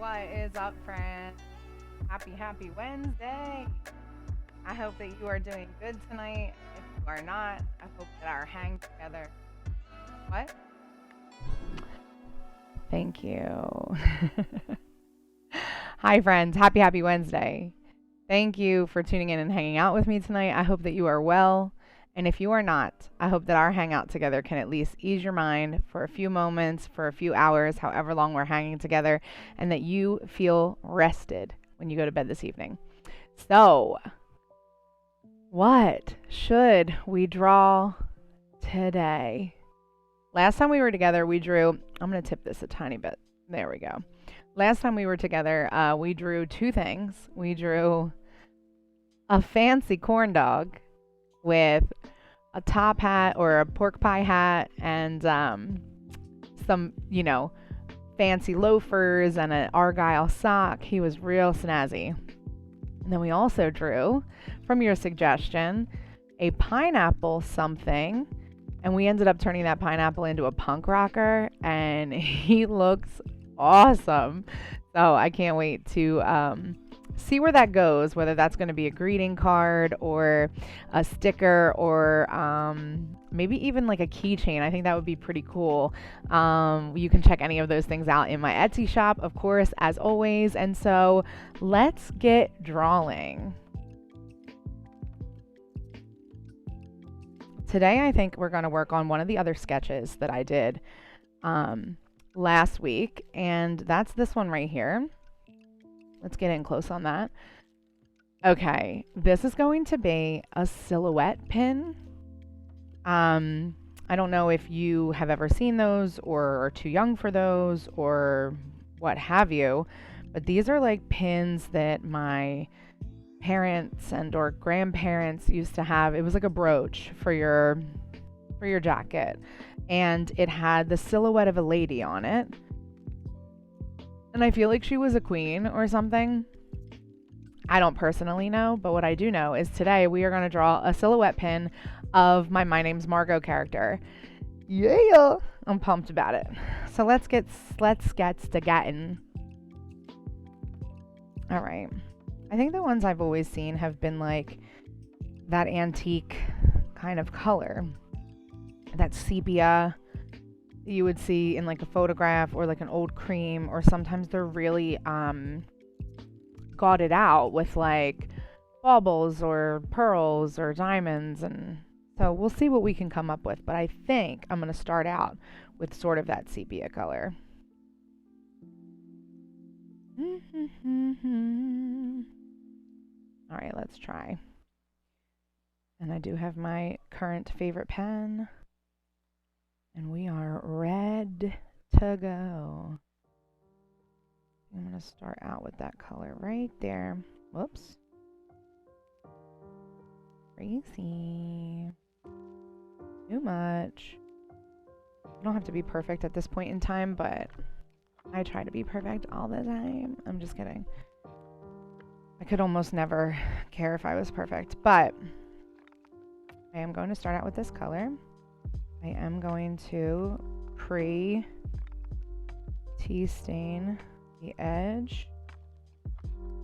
What is up, friends? Happy Wednesday. I hope that you are doing good tonight. If you are not, I hope that our hang together. What? Thank you. Hi, friends. Happy Wednesday. Thank you for tuning in and hanging out with me tonight. I hope that you are well. And if you are not, I hope that our hangout together can at least ease your mind for a few moments, for a few hours, however long we're hanging together, and that you feel rested when you go to bed this evening. So, what should we draw today? Last time we were together, we drew, I'm going to tip this a tiny bit. There we go. Last time we were together, we drew two things. We drew a fancy corn dog with a top hat or a pork pie hat and some, fancy loafers and an Argyle sock. He was real snazzy. And then we also drew, from your suggestion, a pineapple something. And we ended up turning that pineapple into a punk rocker. And he looks awesome. So I can't wait to see where that goes, whether that's going to be a greeting card or a sticker or maybe even like a keychain. I think that would be pretty cool. You can check any of those things out in my Etsy shop, of course, as always. And so let's get drawing. Today, I think we're going to work on one of the other sketches that I did last week, and that's this one right here. Let's get in close on that. Okay, this is going to be a silhouette pin. I don't know if you have ever seen those or are too young for those or what have you, but these are like pins that my parents and or grandparents used to have. It was like a brooch for your jacket, and it had the silhouette of a lady on it. And I feel like she was a queen or something. I don't personally know, but what I do know is today we are going to draw a silhouette pin of my Name's Margo character. Yeah, I'm pumped about it. So let's get to getting. All right. I think the ones I've always seen have been like that antique kind of color, that sepia you would see in like a photograph or like an old cream, or sometimes they're really gauded out with like baubles or pearls or diamonds, and so we'll see what we can come up with, but I think I'm going to start out with sort of that sepia color. All right, let's try. And I do have my current favorite pen. And we are ready to go. I'm going to start out with that color right there. Whoops. Crazy. Too much. You don't have to be perfect at this point in time, but I try to be perfect all the time. I'm just kidding. I could almost never care if I was perfect, but I am going to start out with this color. I am going to tea stain the edge.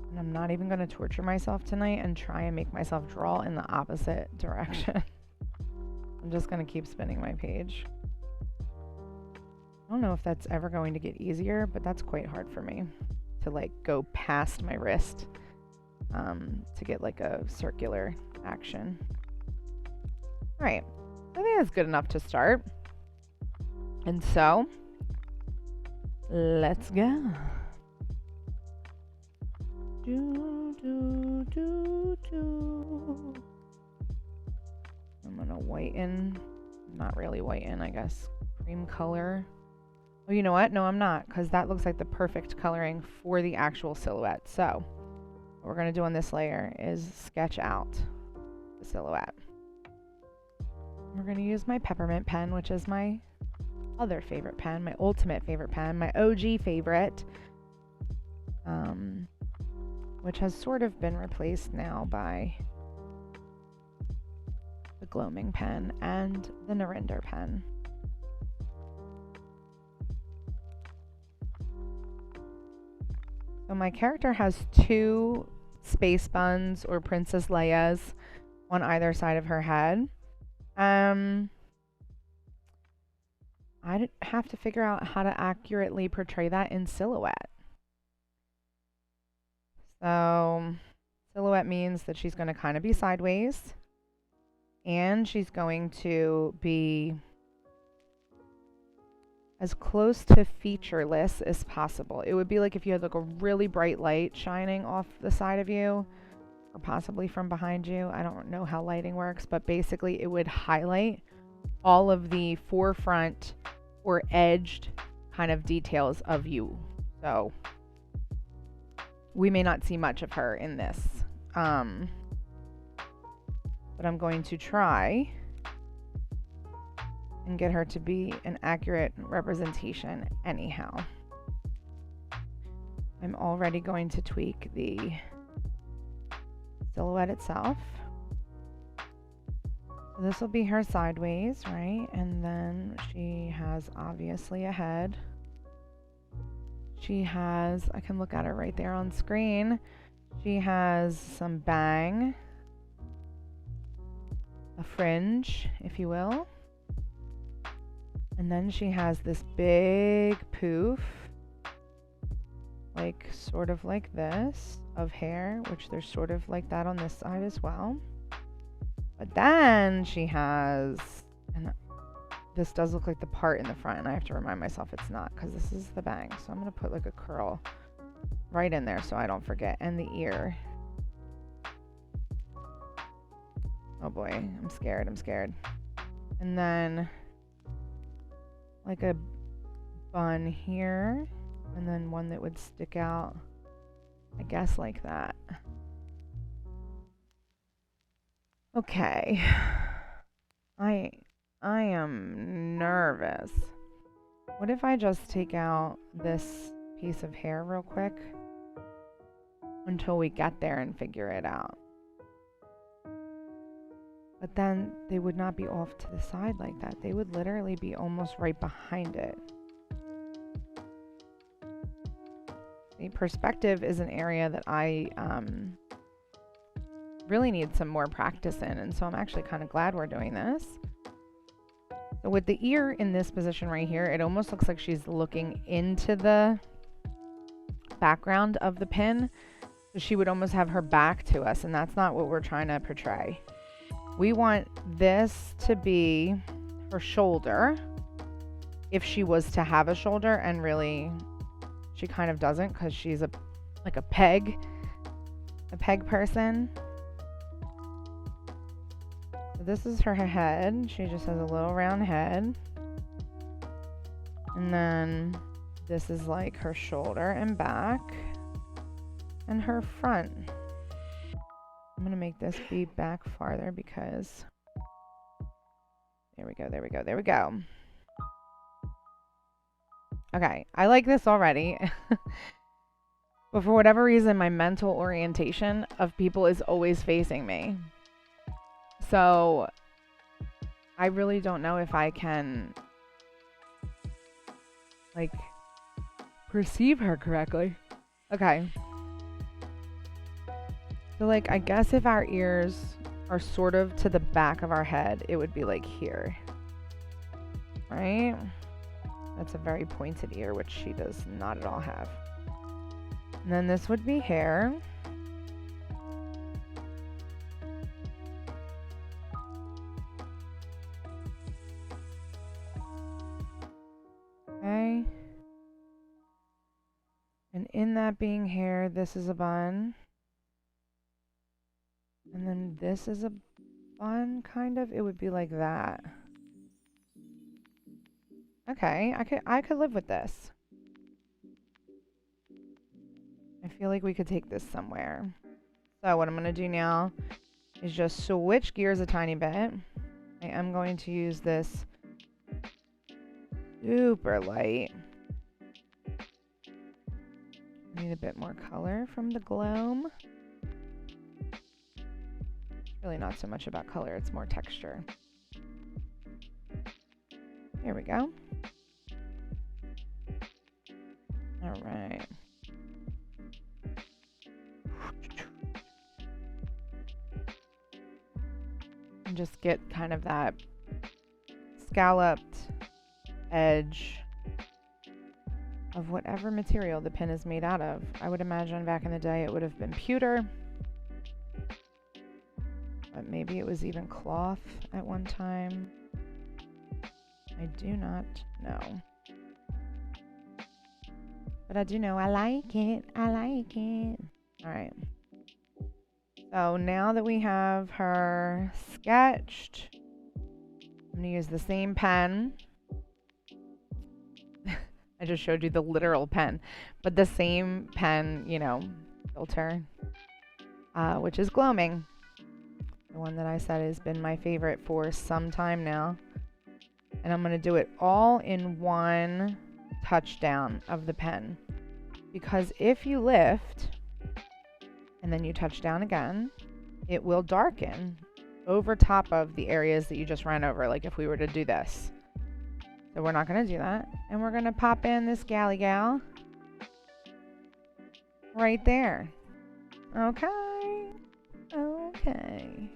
And I'm not even going to torture myself tonight and try and make myself draw in the opposite direction. I'm just going to keep spinning my page. I don't know if that's ever going to get easier, but that's quite hard for me to like go past my wrist to get like a circular action. All right. I think that's good enough to start. And so, let's go. I'm going to whiten, not really whiten, I guess, cream color. Oh, you know what? No, I'm not, because that looks like the perfect coloring for the actual silhouette. So, what we're going to do on this layer is sketch out the silhouette. We're going to use my peppermint pen, which is my other favorite pen, my ultimate favorite pen, my OG favorite, which has sort of been replaced now by the Gloaming pen and the Narinder pen. So my character has 2 space buns or Princess Leia's on either side of her head. I'd have to figure out how to accurately portray that in silhouette. So silhouette means that she's going to kind of be sideways, and she's going to be as close to featureless as possible. It would be like if you had like a really bright light shining off the side of you, or possibly from behind you. I don't know how lighting works, but basically it would highlight all of the forefront or edged kind of details of you. So we may not see much of her in this, but I'm going to try and get her to be an accurate representation anyhow. I'm already going to tweak the silhouette itself. So this will be her sideways, right? And then she has obviously a head. She has, I can look at her right there on screen. She has some bang, a fringe, if you will. And then she has this big poof, like sort of like this, of hair, which there's sort of like that on this side as well. But then she has, and this does look like the part in the front, and I have to remind myself it's not, because this is the bang. So I'm going to put like a curl right in there so I don't forget. And the ear. Oh boy, I'm scared. And then like a bun here, and then one that would stick out, I guess, like that. Okay. I am nervous. What if I just take out this piece of hair real quick until we get there and figure it out? But then they would not be off to the side like that. They would literally be almost right behind it. The perspective is an area that I really need some more practice in, and so I'm actually kind of glad we're doing this. So with the ear in this position right here, it almost looks like she's looking into the background of the pin. So she would almost have her back to us, and that's not what we're trying to portray. We want this to be her shoulder, if she was to have a shoulder, and really she kind of doesn't, because she's like a peg person. So this is her head. She just has a little round head. And then this is like her shoulder and back and her front. I'm going to make this be back farther because there we go. Okay, I like this already. But for whatever reason, my mental orientation of people is always facing me. So I really don't know if I can, like, perceive her correctly. Okay. So, like, I guess if our ears are sort of to the back of our head, it would be like here. Right? That's a very pointed ear, which she does not at all have. And then this would be hair. Okay. And in that being hair, this is a bun. And then this is a bun, kind of. It would be like that. Okay, I could live with this. I feel like we could take this somewhere. So what I'm going to do now is just switch gears a tiny bit. I am going to use this super light. I need a bit more color from the gloam. Really not so much about color, it's more texture. Here we go. All right. and just get kind of that scalloped edge of whatever material the pin is made out of. I would imagine back in the day it would have been pewter, but maybe it was even cloth at one time. I do not know. But I do know I like it. I like it. All right. So now that we have her sketched, I'm going to use the same pen. I just showed you the literal pen, but the same pen, you know, filter, which is Gloaming. The one that I said has been my favorite for some time now. And I'm going to do it all in one touchdown of the pen. Because if you lift and then you touch down again, it will darken over top of the areas that you just ran over, like if we were to do this. So we're not going to do that. And we're going to pop in this galley gal right there. Okay. Okay.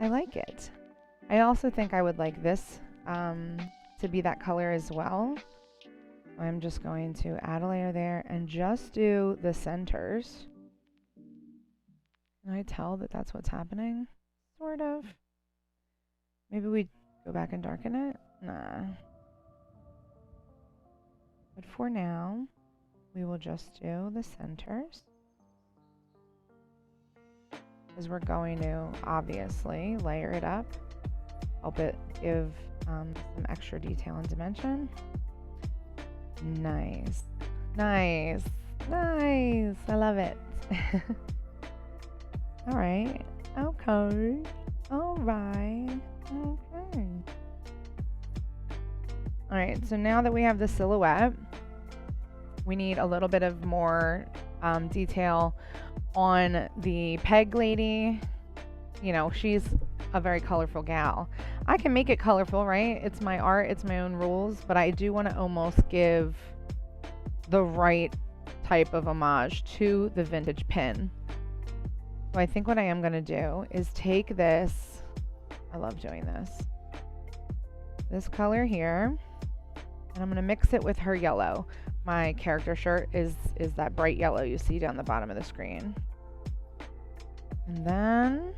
I like it. I also think I would like this to be that color as well. I'm just going to add a layer there and just do the centers. Can I tell that that's what's happening? Sort of. Maybe we go back and darken it? Nah. But for now, we will just do the centers. Because we're going to obviously layer it up. Help it give some extra detail and dimension. Nice. Nice. Nice. I love it. All right. Okay. All right. Okay. All right. So now that we have the silhouette, we need a little bit of more detail on the peg lady. You know, she's a very colorful gal. I can make it colorful, right? It's my art, it's my own rules, but I do want to almost give the right type of homage to the vintage pin. So I think what I am going to do is take this, I love doing this color here, and I'm going to mix it with her yellow. My character shirt is that bright yellow you see down the bottom of the screen. And then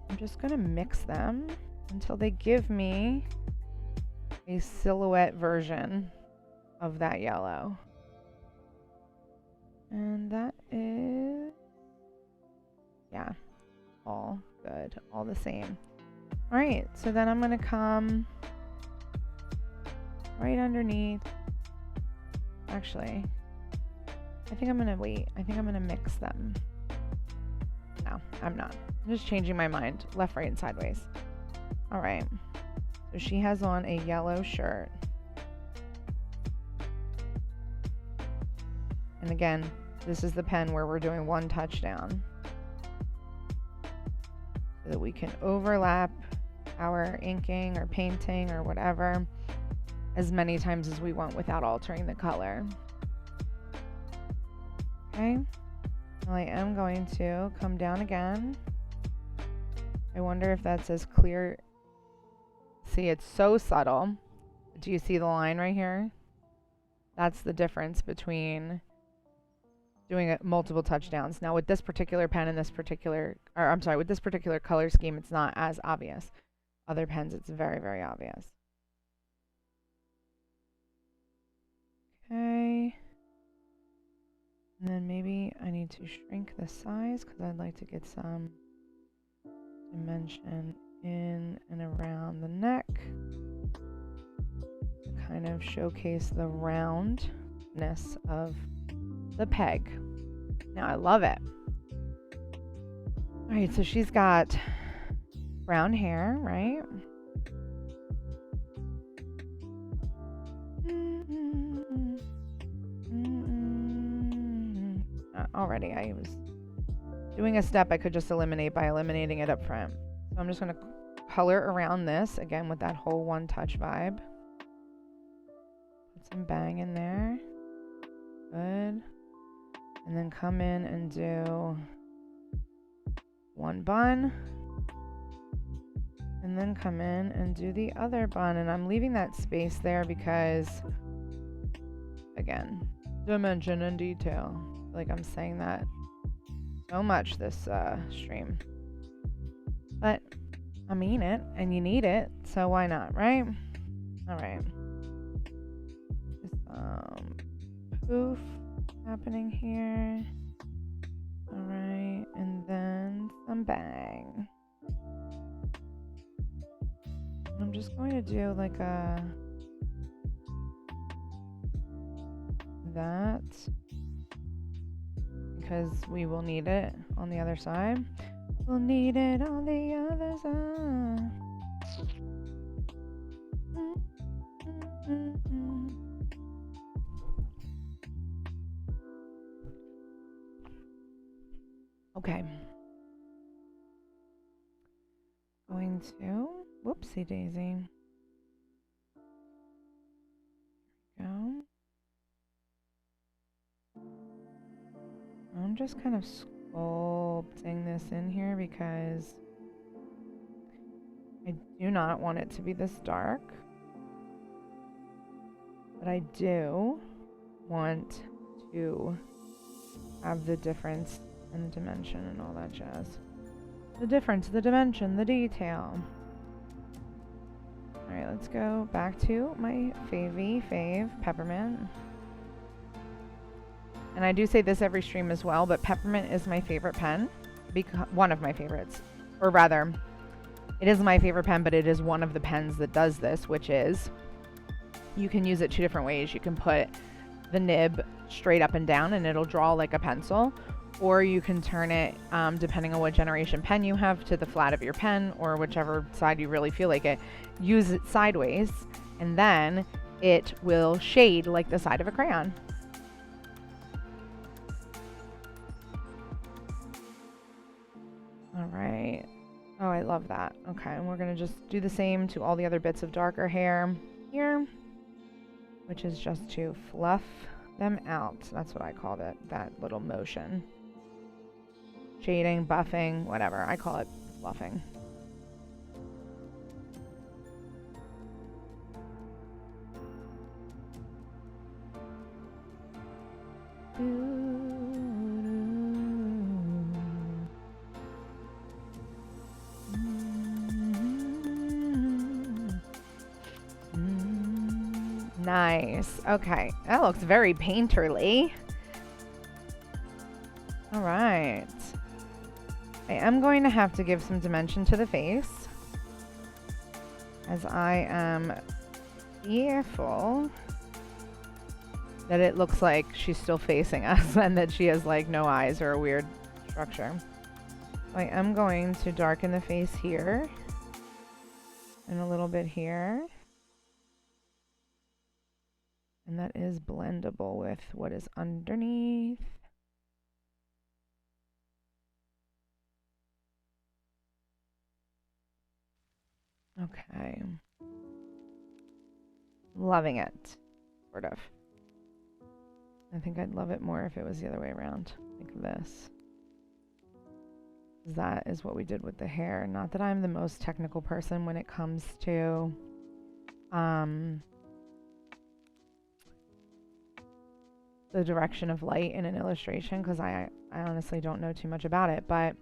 I'm just going to mix them until they give me a silhouette version of that yellow. And that is, yeah, all good, all the same. All right, so then I'm going to come right underneath. Actually, I think I'm going to wait. I think I'm going to mix them. No, I'm not. I'm just changing my mind. Left, right, and sideways. All right. So she has on a yellow shirt. And again, this is the pen where we're doing one touchdown. So that we can overlap our inking or painting or whatever as many times as we want without altering the color. Okay. Well, I am going to come down again. I wonder if that's as clear. See, it's so subtle. Do you see the line right here? That's the difference between doing multiple touchdowns. Now with this particular pen and this particular, or I'm sorry, with this particular color scheme, it's not as obvious. Other pens, it's very, very obvious. Okay. And then maybe I need to shrink the size because I'd like to get some dimension in and around the neck to kind of showcase the roundness of the peg. Now I love it. All right, so she's got brown hair, right? Already I was doing a step I could just eliminate by eliminating it up front. So I'm just going to color around this again with that whole one touch vibe. Put some bang in there. Good. And then come in and do one bun. And then come in and do the other bun. And I'm leaving that space there because, again, dimension and detail. Like I'm saying that so much this stream. But I mean it, and you need it, so why not, right? All right. Poof happening here. All right, and then some bang. I'm just going to do like a that because we will need it on the other side. We'll need it on the other side. Okay. Going to, whoopsie daisy. Go. I'm just kind of sculpting this in here because I do not want it to be this dark. But I do want to have the difference in the dimension and all that jazz. The difference, the dimension, the detail. Alright, let's go back to my fave, peppermint. And I do say this every stream as well, but peppermint is my favorite pen. One of my favorites. Or rather, it is my favorite pen, but it is one of the pens that does this, which is you can use it two different ways. You can put the nib straight up and down and it'll draw like a pencil. Or you can turn it, depending on what generation pen you have, to the flat of your pen or whichever side you really feel like it. Use it sideways and then it will shade like the side of a crayon. All right. Oh, I love that. Okay, and we're going to just do the same to all the other bits of darker hair here, which is just to fluff them out. That's what I called it, that little motion. Shading, buffing, whatever. I call it fluffing. Nice. Okay. That looks very painterly. All right. I am going to have to give some dimension to the face, as I am fearful that it looks like she's still facing us and that she has like no eyes or a weird structure. I am going to darken the face here and a little bit here. And that is blendable with what is underneath. Okay. Loving it, sort of. I think I'd love it more if it was the other way around, like this. That is what we did with the hair. Not that I'm the most technical person when it comes to the direction of light in an illustration, because I honestly don't know too much about it, but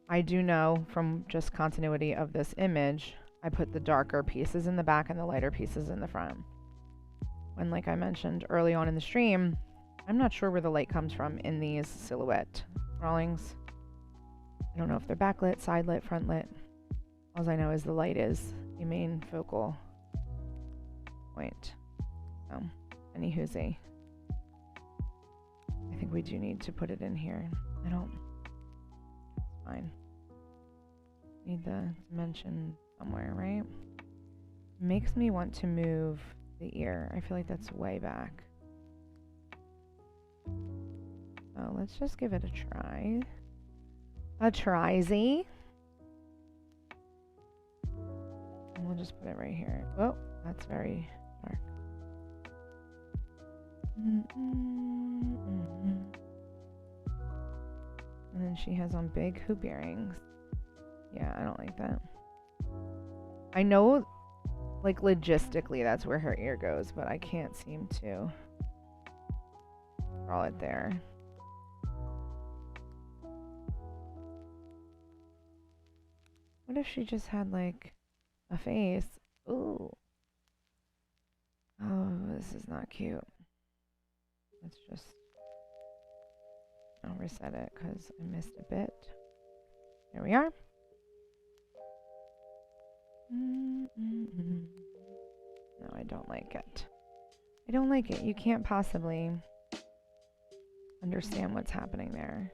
I do know from just continuity of this image, I put the darker pieces in the back and the lighter pieces in the front. When, like I mentioned early on in the stream, I'm not sure where the light comes from in these silhouette drawings. I don't know if they're backlit, side lit, front lit. All I know is the light is the main focal point. So, any whoozy. I think we do need to put it in here. Fine. Need the dimension somewhere, right? Makes me want to move the ear. I feel like that's way back. So let's just give it a try. A try-zy. And we'll just put it right here. Oh, that's very dark. And then she has on big hoop earrings. Yeah, I don't like that. I know, like, logistically that's where her ear goes, but I can't seem to draw it there. What if she just had, like, a face? Ooh. Oh, this is not cute. Let's just... I'll reset it because I missed a bit. There we are. No, I don't like it. I don't like it. You can't possibly understand what's happening there.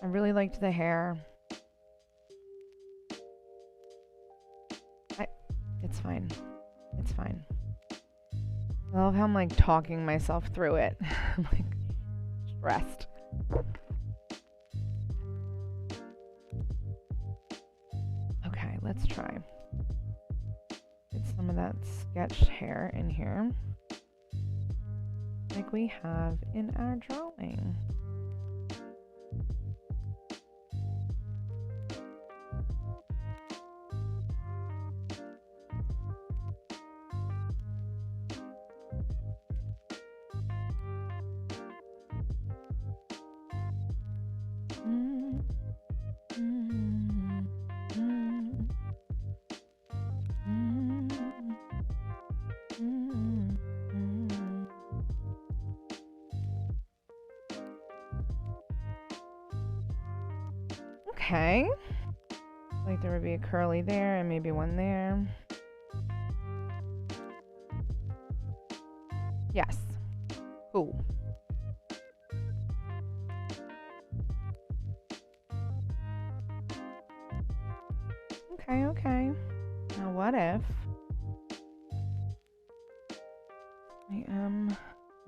I really liked the hair. It's fine. It's fine. I love how I'm like talking myself through it. I'm like stressed. Okay, let's try. Get some of that sketched hair in here, like we have in our drawing. Okay. Like there would be a curly there and maybe one there. Yes. Cool. Okay, okay. Now what if... I am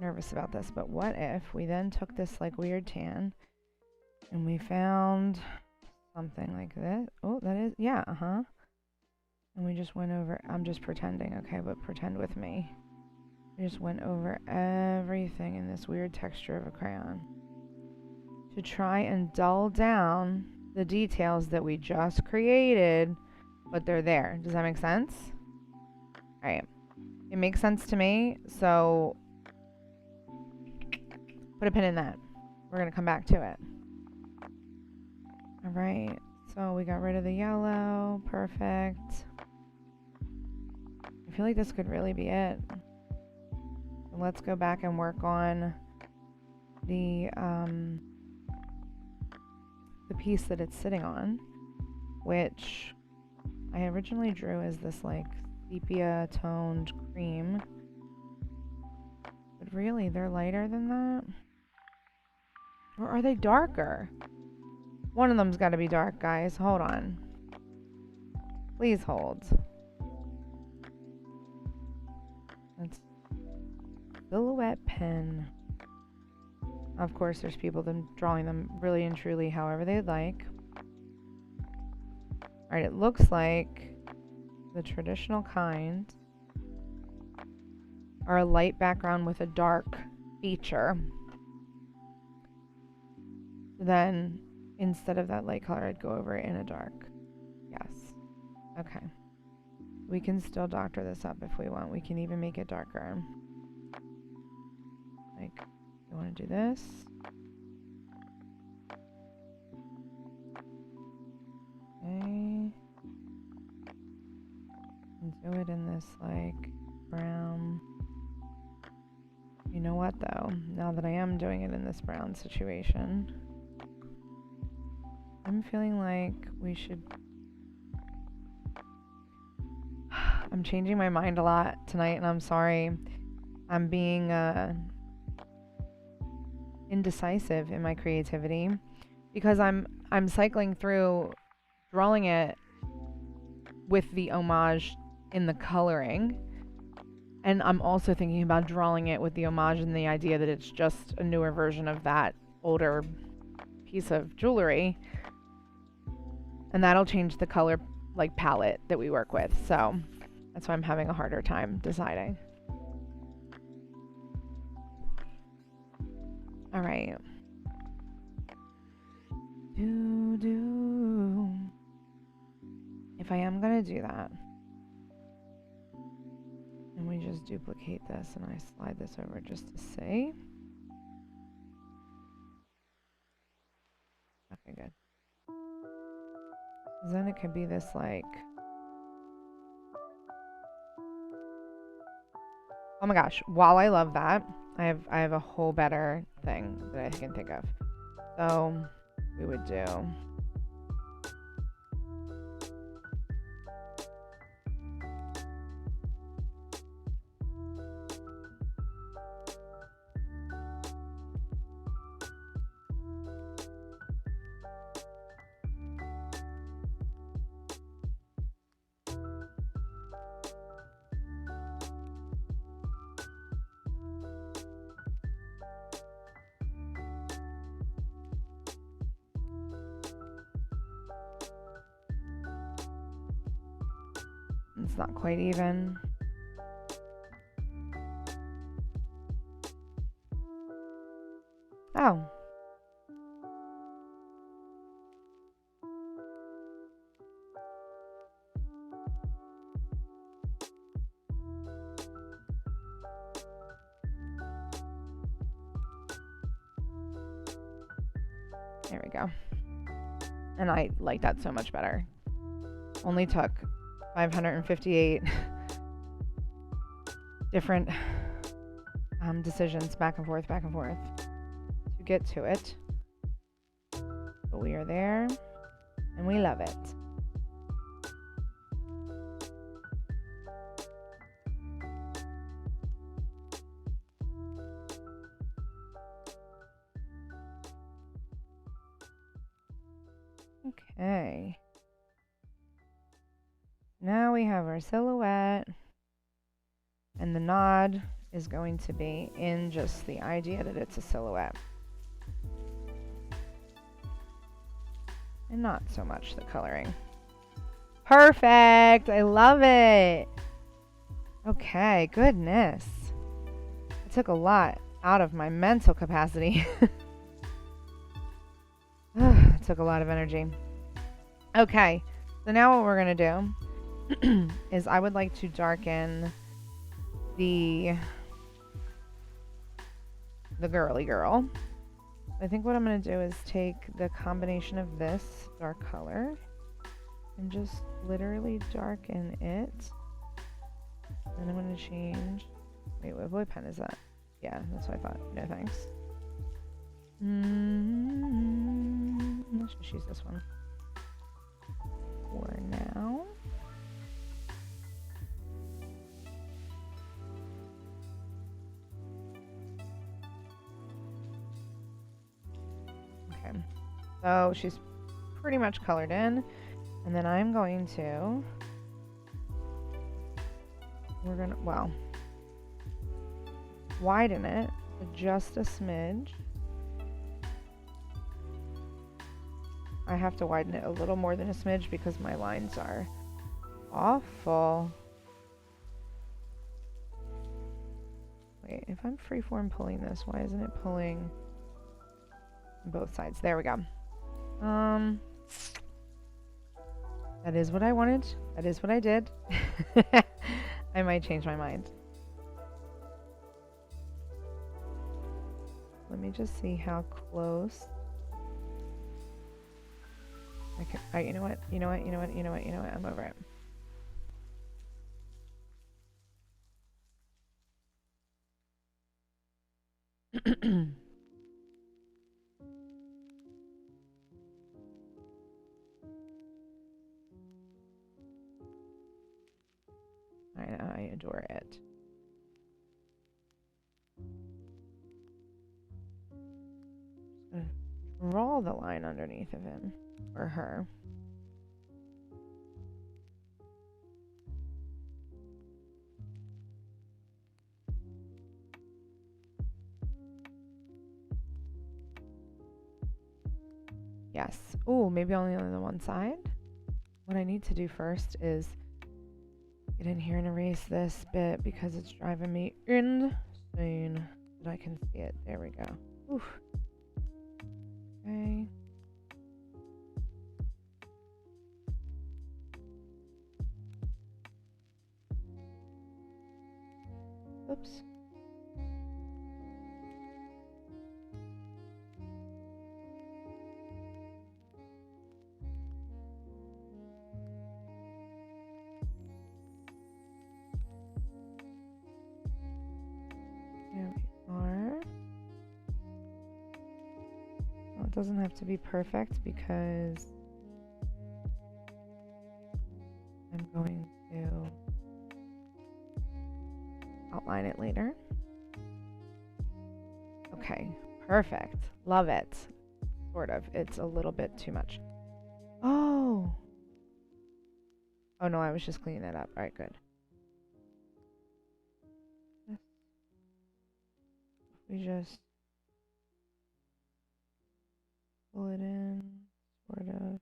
nervous about this, but what if we then took this like weird tan and we found something like this? Oh, that is... Yeah, uh-huh. And we just went over... I'm just pretending, okay, but pretend with me. We just went over everything in this weird texture of a crayon to try and dull down the details that we just created, but they're there. Does that make sense? All right. It makes sense to me, so put a pin in that. We're going to come back to it. All right. So we got rid of the yellow. Perfect. I feel like this could really be it. Let's go back and work on the piece that it's sitting on, which I originally drew as this like sepia toned cream, but really they're lighter than that. Or are they darker? One of them's got to be dark, guys. Hold on. Please hold. Let's silhouette pen. Of course, there's people that drawing them really and truly however they'd like. Alright, it looks like the traditional kind are a light background with a dark feature. Then, instead of that light color, I'd go over it in a dark. Yes. Okay. We can still doctor this up if we want. We can even make it darker. Like, you want to do this? Okay. And do it in this, like, brown. You know what, though? Now that I am doing it in this brown situation, I'm feeling like we should... I'm changing my mind a lot tonight, and I'm sorry. I'm being indecisive in my creativity because I'm cycling through drawing it with the homage in the coloring, and I'm also thinking about drawing it with the homage and the idea that it's just a newer version of that older piece of jewelry, and that'll change the color like palette that we work with. So that's why I'm having a harder time deciding. All right. if I am going to do that, and we just duplicate this and I slide this over just to see. Okay, good. Then it could be this like, oh my gosh, while I love that, I have a whole better thing that I can think of. So we would do it's not quite even. Oh. There we go. And I like that so much better. Only took 558 different decisions back and forth to get to it. But we are there and we love it. Okay. Now we have our silhouette, and the nod is going to be in just the idea that it's a silhouette. And not so much the coloring. Perfect! I love it! Okay, goodness. It took a lot out of my mental capacity. It took a lot of energy. Okay, so now what we're going to do is I would like to darken the girly girl. I think what I'm going to do is take the combination of this dark color and just literally darken it. And I'm going to change. Wait, what pen is that? Yeah, that's what I thought. No thanks. Let's just use this one for now. Okay, so she's pretty much colored in, and then I'm going to, well, widen it just a smidge. I have to widen it a little more than a smidge because my lines are awful. Wait, if I'm freeform pulling this, why isn't it pulling both sides? There we go. That is what I wanted. That is what I did. I might change my mind. Let me just see how close. Alright, you know what? I'm over it. I adore it. Draw the line underneath of him or her. Yes. Oh, maybe only on the one side. What I need to do first is get in here and erase this bit because it's driving me insane. But I can see it. There we go. Oof. Okay. It doesn't have to be perfect because I'm going to outline it later. Okay, perfect. Love it. Sort of. It's a little bit too much. Oh. Oh no, I was just cleaning it up. All right, good. We just pull it in, sort of.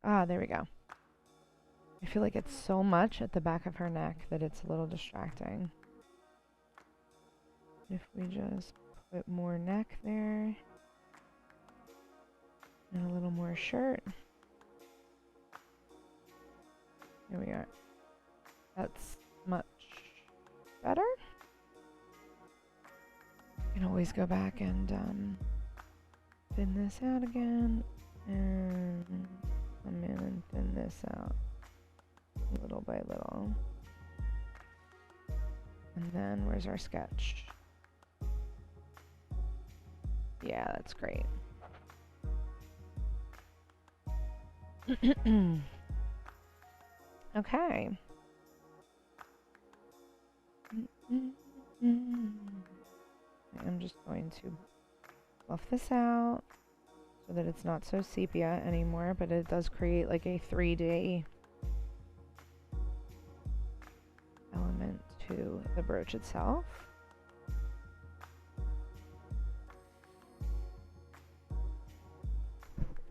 Ah, there we go. I feel like it's so much at the back of her neck that it's a little distracting. If we just put more neck there and a little more shirt. Here we are. That's much better. You can always go back and thin this out again and come in and thin this out little by little. And then where's our sketch? Yeah, that's great. Okay. I'm just going to fluff this out so that it's not so sepia anymore, but it does create like a 3D element to the brooch itself.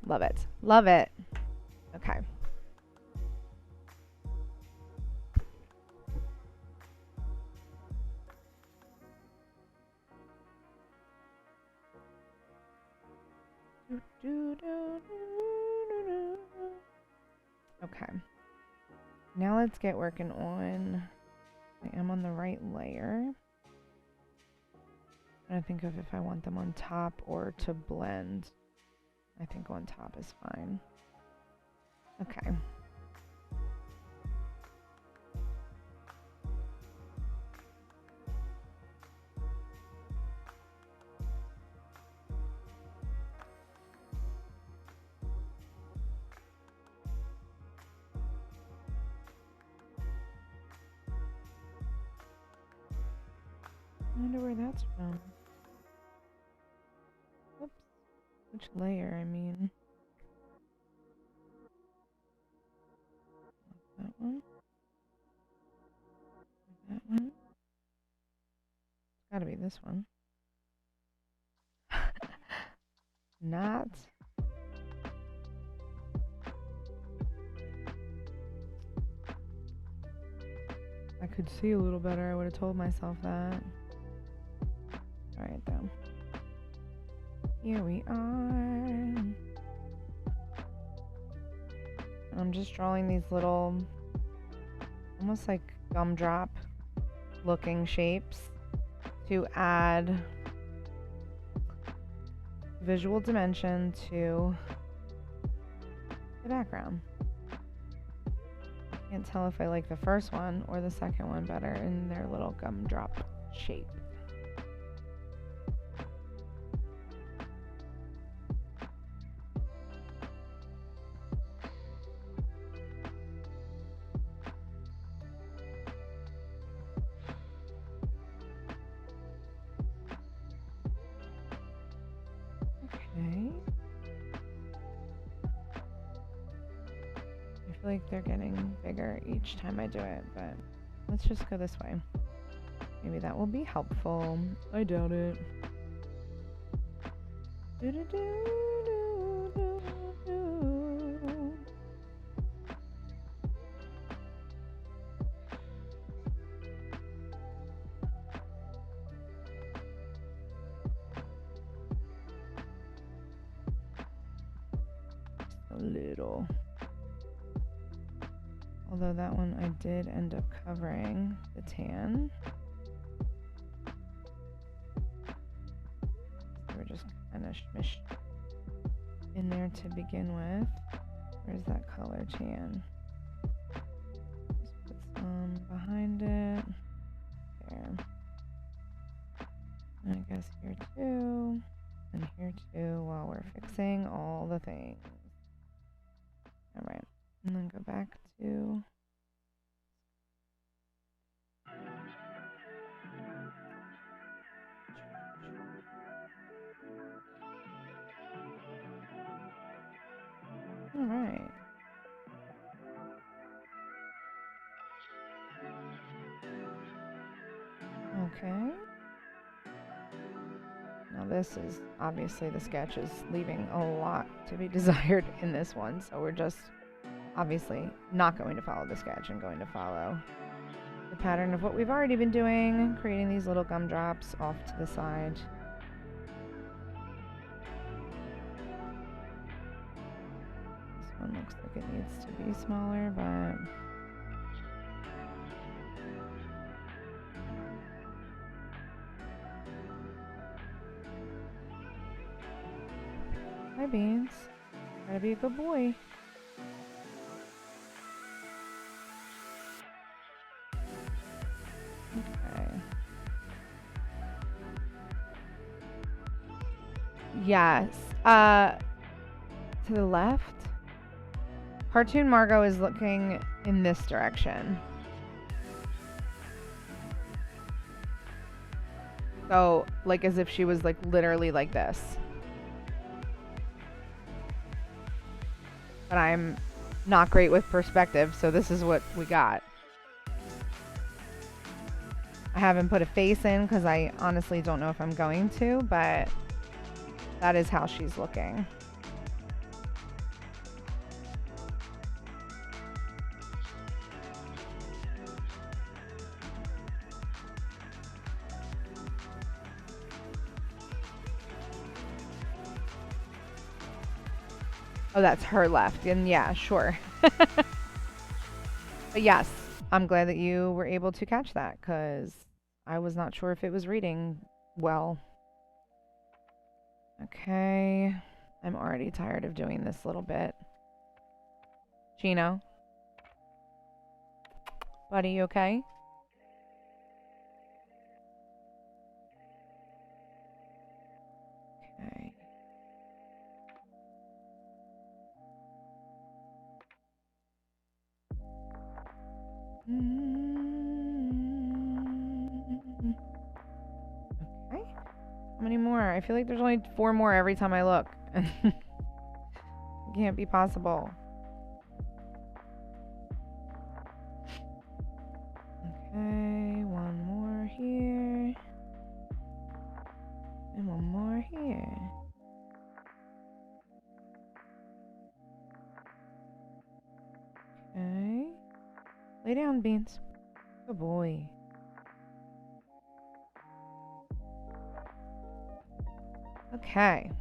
Love it. Love it. Okay. Okay. Now let's get working on, I am on the right layer. I think of if I want them on top or to blend. I think on top is fine. Okay. I wonder where that's from. Oops. Which layer, I mean. That one. That one. It's gotta be this one. Not. I could see a little better. I would have told myself that. Alright, though. Here we are. I'm just drawing these little, almost like gumdrop looking shapes to add visual dimension to the background. I can't tell if I like the first one or the second one better in their little gumdrop shape. Okay. I feel like they're getting bigger each time I do it, but let's just go this way. Maybe that will be helpful. I doubt it. A little. Although that one I did end up covering the tan. We're just kind of smushed in there to begin with. Where's that color tan? Just put some behind it. There. And I guess here too. And here too while we're fixing all the things. Alright. And then go back to... Alright. Okay. Now this is, obviously the sketch is leaving a lot to be desired in this one, so we're just obviously not going to follow the sketch and going to follow the pattern of what we've already been doing, creating these little gumdrops off to the side. This one looks like it needs to be smaller, but... Hi, Beans. Gotta be a good boy. Okay. Yes. To the left? Cartoon Margo is looking in this direction. So, like as if she was like literally like this. But I'm not great with perspective, so this is what we got. I haven't put a face in because I honestly don't know if I'm going to, but that is how she's looking. Oh, that's her left. And yeah, sure. But yes, I'm glad that you were able to catch that because I was not sure if it was reading well. Okay. I'm already tired of doing this little bit. Chino? Buddy, you okay? Okay. Okay. How many more? I feel like there's only 4 more every time I look. It can't be possible. Okay, 1 more here. And 1 more here. Okay. Lay down, Beans. Good boy. Okay.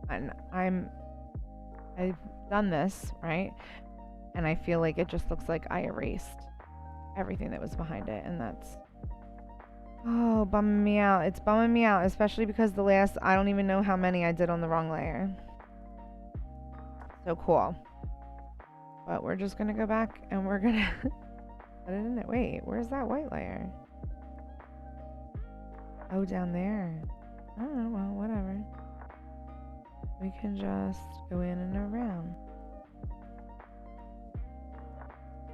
And I've done this, right? And I feel like it just looks like I erased everything that was behind it, and that's... Oh, bumming me out. It's bumming me out, especially because the last, I don't even know how many I did on the wrong layer. So cool. But we're just gonna go back and we're gonna put it in it. Wait, where's that white layer? Oh, down there. Oh, well, whatever. We can just go in and around.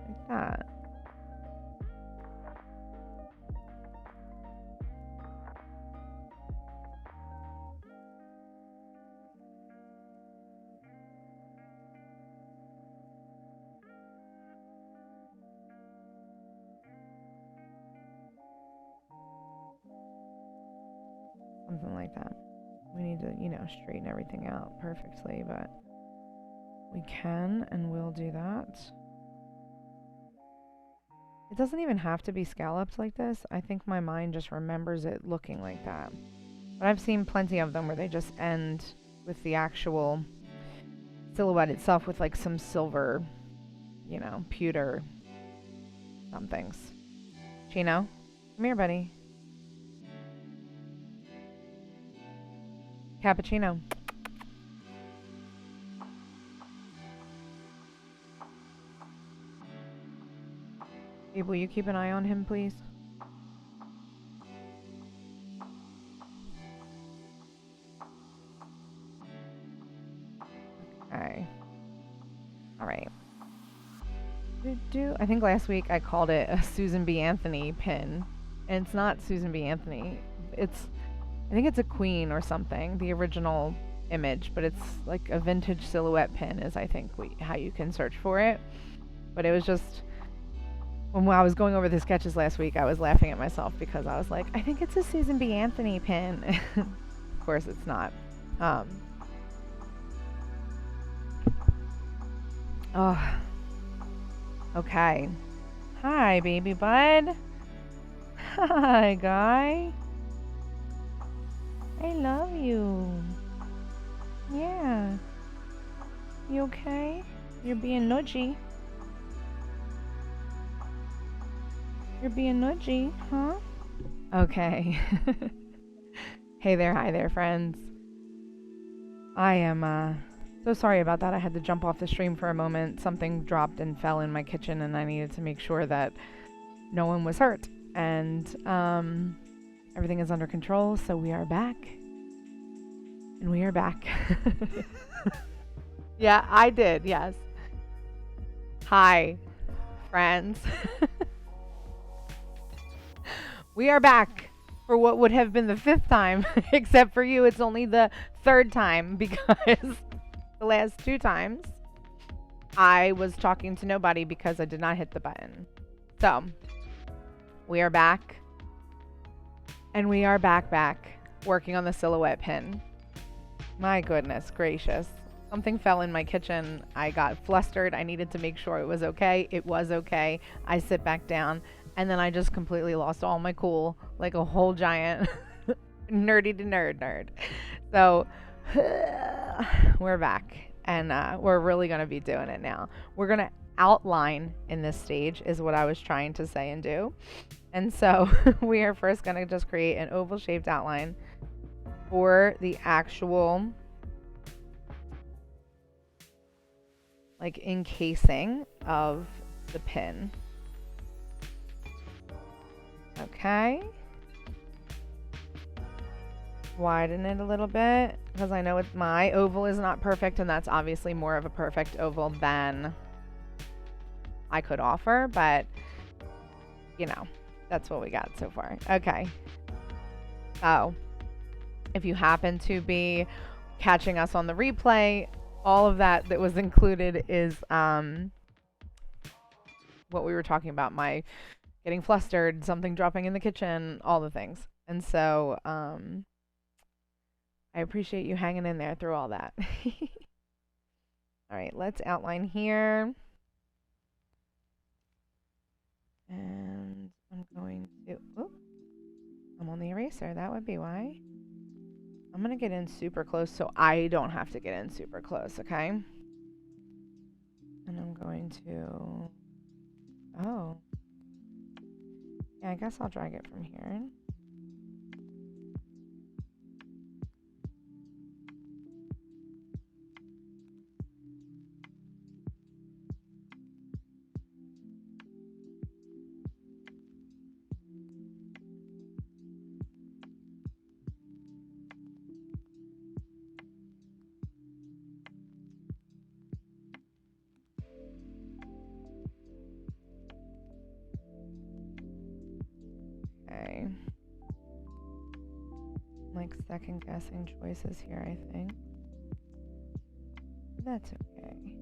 Like that. Something like that. We need to, you know, straighten everything out perfectly, but we can and will do that. It doesn't even have to be scalloped like this. I think my mind just remembers it looking like that. But I've seen plenty of them where they just end with the actual silhouette itself with like some silver, you know, pewter somethings. Chino, come here, buddy. Cappuccino. Babe, will you keep an eye on him, please? All right. I think last week I called it a Susan B. Anthony pin, and it's not Susan B. Anthony. I think it's a queen or something, the original image, but it's like a vintage silhouette pin is I think how you can search for it. But it was just, when I was going over the sketches last week, I was laughing at myself because I was like, I think it's a Susan B. Anthony pin. Of course it's not. Oh, okay. Hi, baby bud. Hi, guy. I love you. Yeah. You okay? You're being nudgy. You're being nudgy, huh? Okay. Hey there, hi there, friends. I am, so sorry about that. I had to jump off the stream for a moment. Something dropped and fell in my kitchen, and I needed to make sure that no one was hurt. And, everything is under control, so we are back. And we are back. Yeah, I did, yes. Hi, friends. We are back for what would have been the 5th time, except for you, it's only the 3rd time because the last 2 times I was talking to nobody because I did not hit the button. So, we are back. And we are back working on the silhouette pin. My goodness gracious. Something fell in my kitchen. I got flustered. I needed to make sure it was okay. It was okay. I sit back down, and then I just completely lost all my cool, like a whole giant nerdy to nerd. So, we're back, and we're really going to be doing it now. We're going to outline in this stage is what I was trying to say and do. And so we are first going to just create an oval shaped outline for the actual like encasing of the pin. Okay. Widen it a little bit because I know my oval is not perfect, and that's obviously more of a perfect oval than I could offer, but you know, that's what we got so far. Okay. So, if you happen to be catching us on the replay, all of that was included is what we were talking about, my getting flustered, something dropping in the kitchen, all the things. And so I appreciate you hanging in there through all that. All right, let's outline here. And I'm going to, I'm on the eraser. That would be why. I'm going to get in super close so I don't have to get in super close, okay? And I'm going to, oh. Yeah, I guess I'll drag it from here. Okay. I'm like second guessing choices here, I think. That's okay.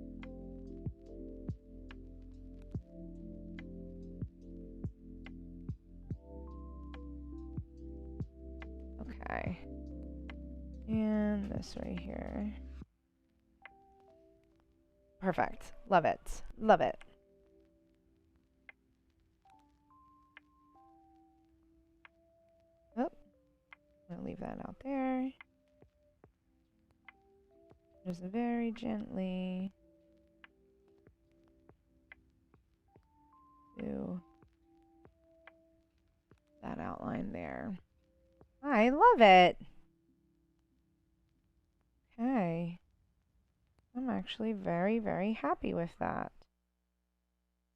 Okay. And this right here. Perfect. Love it. Love it. Oh, I'm gonna leave that out there. Just very gently do that outline there. I love it. Okay. I'm actually very, very happy with that.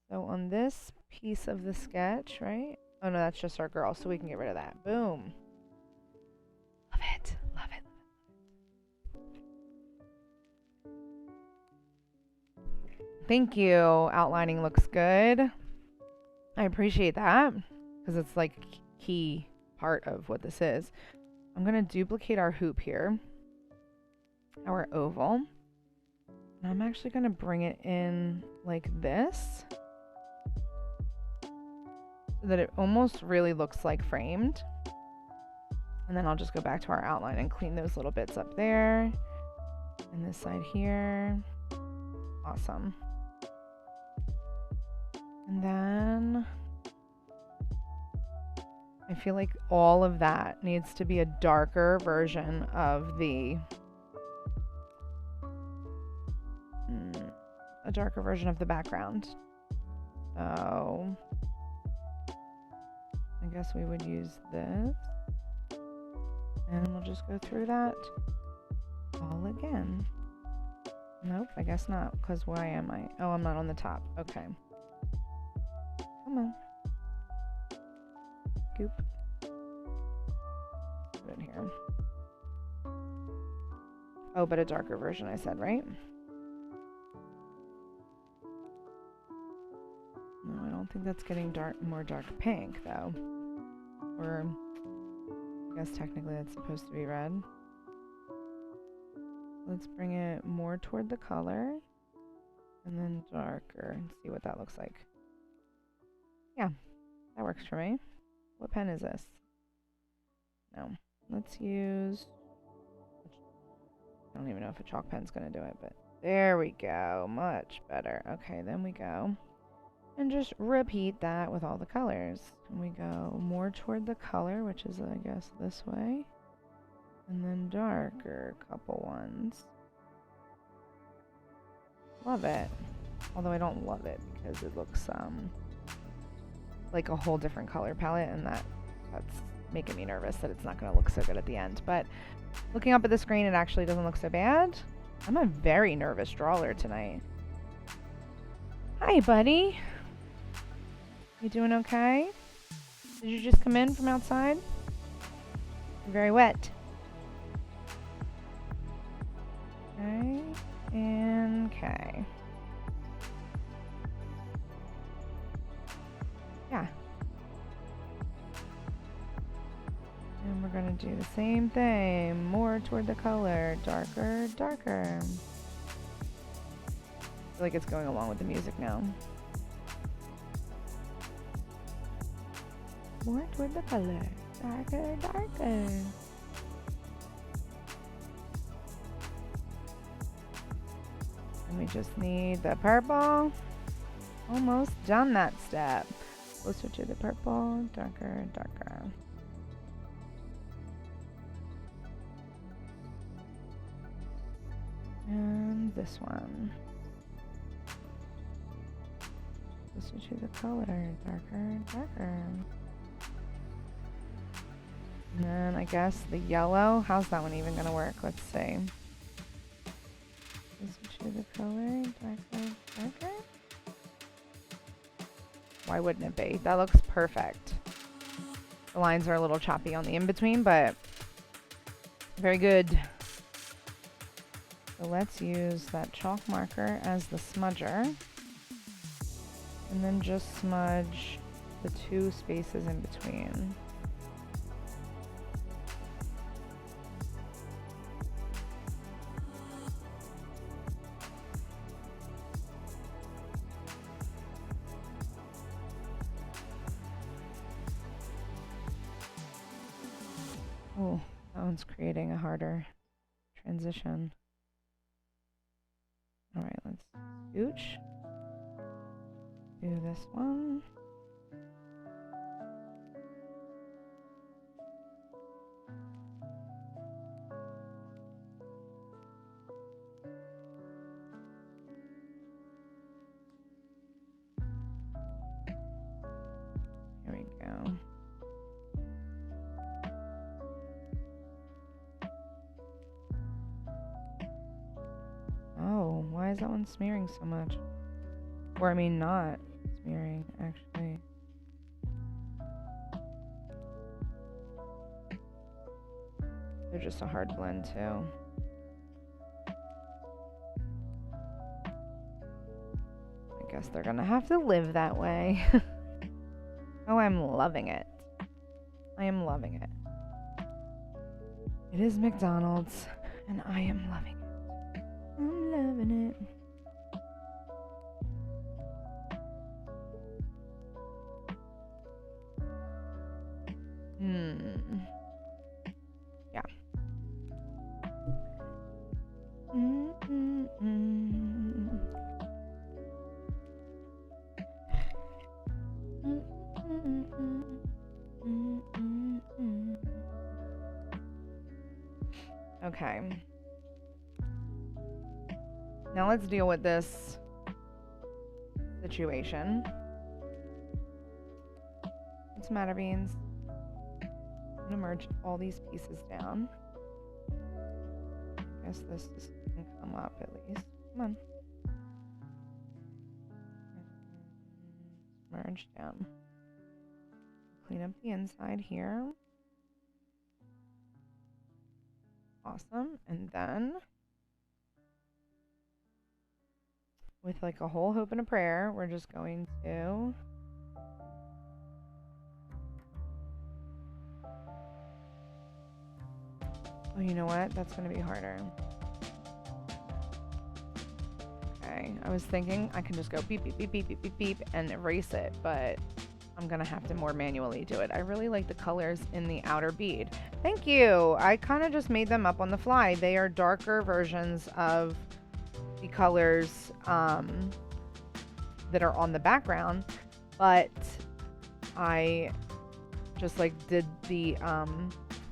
So on this piece of the sketch, right? Oh no, that's just our girl, so we can get rid of that. Boom. Love it. Love it. Thank you. Outlining looks good. I appreciate that because it's like a key part of what this is. I'm going to duplicate our hoop here, our oval. And I'm actually going to bring it in like this so that it almost really looks like framed. And then I'll just go back to our outline and clean those little bits up there. And this side here. Awesome. And then I feel like all of that needs to be a darker version of the background. So I guess we would use this. And we'll just go through that all again. Nope, I guess not, because why am I? Oh, I'm not on the top. Okay. Come on. Goop. Put it here. Oh, but a darker version, I said, right? No, I don't think that's getting more dark pink, though. Or, I guess technically that's supposed to be red. Let's bring it more toward the color. And then darker, and see what that looks like. Yeah, that works for me. What pen is this? No. Let's use... I don't even know if a chalk pen's going to do it, but there we go. Much better. Okay, then we go. And just repeat that with all the colors. And we go more toward the color, which is, I guess, this way. And then darker couple ones. Love it. Although I don't love it because it looks like a whole different color palette, and that's making me nervous that it's not going to look so good at the end. But looking up at the screen, it actually doesn't look so bad. I'm a very nervous drawer tonight. Hi, buddy. You doing okay? Did you just come in from outside? You're very wet. Okay, and okay. Yeah. And we're gonna do the same thing, more toward the color, darker, darker. I feel like it's going along with the music now. More toward the color, darker, darker. And we just need the purple. Almost done that step. Closer to the purple, darker, darker. And this one. Closer to the color, darker, darker. And then I guess the yellow. How's that one even gonna work? Let's see. Closer to the color, darker, darker. Why wouldn't it be? That looks perfect. The lines are a little choppy on the in-between, but very good. So let's use that chalk marker as the smudger. And then just smudge the two spaces in between. Oh, that one's creating a harder transition. All right, let's scooch. Do this one. Here we go. Oh, why is that one smearing so much? Or I mean not smearing, actually. They're just a hard blend too. guess they're gonna have to live that way. Oh, I'm loving it. I am loving it. It is McDonald's, and I am loving it. I'm loving it. Yeah. Okay. Now let's deal with this situation. What's the matter, Beans? I'm gonna merge all these pieces down. I guess this can come up at least. Come on. Merge down. Clean up the inside here. Awesome. And then, with like a whole hope and a prayer, we're just going to oh, you know what? That's going to be harder. Okay. I was thinking I can just go beep, beep, beep, beep, beep, beep, beep, and erase it, but I'm going to have to more manually do it. I really like the colors in the outer bead. Thank you. I kind of just made them up on the fly. They are darker versions of the colors that are on the background, but I just like did the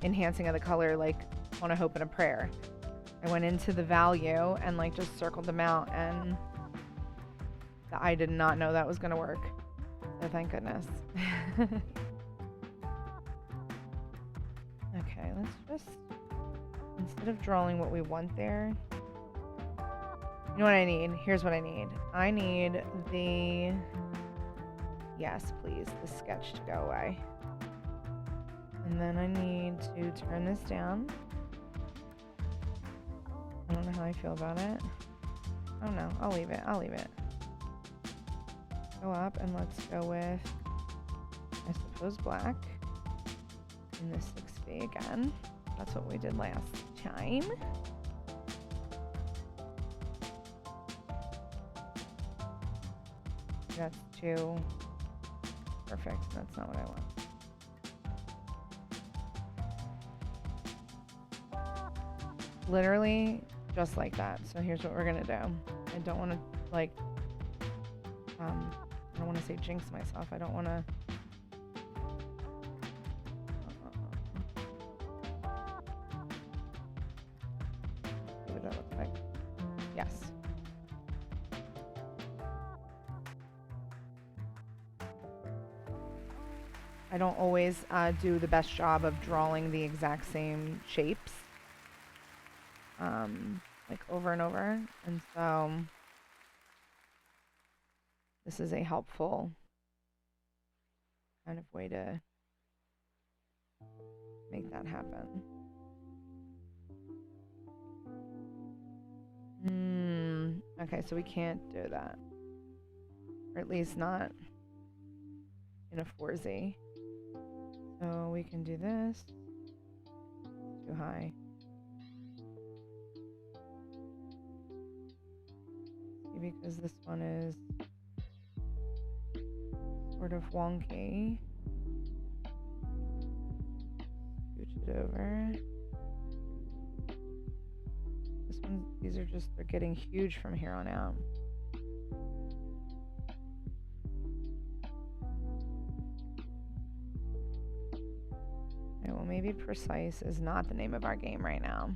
enhancing of the color like on a hope and a prayer. I went into the value and like just circled them out, and I did not know that was going to work. So thank goodness. Okay, let's just, instead of drawing what we want there, you know what I need? Here's what I need. I need the, yes please, the sketch to go away. And then I need to turn this down. I don't know how I feel about it. I don't know. I'll leave it. I'll leave it. Go up and let's go with, I suppose, black. In this 6B again. That's what we did last time. That's too perfect. That's not what I want. Literally just like that. So here's what we're gonna do. I don't want to like I don't want to say jinx myself. I don't want to what would that look like? Yes. I don't always do the best job of drawing the exact same shapes like over and over, and so this is a helpful kind of way to make that happen. Okay, so we can't do that, or at least not in a 4Z. So we can do this. Too high. Because this one is sort of wonky. Scooch it over. This one, these are just, they're getting huge from here on out. Okay, well, maybe precise is not the name of our game right now.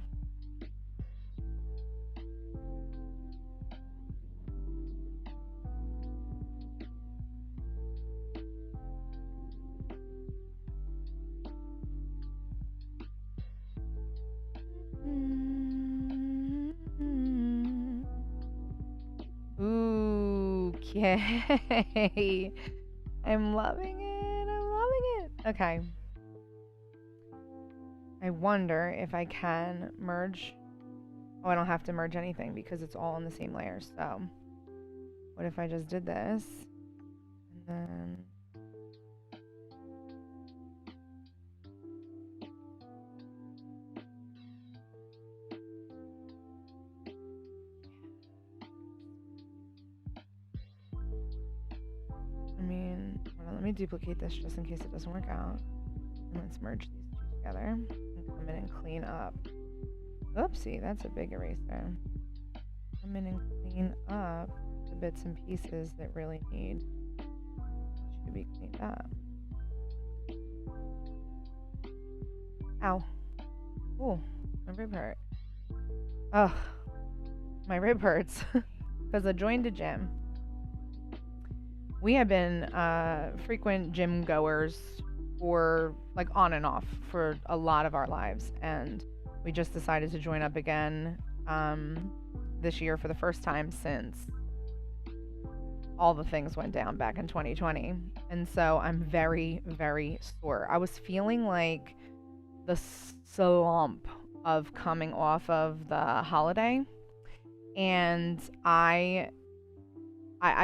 Okay. I'm loving it. I'm loving it. Okay. I wonder if I can merge. Oh, I don't have to merge anything because it's all on the same layer. So What if I just did this? And then... I mean, hold on, let me duplicate this just in case it doesn't work out. And let's merge these two together and come in and clean up. Oopsie, that's a big eraser. Come in and clean up the bits and pieces that really need to be cleaned up. Ow. Ooh, my rib hurt. Ugh, my rib hurts because I joined a gym. We have been frequent gym goers for like on and off for a lot of our lives, and we just decided to join up again this year for the first time since all the things went down back in 2020. And so I'm very, very sore. I was feeling like the slump of coming off of the holiday, and I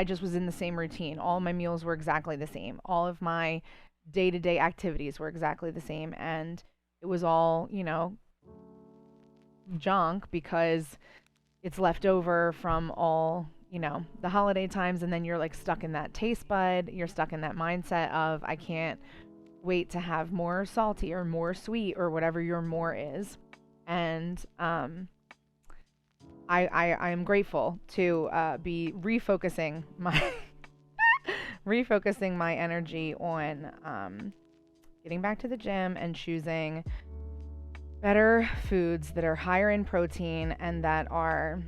just was in the same routine. All my meals were exactly the same. All of my day-to-day activities were exactly the same, and it was all, you know, junk because it's left over from all, you know, the holiday times, and then you're like stuck in that taste bud. You're stuck in that mindset of I can't wait to have more salty or more sweet or whatever your more is. And I am grateful to be refocusing my refocusing my energy on getting back to the gym and choosing better foods that are higher in protein and that are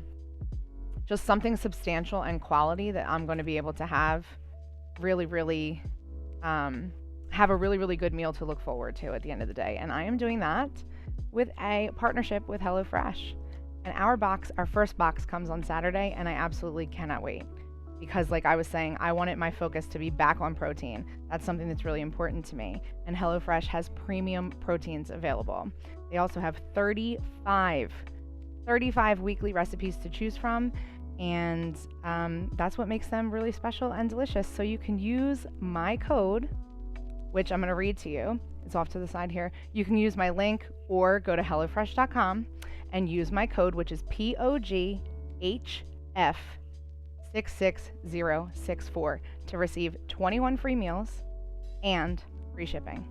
just something substantial and quality that I'm going to be able to have really, really have a really, really good meal to look forward to at the end of the day. And I am doing that with a partnership with HelloFresh. And our first box comes on Saturday, and I absolutely cannot wait. Because like I was saying, I wanted my focus to be back on protein. That's something that's really important to me. And HelloFresh has premium proteins available. They also have 35 weekly recipes to choose from. And that's what makes them really special and delicious. So you can use my code, which I'm going to read to you. It's off to the side here. You can use my link or go to HelloFresh.com and use my code, which is POGHF66064 to receive 21 free meals and free shipping.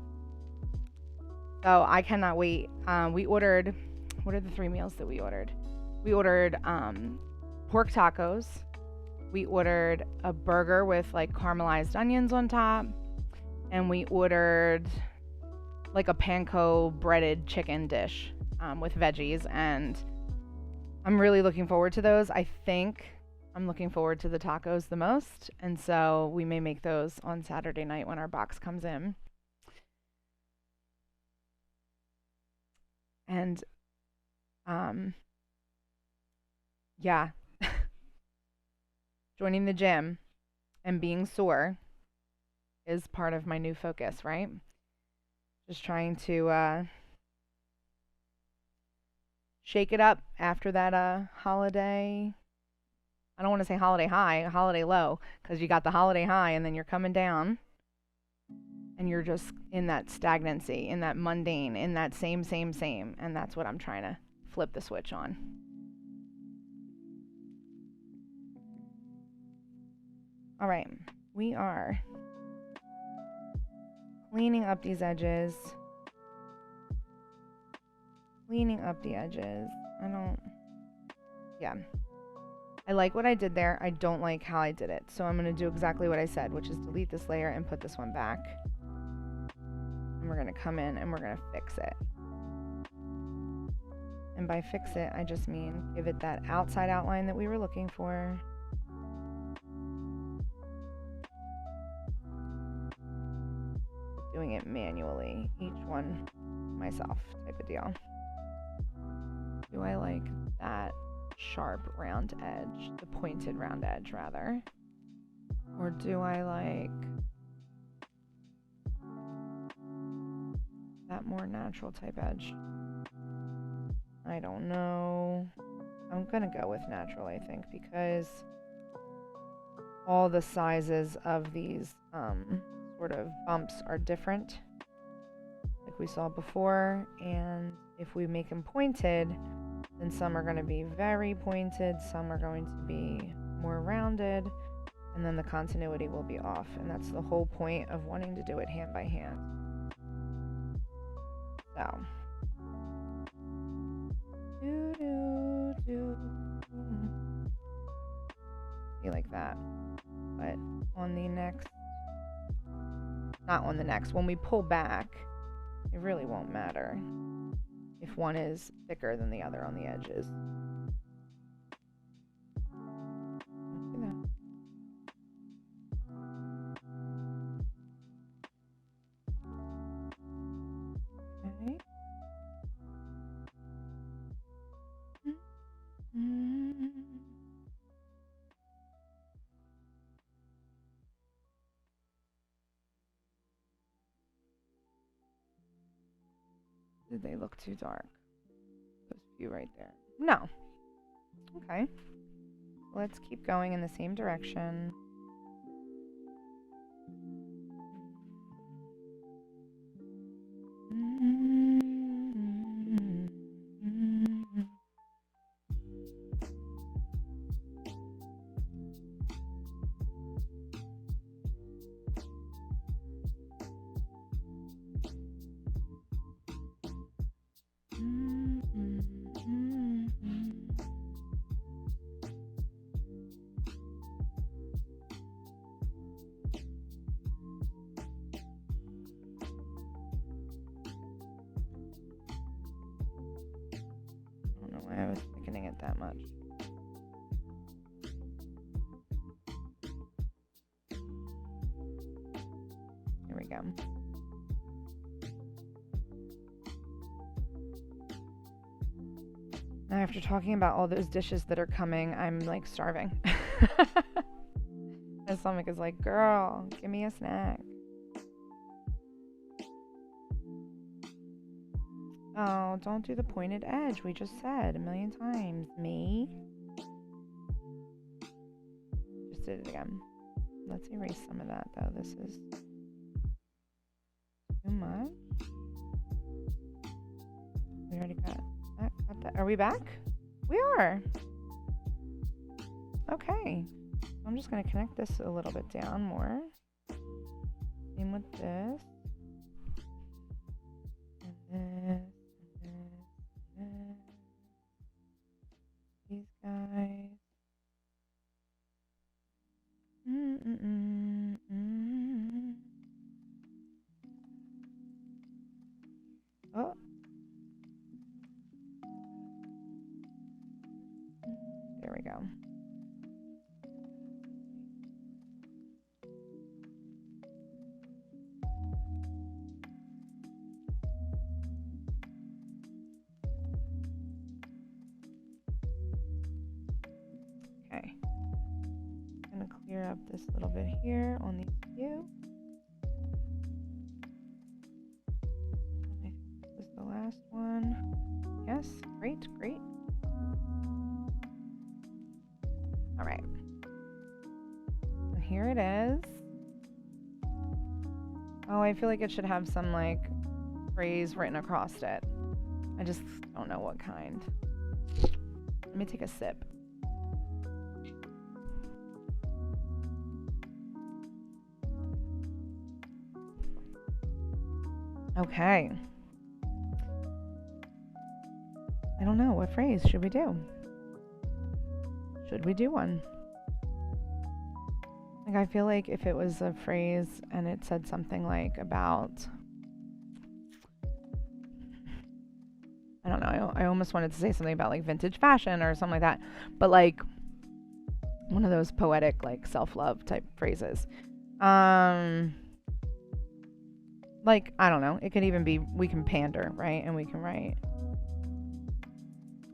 So I cannot wait. We ordered, what are the 3 meals that we ordered? We ordered pork tacos. We ordered a burger with like caramelized onions on top. And we ordered like a panko breaded chicken dish with veggies. And I'm really looking forward to those. I think I'm looking forward to the tacos the most. And so we may make those on Saturday night when our box comes in. And yeah, joining the gym and being sore is part of my new focus, right? Just trying to shake it up after that holiday. I don't want to say holiday high, holiday low, because you got the holiday high and then you're coming down and you're just in that stagnancy, in that mundane, in that same. And that's what I'm trying to flip the switch on. All right, we are cleaning up these edges. Cleaning up the edges. I like what I did there. I don't like how I did it. So I'm going to do exactly what I said, which is delete this layer and put this one back. And we're going to come in and we're going to fix it. And by fix it, I just mean give it that outside outline that we were looking for. Doing it manually, each one myself type of deal. Do I like that sharp round edge, the pointed round edge rather? Or do I like that more natural type edge? I don't know. I'm gonna go with natural, I think, because all the sizes of these sort of bumps are different, like we saw before. And if we make them pointed, then some are going to be very pointed, some are going to be more rounded, and then the continuity will be off. And that's the whole point of wanting to do it hand by hand. So, be like that. But on the next, not on the next, when we pull back, it really won't matter if one is thicker than the other on the edges. Okay. Did they look too dark? Those few right there. No. Okay. Let's keep going in the same direction. I was thickening it that much. Here we go. Now, after talking about all those dishes that are coming, I'm like starving. My stomach is like, girl, give me a snack. Oh, don't do the pointed edge. We just said a million times. Me. Just did it again. Let's erase some of that, though. This is too much. We already got that. Got that. Are we back? We are. Okay. I'm just going to connect this a little bit down more. Same with this. And this. These guys. Oh. There we go. Okay. I'm going to clear up this little bit here on these few. I think this is the last one. Yes, great, great. All right. And here it is. Oh, I feel like it should have some like phrase written across it. I just don't know what kind. Let me take a sip. Okay. I don't know. What phrase should we do? Should we do one? Like, I feel like if it was a phrase and it said something like about, I don't know, I almost wanted to say something about like vintage fashion or something like that, but like one of those poetic like self-love type phrases. Like, I don't know, it could even be, we can pander, right? And we can write,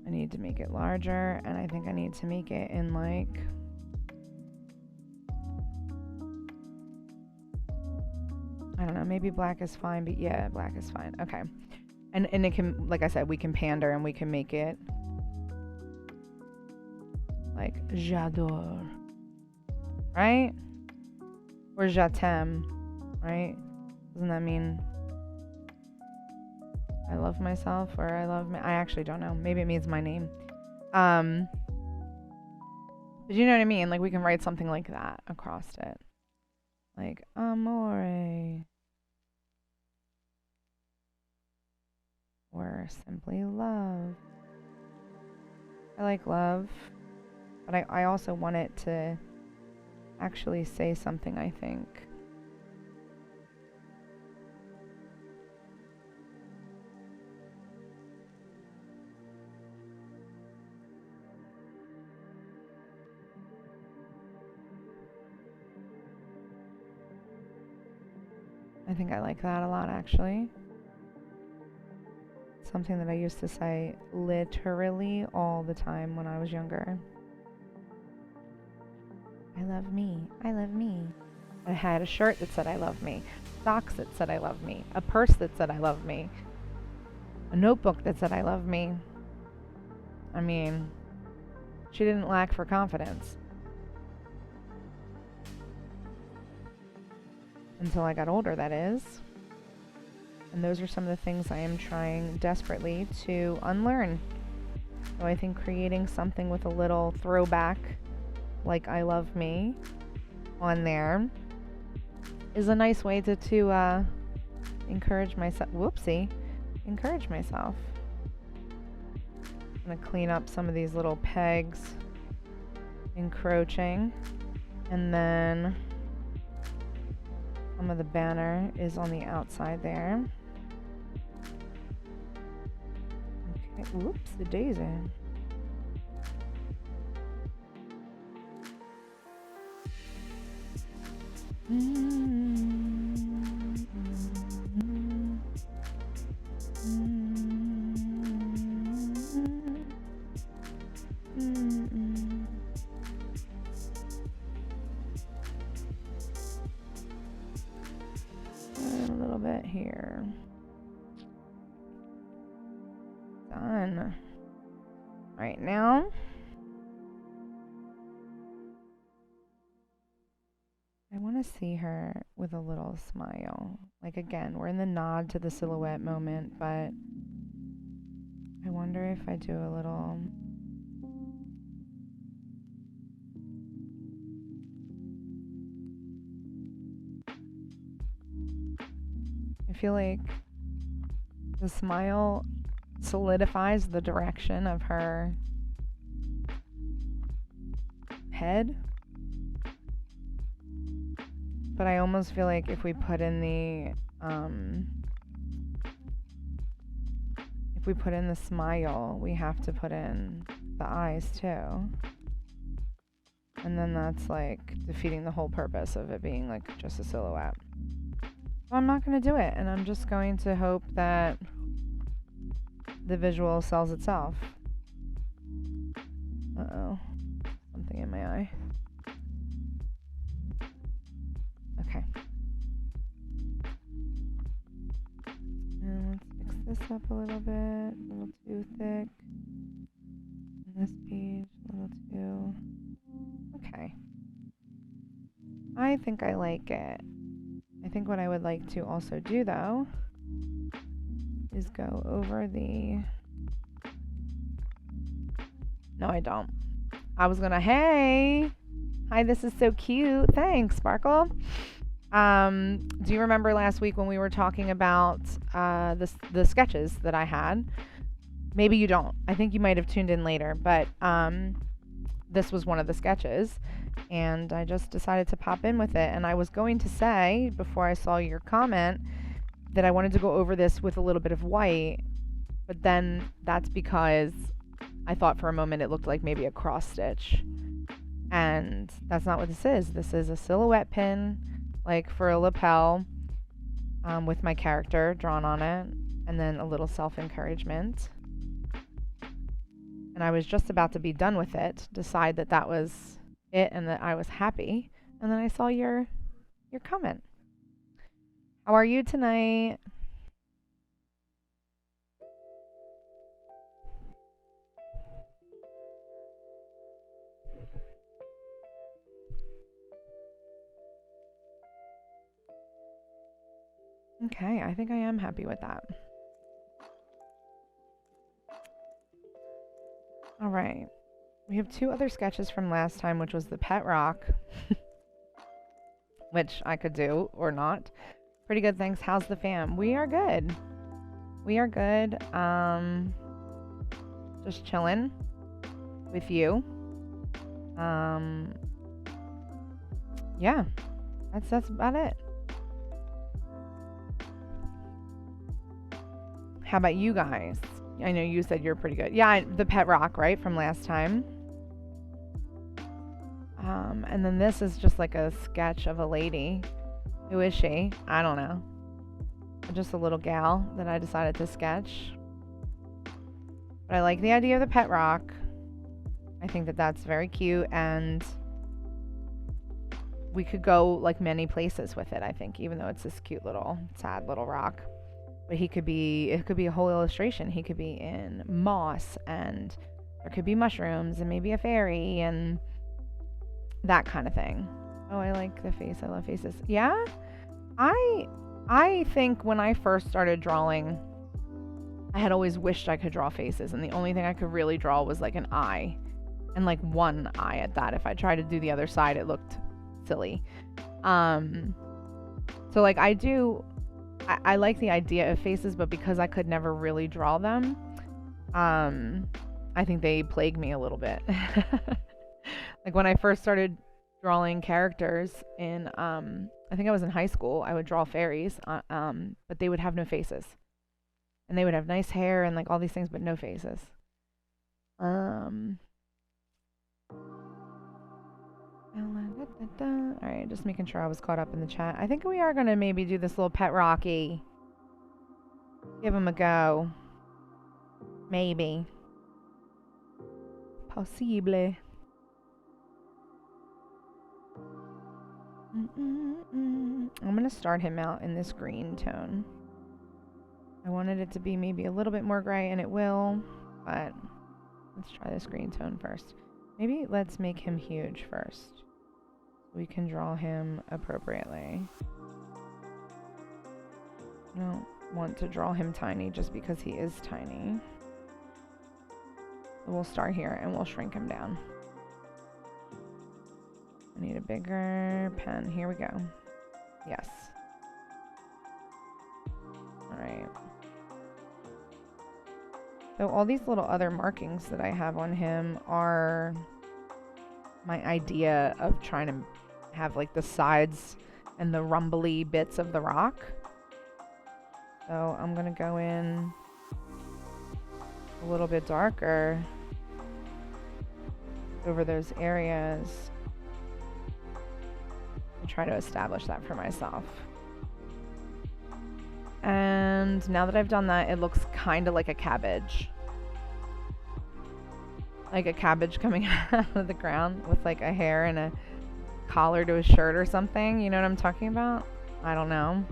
I need to make it larger, and I think I need to make it in like, I don't know, maybe black is fine, but yeah, black is fine. Okay. And it can, like I said, we can pander and we can make it like j'adore. right? Or je t'aime, right? Doesn't that mean I love myself or I love me? I actually don't know. Maybe it means my name. But you know what I mean? Like we can write something like that across it. Like amore. Or simply love. I like love. But I also want it to actually say something, I think. I think I like that a lot, actually. Something that I used to say literally all the time when I was younger. I love me. I love me. I had a shirt that said I love me, socks that said I love me, a purse that said I love me, a notebook that said I love me. I mean, she didn't lack for confidence. Until I got older, that is. And those are some of the things I am trying desperately to unlearn. So I think creating something with a little throwback, like I love me, on there is a nice way to encourage myself. Whoopsie. Encourage myself. I'm going to clean up some of these little pegs encroaching. And then some of the banner is on the outside there. Okay. Whoops, the daisy. A little bit here. Done. Right now, I want to see her with a little smile. Like again, we're in the nod to the silhouette moment, but I wonder if I do a little... I feel like the smile solidifies the direction of her head. But I almost feel like if we put in the smile, we have to put in the eyes too. And then that's like defeating the whole purpose of it being like just a silhouette. So I'm not going to do it, and I'm just going to hope that the visual sells itself. Uh-oh. Something in my eye. Okay. And let's fix this up a little bit. A little too thick. And this page, a little too... Okay. I think I like it. I think what I would like to also do, though, is go over the... No, I don't. I was gonna... Hey! Hi, this is so cute. Thanks, Sparkle. Do you remember last week when we were talking about the sketches that I had? Maybe you don't. I think you might have tuned in later, but this was one of the sketches, and I just decided to pop in with it. And I was going to say, before I saw your comment, that I wanted to go over this with a little bit of white, but then that's because I thought for a moment it looked like maybe a cross stitch. And that's not what this is. This is a silhouette pin, like for a lapel, with my character drawn on it, and then a little self-encouragement. And I was just about to be done with it, decide that that was it and that I was happy. And then I saw your comment. How are you tonight? Okay, I think I am happy with that. All right. We have 2 other sketches from last time, which was the pet rock, which I could do or not. Pretty good, thanks. How's the fam? We are good. We are good. Just chilling with you. Yeah. That's about it. How about you guys? I know you said you're pretty good. Yeah, the pet rock, right, from last time. And then this is just like a sketch of a lady. Who is she? I don't know. Just a little gal that I decided to sketch. But I like the idea of the pet rock. I think that that's very cute, and we could go like many places with it, I think, even though it's this cute little sad little rock. But it could be a whole illustration. He could be in moss, and there could be mushrooms, and maybe a fairy, and that kind of thing. Oh, I like the face. I love faces. Yeah? I think when I first started drawing, I had always wished I could draw faces, and the only thing I could really draw was like an eye, and like one eye at that. If I tried to do the other side, it looked silly. So like I like the idea of faces, but because I could never really draw them, I think they plague me a little bit. Like when I first started drawing characters in, I think I was in high school, I would draw fairies, but they would have no faces. And they would have nice hair and like all these things, but no faces. Alright, just making sure I was caught up in the chat. I think we are going to maybe do this little pet Rocky. Give him a go. Maybe. Possible. I'm going to start him out in this green tone. I wanted it to be maybe a little bit more gray, and it will, but let's try this green tone first. Maybe let's make him huge first. We can draw him appropriately. I don't want to draw him tiny just because he is tiny. We'll start here and we'll shrink him down. I need a bigger pen. Here we go. Yes. Alright. So all these little other markings that I have on him are my idea of trying to have like the sides and the rumbly bits of the rock. So I'm going to go in a little bit darker over those areas and try to establish that for myself. And now that I've done that, it looks kind of like a cabbage. Like a cabbage coming out of the ground with like a hair and a collar to a shirt or something. You know what I'm talking about? I don't know.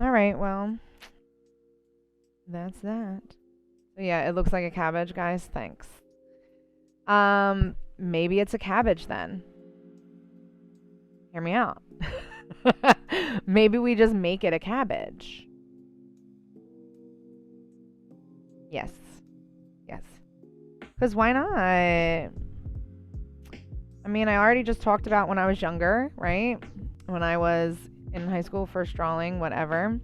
All right, well, that's that. So yeah, it looks like a cabbage, guys. Thanks. Maybe it's a cabbage then. Hear me out. Maybe we just make it a cabbage. Yes. Yes. Because why not? I mean, I already just talked about when I was younger, right? When I was in high school, first drawing, whatever.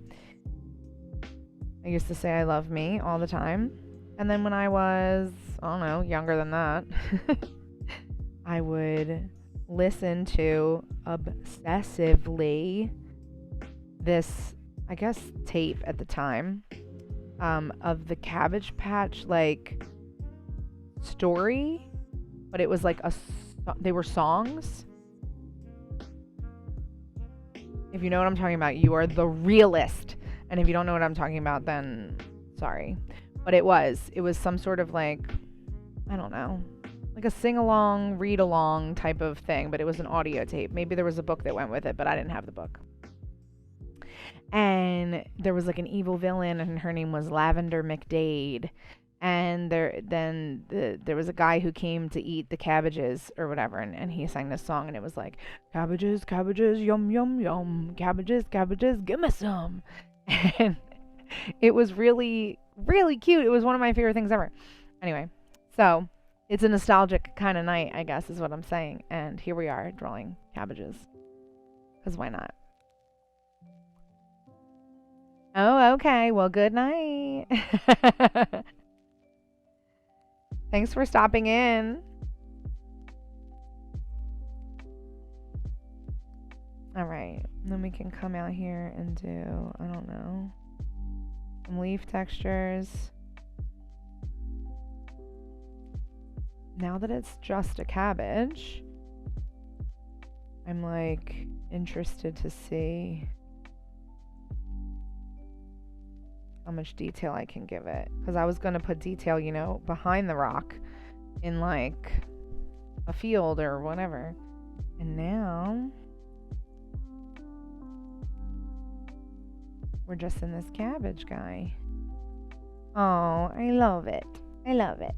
I used to say I love me all the time. And then when I was, I don't know, younger than that, I would listen to obsessively this, I guess, tape at the time of the Cabbage Patch, like, story. But it was like they were songs. If you know what I'm talking about, you are the realist. And if you don't know what I'm talking about, then sorry. But it was some sort of like, I don't know, like a sing-along, read-along type of thing, but it was an audio tape. Maybe there was a book that went with it, but I didn't have the book. And there was like an evil villain, and her name was Lavender McDade. And there was a guy who came to eat the cabbages or whatever, and he sang this song, and it was like, cabbages, cabbages, yum, yum, yum, cabbages, cabbages, give me some. And it was really, really cute. It was one of my favorite things ever. Anyway, so it's a nostalgic kind of night, I guess, is what I'm saying. And here we are drawing cabbages. Because why not? Oh, okay. Well, good night. Thanks for stopping in. All right. Then we can come out here and do, I don't know, some leaf textures. Now that it's just a cabbage, I'm like interested to see how much detail I can give it. Because I was going to put detail, you know, behind the rock in like a field or whatever. And now we're just in this cabbage guy. Oh, I love it. I love it.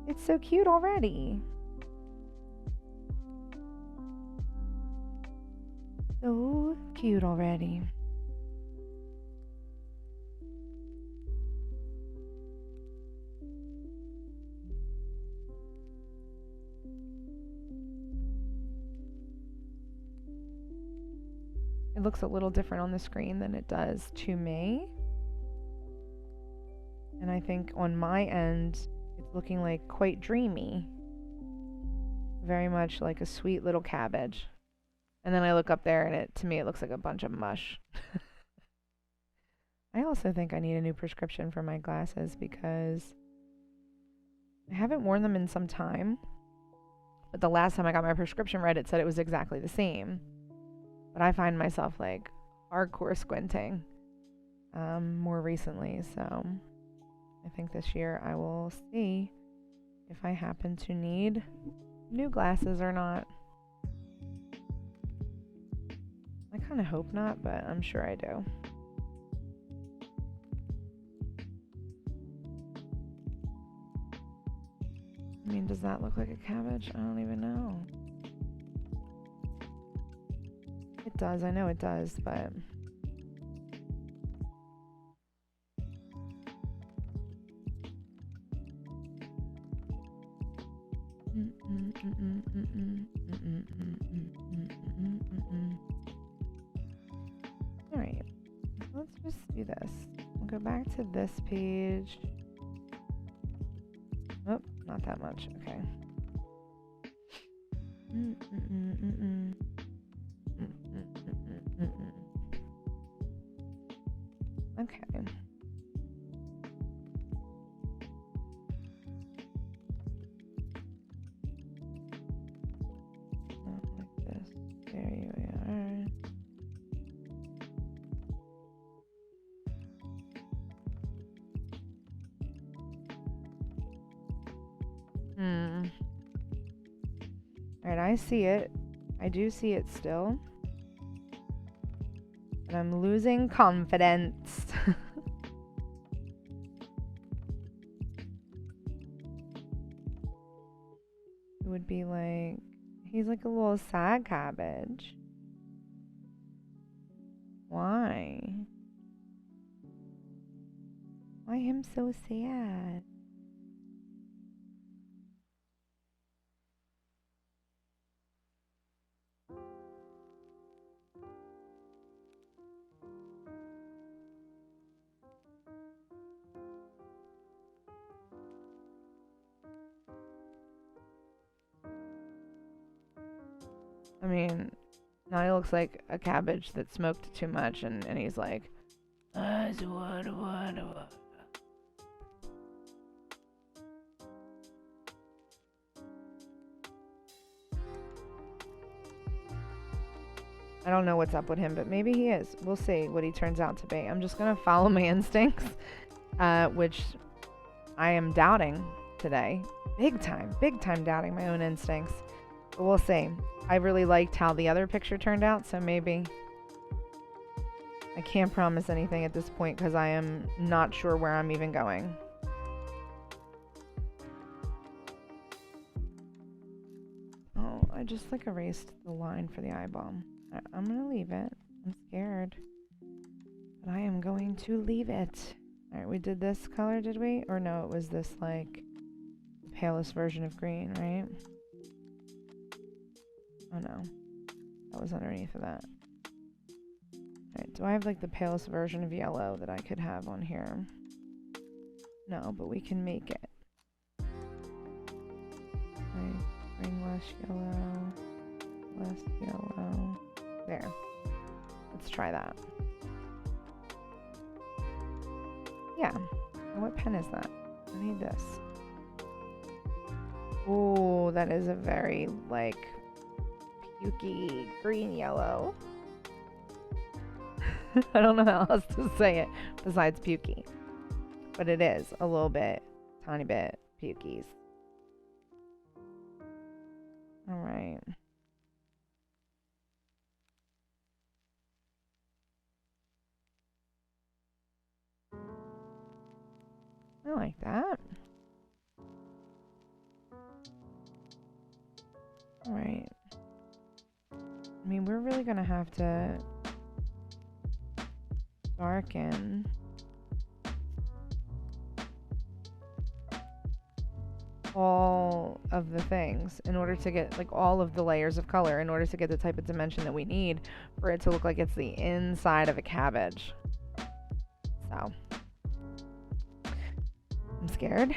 It's so cute already. So cute already. It looks a little different on the screen than it does to me. And I think on my end, it's looking like quite dreamy. Very much like a sweet little cabbage. And then I look up there and to me it looks like a bunch of mush. I also think I need a new prescription for my glasses because I haven't worn them in some time. But the last time I got my prescription read, it said it was exactly the same. But I find myself like hardcore squinting more recently. So I think this year I will see if I happen to need new glasses or not. I kind of hope not, but I'm sure I do. I mean, does that look like a cabbage? I don't even know. It does. I know it does, but all right. Let's just do this. We'll go back to this page. Oh, not that much. Okay. Okay. Like this. There you are. Alright, I see it. I do see it still. but I'm losing confidence. It would be like, he's like a little sad cabbage. Why? Why him so sad? I mean, now he looks like a cabbage that smoked too much, and he's like, what? I don't know what's up with him, but maybe he is. We'll see what he turns out to be. I'm just going to follow my instincts, which I am doubting today. Big time doubting my own instincts. But we'll see. I really liked how the other picture turned out, so maybe. I can't promise anything at this point because I am not sure where I'm even going. Oh, I just like erased the line for the eyeball. I'm going to leave it. I'm scared. But I am going to leave it. Alright, we did this color, did we? Or no, it was this, like, palest version of green, right? Oh no. That was underneath of that. Alright, do I have, like, the palest version of yellow that I could have on here? No, but we can make it. Okay, bring less yellow. Less yellow. There. Let's try that. Yeah. What pen is that? I need this. Ooh, that is a very, like, pukey green yellow. I don't know how else to say it besides pukey. But it is a little bit, tiny bit pukies. Alright. I like that. Alright. I mean, we're really gonna have to darken all of the things in order to get, like, all of the layers of color in order to get the type of dimension that we need for it to look like it's the inside of a cabbage. So, I'm scared.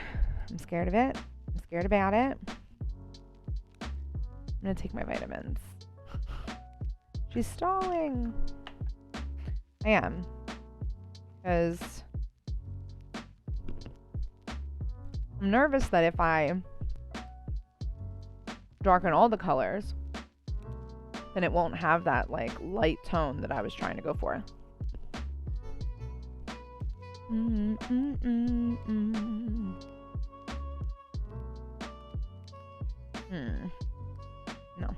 I'm scared of it. I'm scared about it. I'm gonna take my vitamins. She's stalling. I am. Because I'm nervous that if I darken all the colors, then it won't have that, like, light tone that I was trying to go for. No.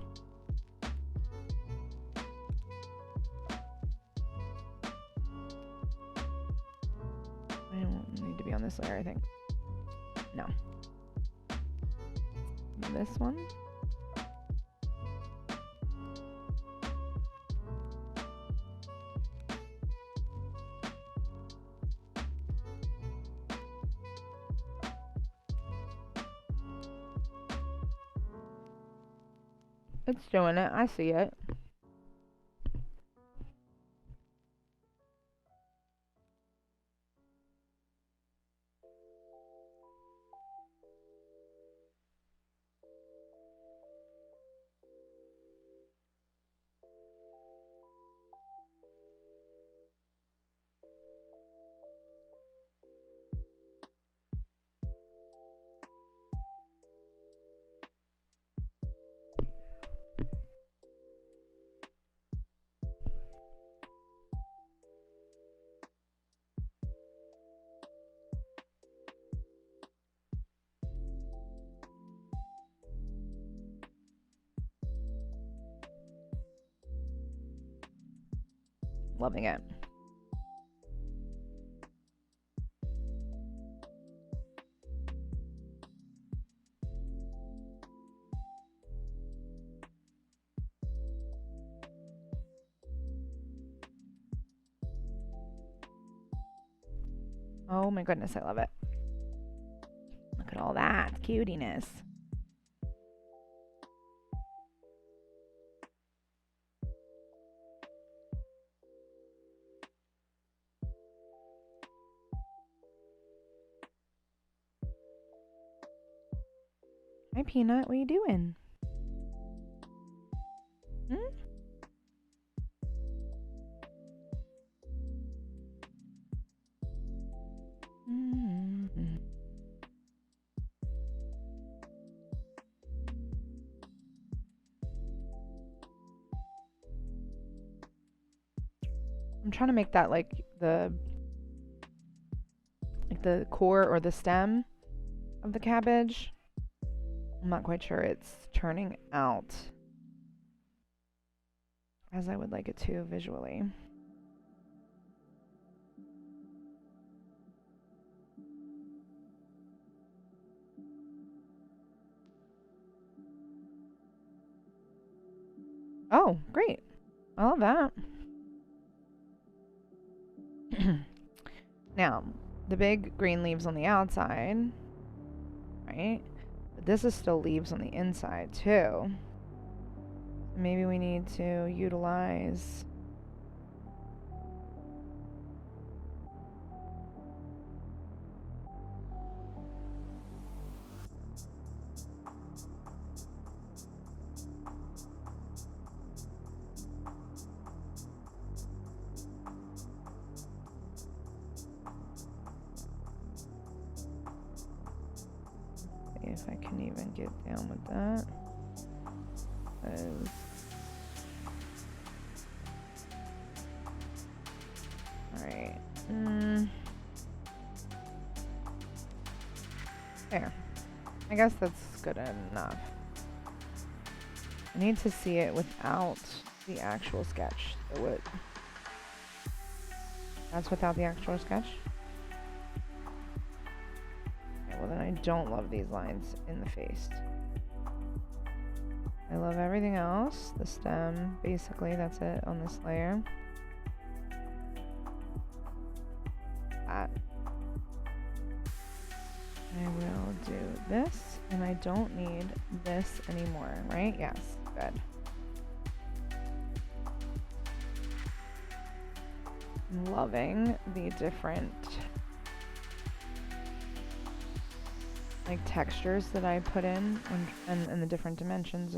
I don't need to be on this layer, I think. No. This one. It's doing it. I see it. Loving it. Oh my goodness, I love it. Look at all that cutiness. Hi, Peanut. What are you doing? Hmm? Mm-hmm. I'm trying to make that like the core or the stem of the cabbage. I'm not quite sure it's turning out as I would like it to visually. Oh, great. I love that. Now, the big green leaves on the outside, right? But this is still leaves on the inside, too. Maybe we need to utilize... if I can even get down with that. Alright. There. I guess that's good enough. I need to see it without the actual sketch. So what? That's without the actual sketch? Okay, well then I don't love these lines in the face. I love everything else. The stem, basically, that's it on this layer. That. I will do this, and I don't need this anymore, right? Yes, good. I'm loving the different like textures that I put in and the different dimensions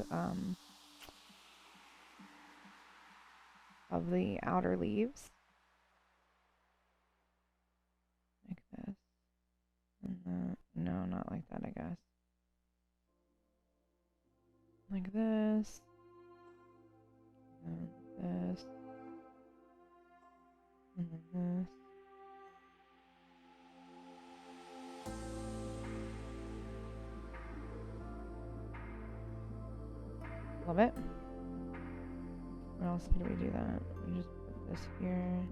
of the outer leaves. Like this. And no, not like that, I guess. Like this. And this. And then this. Love it. Where else did we do that? We just put this here.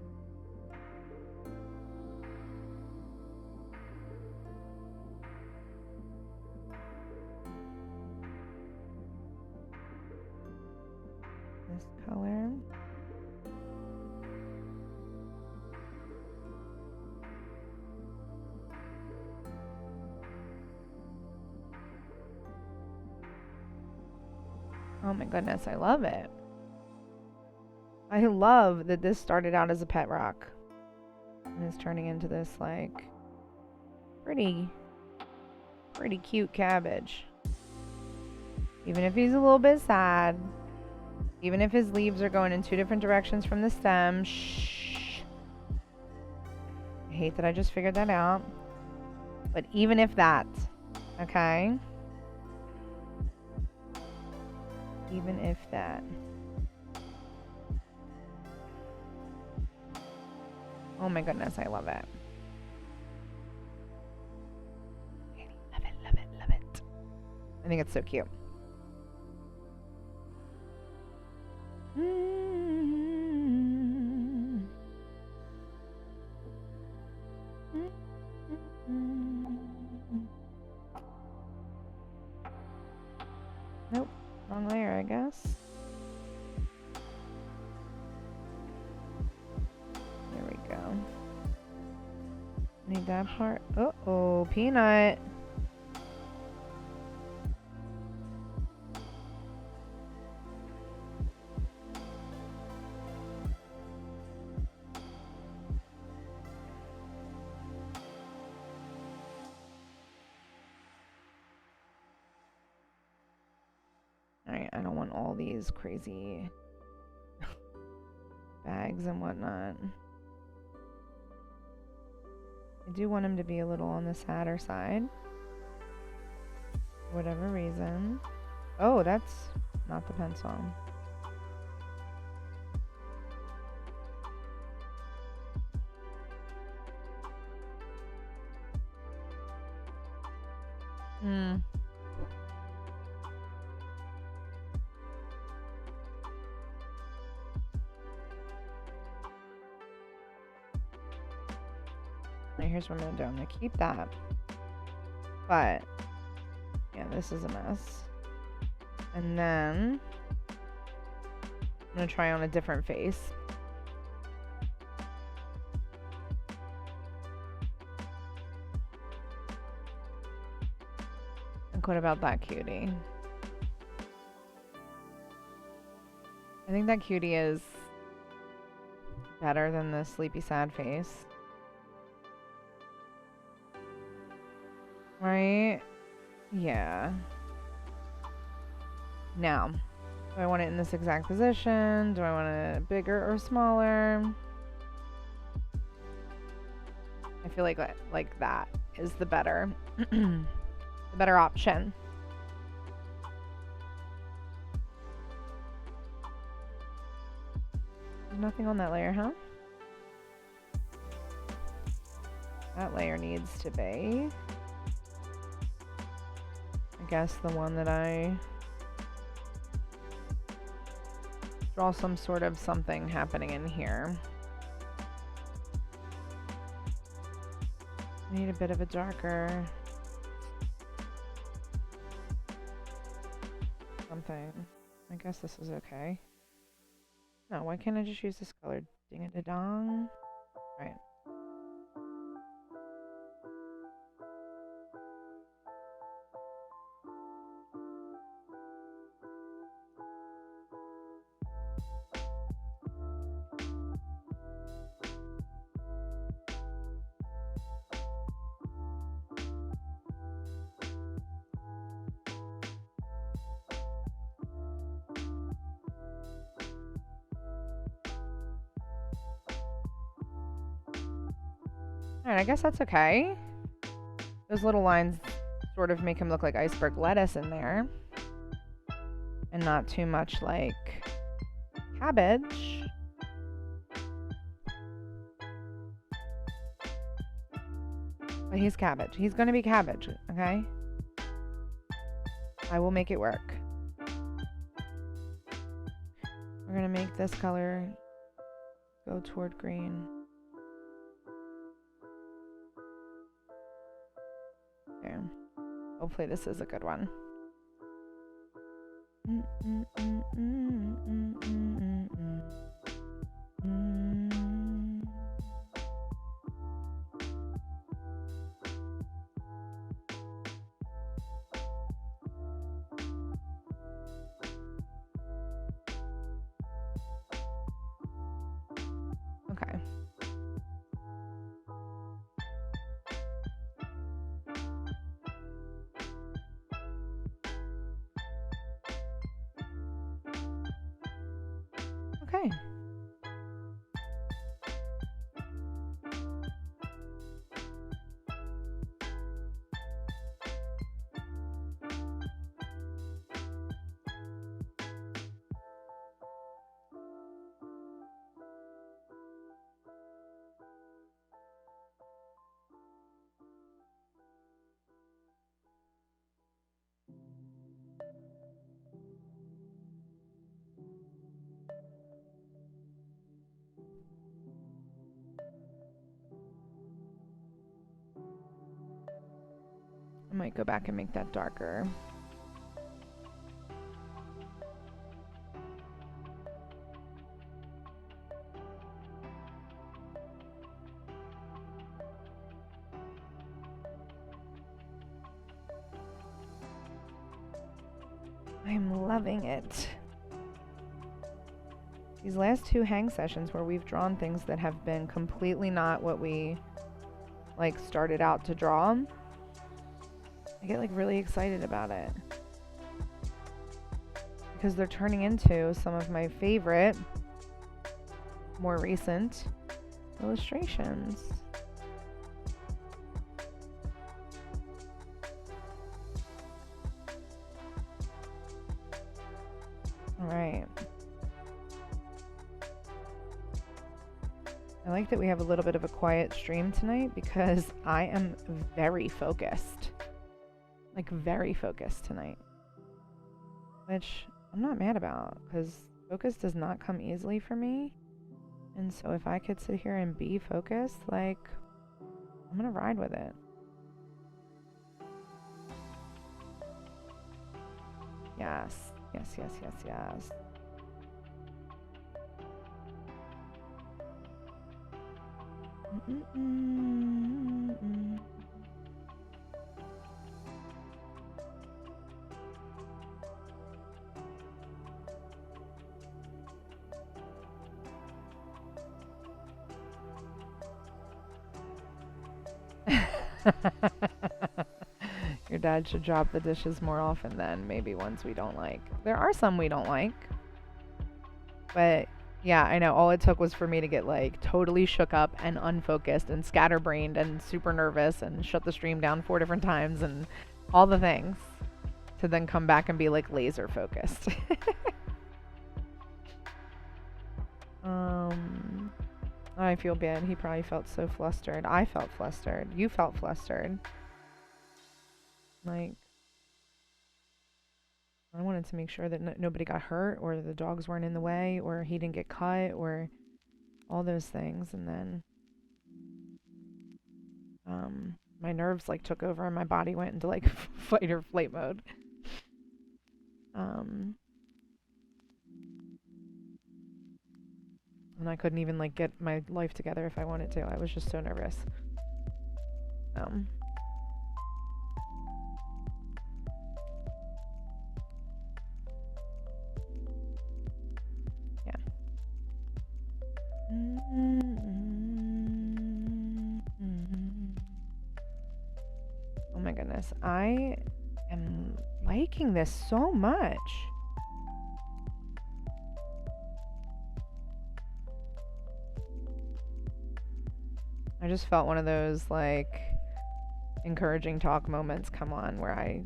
This color. Oh my goodness, I love it. I love that this started out as a pet rock and is turning into this like pretty cute cabbage. Even if he's a little bit sad, even if his leaves are going in two different directions from the stem. Shh. I hate that I just figured that out. But even if that, okay? Even if that. Oh my goodness, I love it. Love it, love it, love it. I think it's so cute. I guess. There we go. Need that part. Uh-oh, peanut. Alright, I don't want all these crazy bags and whatnot. I do want him to be a little on the sadder side. For whatever reason. Oh, that's not the pencil. Hmm. Here's what I'm gonna do. I'm gonna keep that. But yeah, this is a mess. And then I'm gonna try on a different face. And what about that cutie? I think that cutie is better than the sleepy sad face. Right? Yeah. Now, do I want it in this exact position? Do I want it bigger or smaller? I feel like that is the better the better option. There's nothing on that layer, huh? That layer needs to be, I guess, the one that I draw some sort of something happening in here. I need a bit of a darker something. I guess this is okay. No, why can't I just use this color? Ding-a-da-dong. Right. Alright, I guess that's okay. Those little lines sort of make him look like iceberg lettuce in there. And not too much like cabbage. But he's cabbage. He's gonna be cabbage, okay? I will make it work. We're gonna make this color go toward green. There. Hopefully this is a good one. Okay. Okay. I might go back and make that darker. I'm loving it. These last 2 hang sessions where we've drawn things that have been completely not what we like started out to draw, I get like really excited about it because they're turning into some of my favorite, more recent illustrations. All right. I like that we have a little bit of a quiet stream tonight because I am very focused. Like very focused tonight. Which I'm not mad about because focus does not come easily for me. And so if I could sit here and be focused, like, I'm gonna ride with it. Yes, yes, yes, yes, yes. Your dad should drop the dishes more often then, maybe ones we don't like. There are some we don't like. But yeah, I know. All it took was for me to get like totally shook up and unfocused and scatterbrained and super nervous and shut the stream down 4 different times and all the things to then come back and be like laser focused. I feel bad. He probably felt so flustered. I felt flustered. You felt flustered. Like, I wanted to make sure that nobody got hurt or the dogs weren't in the way or he didn't get cut or all those things. And then my nerves like took over and my body went into like fight or flight mode. And I couldn't even like get my life together if I wanted to. I was just so nervous. Yeah. Oh my goodness. I am liking this so much. I just felt one of those like encouraging talk moments come on where I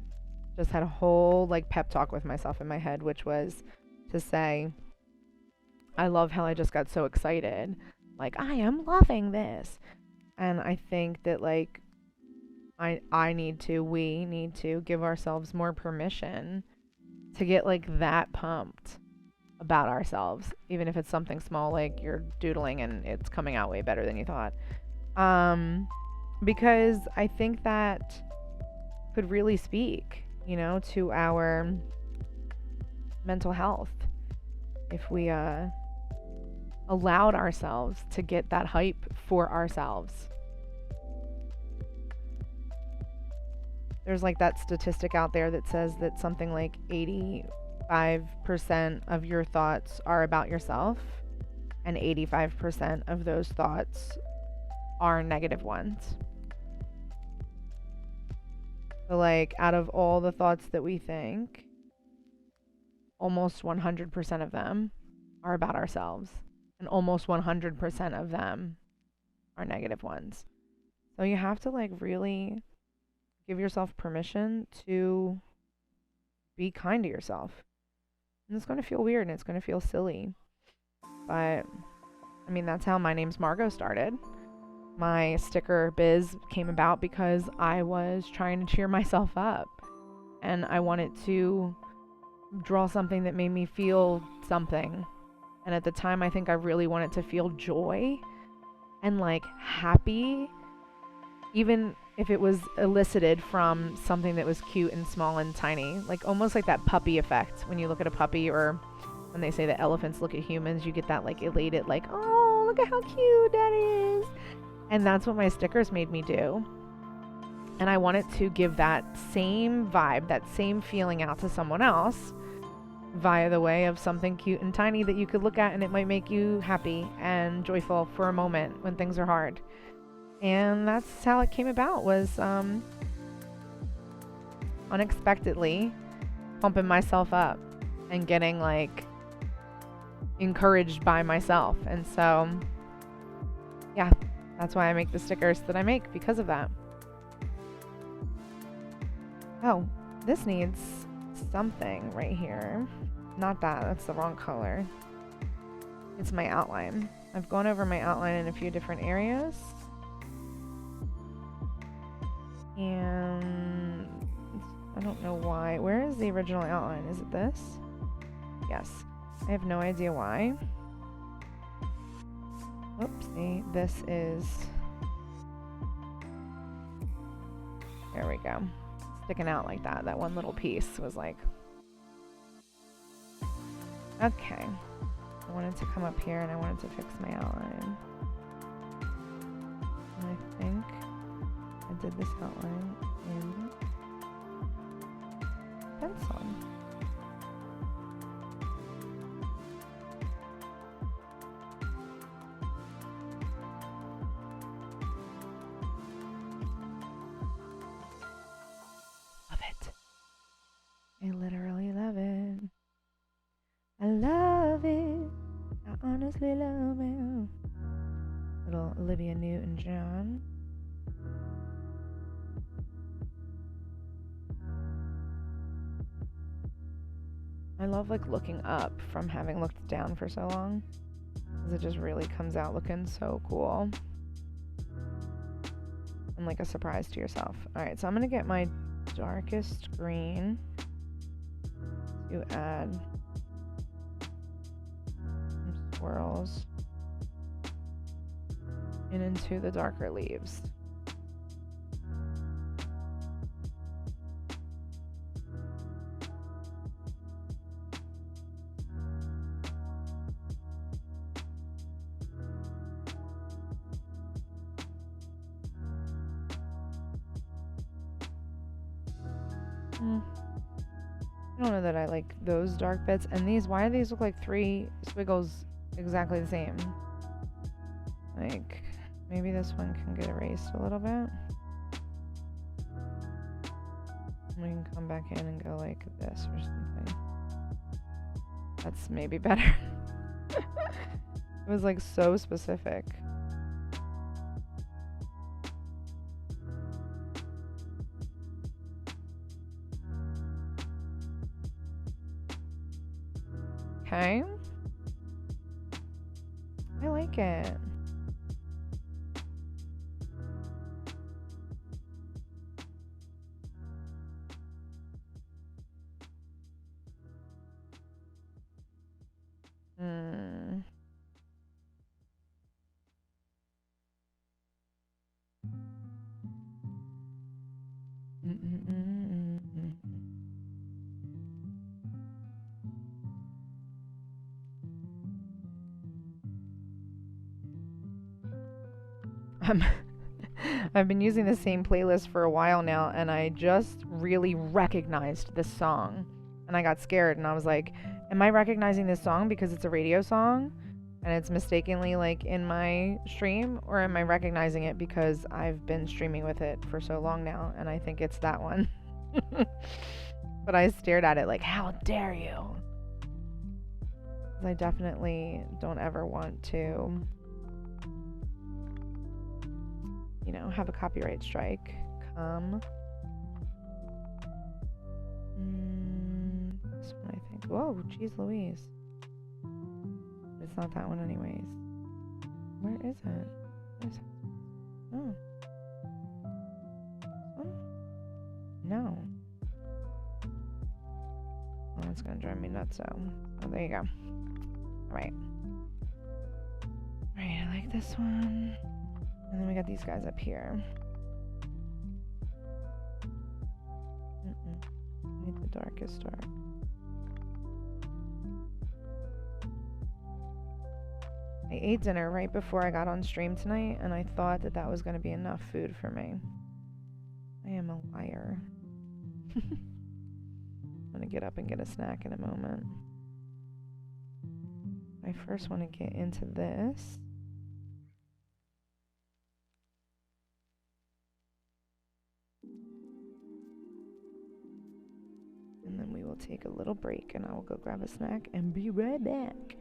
just had a whole like pep talk with myself in my head, which was to say, I love how I just got so excited. Like, I am loving this. And I think that like we need to give ourselves more permission to get like that pumped about ourselves, even if it's something small like you're doodling and it's coming out way better than you thought. Because I think that could really speak, you know, to our mental health if we allowed ourselves to get that hype for ourselves. There's like that statistic out there that says that something like 85% of your thoughts are about yourself and 85% of those thoughts are negative ones. So like out of all the thoughts that we think, almost 100% of them are about ourselves and almost 100% of them are negative ones. So you have to like really give yourself permission to be kind to yourself. And it's going to feel weird and it's going to feel silly. But I mean, that's how my name's Margo started. My sticker biz came about because I was trying to cheer myself up and I wanted to draw something that made me feel something. And at the time, I think I really wanted to feel joy and like happy, even if it was elicited from something that was cute and small and tiny, like almost like that puppy effect. When you look at a puppy, or when they say that elephants look at humans, you get that like elated, like, oh, look at how cute that is. And that's what my stickers made me do. And I wanted to give that same vibe, that same feeling out to someone else via the way of something cute and tiny that you could look at and it might make you happy and joyful for a moment when things are hard. And that's how it came about, was unexpectedly pumping myself up and getting like encouraged by myself. And so yeah, that's why I make the stickers that I make, because of that. Oh, this needs something right here. Not that, that's the wrong color. It's my outline. I've gone over my outline in a few different areas. And I don't know why. Where is the original outline? Is it this? Yes. I have no idea why. Oopsie. This is... There we go. Sticking out like that. That one little piece was like... Okay. I wanted to come up here and I wanted to fix my outline. And I think I did this outline in pencil. Love it. I literally love it. I love it. I honestly love it. Little Olivia Newton-John. I love like looking up from having looked down for so long, because it just really comes out looking so cool and like a surprise to yourself. Alright, so I'm gonna get my darkest green to add some swirls and into the darker leaves. I don't know that I like those dark bits. And these, why do these look like 3 squiggles exactly the same? Like, maybe this one can get erased a little bit. We can come back in and go like this or something. That's maybe better. It was like so specific. Okay. I like it. I've been using the same playlist for a while now, and I just really recognized this song. And I got scared, and I was like, am I recognizing this song because it's a radio song and it's mistakenly like in my stream, or am I recognizing it because I've been streaming with it for so long now and I think it's that one? But I stared at it like, how dare you? I definitely don't ever want to, you know, have a copyright strike come. This one, I think. Whoa, geez Louise. It's not that one anyways. Where is it? Oh. No. Oh, that's gonna drive me nuts, so. Oh, there you go. Alright. Alright, I like this one. And then we got these guys up here. I need the darkest dark. I ate dinner right before I got on stream tonight, and I thought that that was going to be enough food for me. I am a liar. I'm going to get up and get a snack in a moment. I first want to get into this. And then we will take a little break and I will go grab a snack and be right back.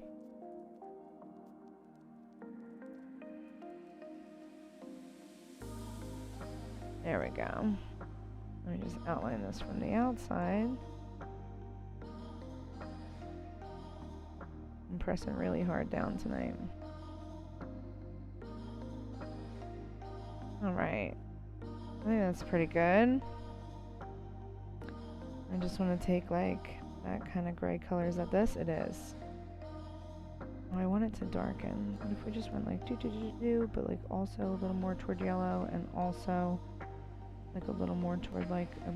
There we go. Let me just outline this from the outside. I'm pressing really hard down tonight. Alright. I think that's pretty good. I just want to take like that kind of gray color. Is that this? It is. Oh, I want it to darken. What if we just went like do, but like also a little more toward yellow and also like a little more toward like a,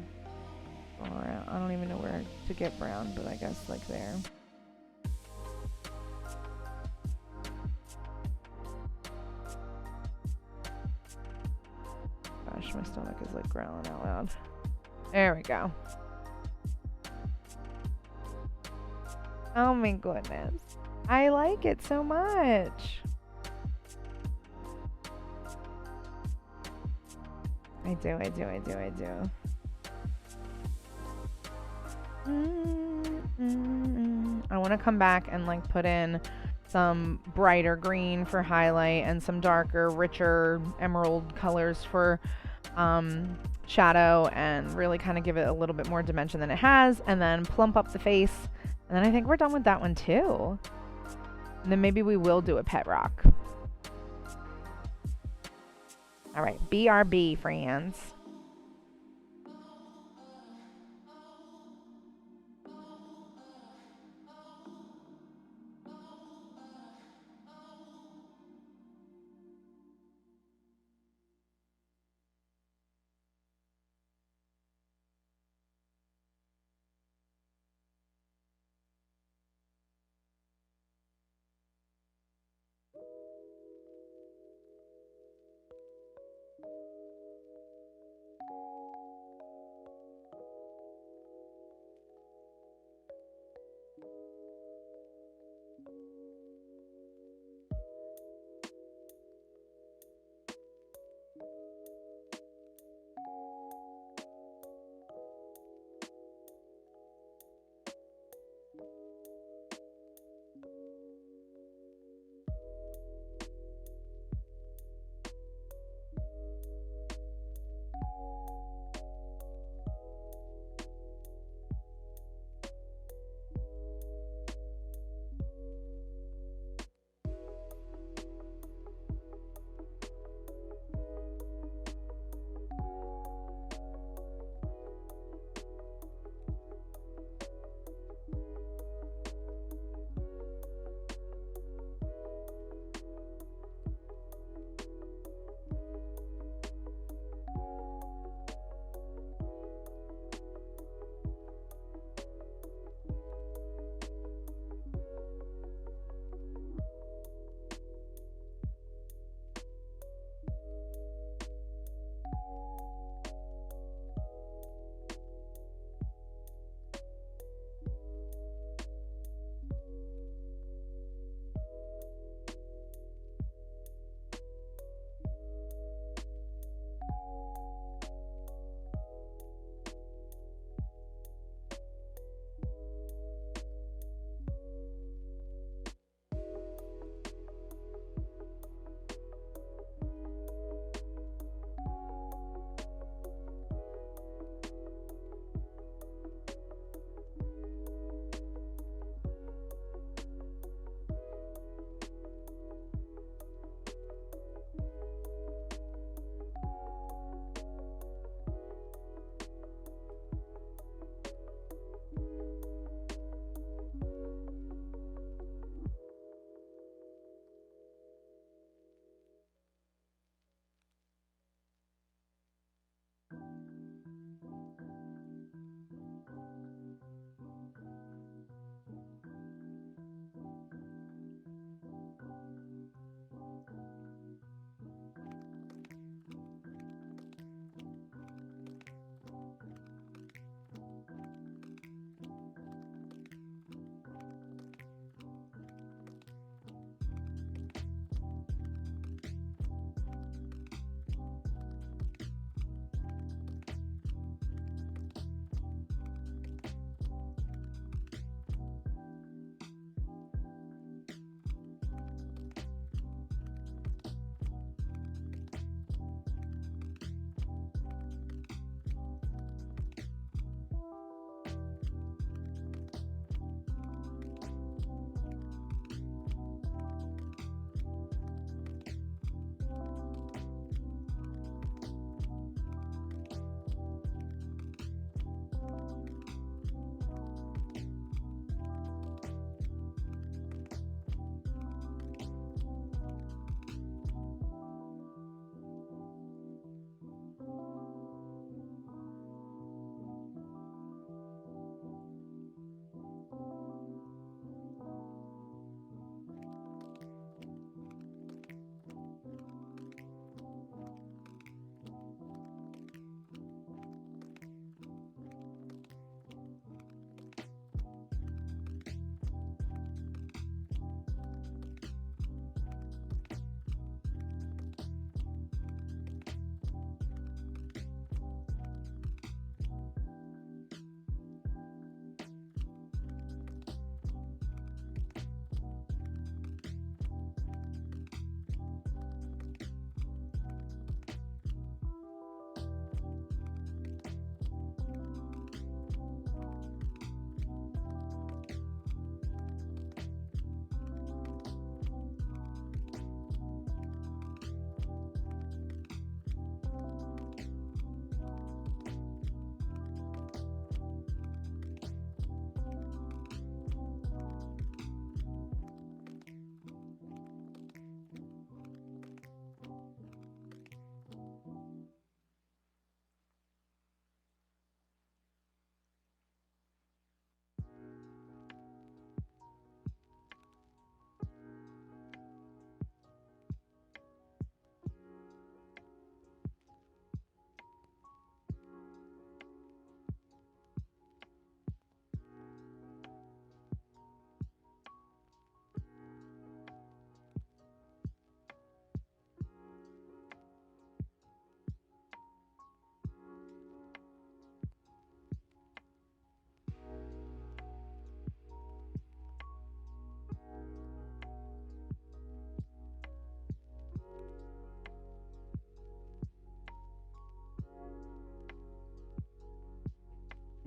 or I don't even know where to get brown, but I guess like there. Gosh, my stomach is like growling out loud. There we go. Oh my goodness. I like it so much. I do. I want to come back and like put in some brighter green for highlight and some darker, richer emerald colors for shadow and really kind of give it a little bit more dimension than it has, and then plump up the face. And then I think we're done with that one too. And then maybe we will do a pet rock. All right, BRB, friends.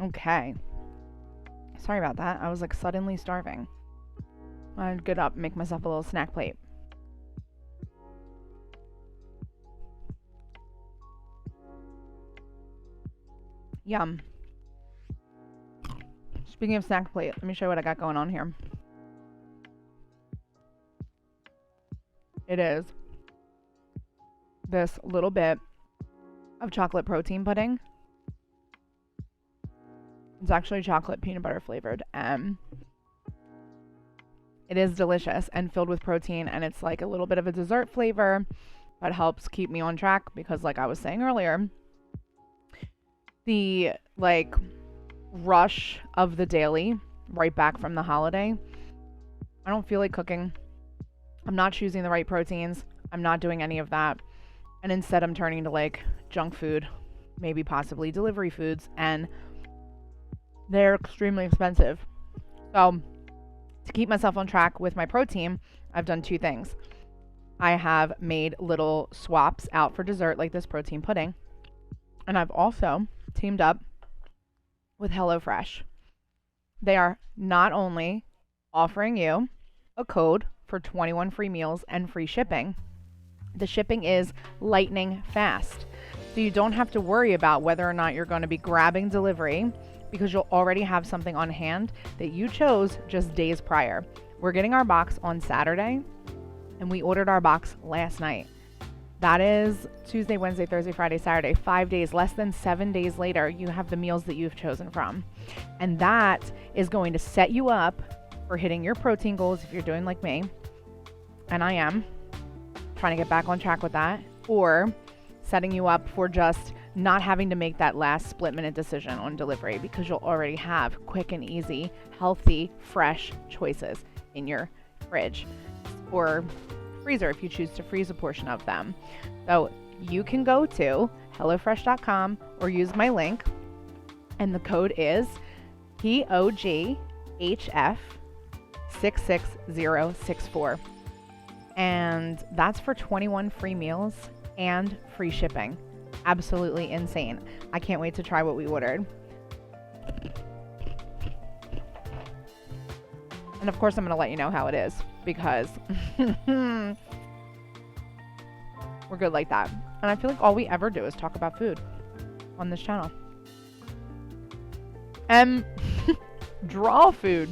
Okay. Sorry about that. I was like suddenly starving. I'd get up and make myself a little snack plate. Yum. Speaking of snack plate, let me show you what I got going on here. It is this little bit of chocolate protein pudding. It's actually chocolate peanut butter flavored. It is delicious and filled with protein, and it's like a little bit of a dessert flavor that helps keep me on track because, like I was saying earlier, the like rush of the daily right back from the holiday, I don't feel like cooking. I'm not choosing the right proteins. I'm not doing any of that. And instead I'm turning to like junk food, maybe possibly delivery foods, and they're extremely expensive. So to keep myself on track with my protein, I've done two things. I have made little swaps out for dessert like this protein pudding. And I've also teamed up with HelloFresh. They are not only offering you a code for 21 free meals and free shipping, the shipping is lightning fast. So you don't have to worry about whether or not you're going to be grabbing delivery because you'll already have something on hand that you chose just days prior. We're getting our box on Saturday, and we ordered our box last night. That is Tuesday, Wednesday, Thursday, Friday, Saturday, 5 days, less than 7 days later, you have the meals that you've chosen from. And that is going to set you up for hitting your protein goals if you're doing like me, and I am trying to get back on track with that, or setting you up for just not having to make that last split-minute decision on delivery because you'll already have quick and easy, healthy, fresh choices in your fridge or freezer if you choose to freeze a portion of them. So you can go to HelloFresh.com or use my link, and the code is POGHF66064. And that's for 21 free meals and free shipping. Absolutely insane. I can't wait to try what we ordered. And of course, I'm going to let you know how it is because we're good like that. And I feel like all we ever do is talk about food on this channel. And draw food.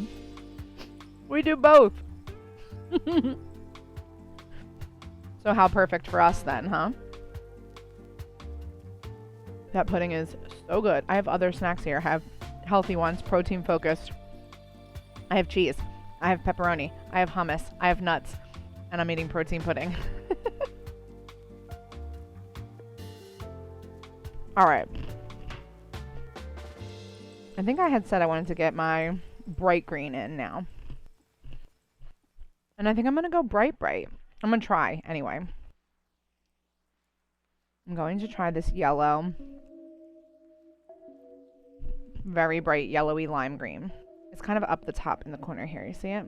We do both. So how perfect for us then, huh? That pudding is so good. I have other snacks here. I have healthy ones, protein focused. I have cheese. I have pepperoni. I have hummus. I have nuts. And I'm eating protein pudding. All right. I think I had said I wanted to get my bright green in now. And I think I'm going to go bright. I'm going to try anyway. I'm going to try this yellow, very bright yellowy lime green. It's kind of up the top in the corner here. You see it?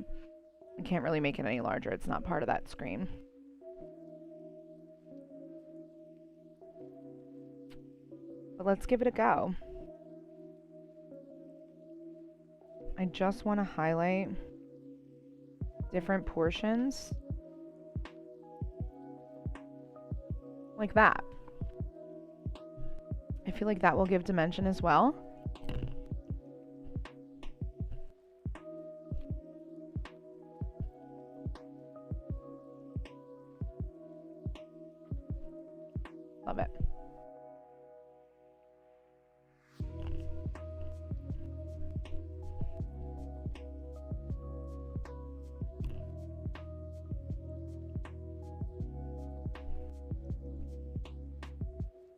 I can't really make it any larger. It's not part of that screen. But let's give it a go. I just want to highlight different portions. Like that. I feel like that will give dimension as well. Love it.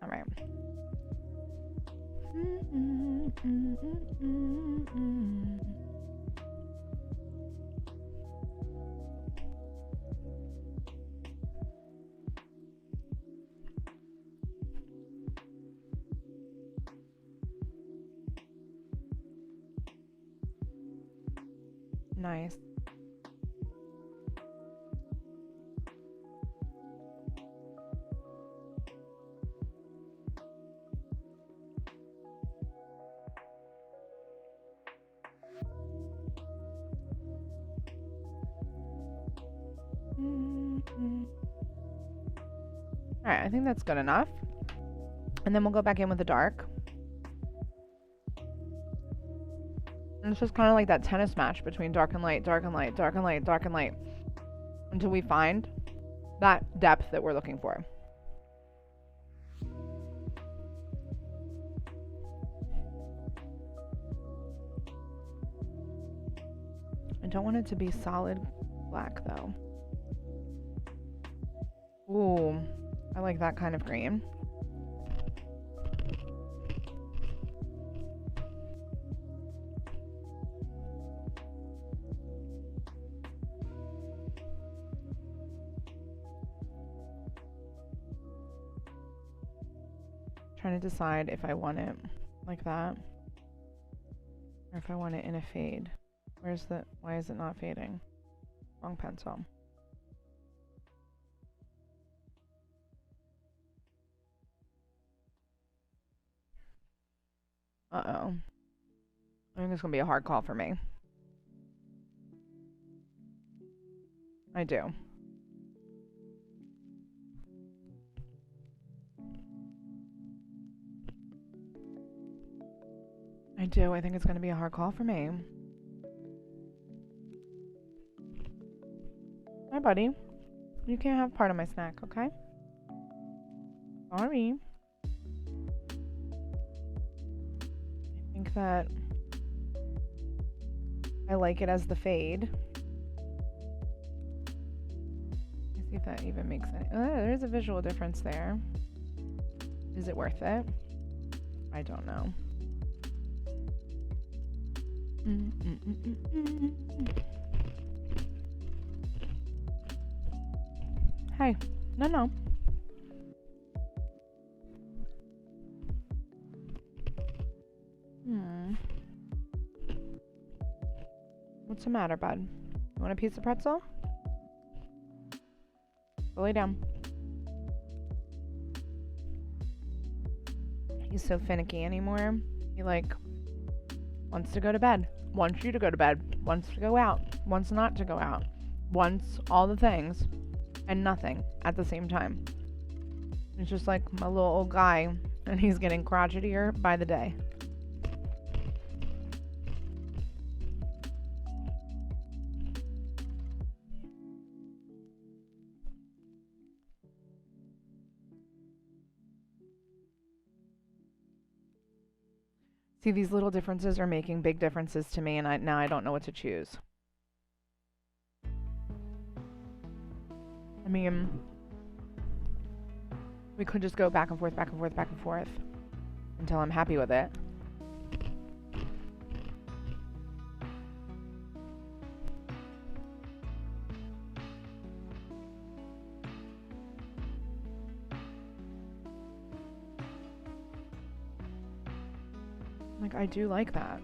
All right. Nice. Alright, I think that's good enough. And then we'll go back in with the dark. And it's just kind of like that tennis match between dark and light, dark and light, dark and light, dark and light. Until we find that depth that we're looking for. I don't want it to be solid black though. Ooh, I like that kind of green. Trying to decide if I want it like that or if I want it in a fade. Why is it not fading? Wrong pencil. Uh-oh. I think it's gonna be a hard call for me. I do. I think it's gonna be a hard call for me. Hi, buddy. You can't have part of my snack, okay? Sorry. I think that I like it as the fade. Let's see if that even makes any. There's a visual difference there. Is it worth it? I don't know. Hey, no. What's the matter, bud? You want a piece of pretzel? Go lay down. He's so finicky anymore. He wants to go to bed. Wants you to go to bed. Wants to go out. Wants not to go out. Wants all the things and nothing at the same time. It's just like my little old guy, and he's getting crotchetier by the day. See, these little differences are making big differences to me, and now I don't know what to choose. I mean, we could just go back and forth, back and forth, back and forth until I'm happy with it. I do like that.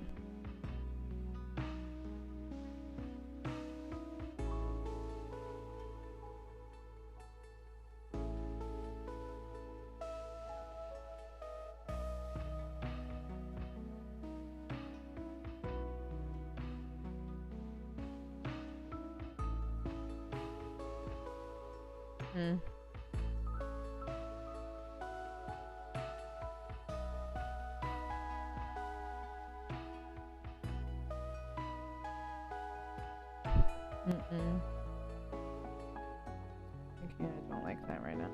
Okay, I don't like that right now.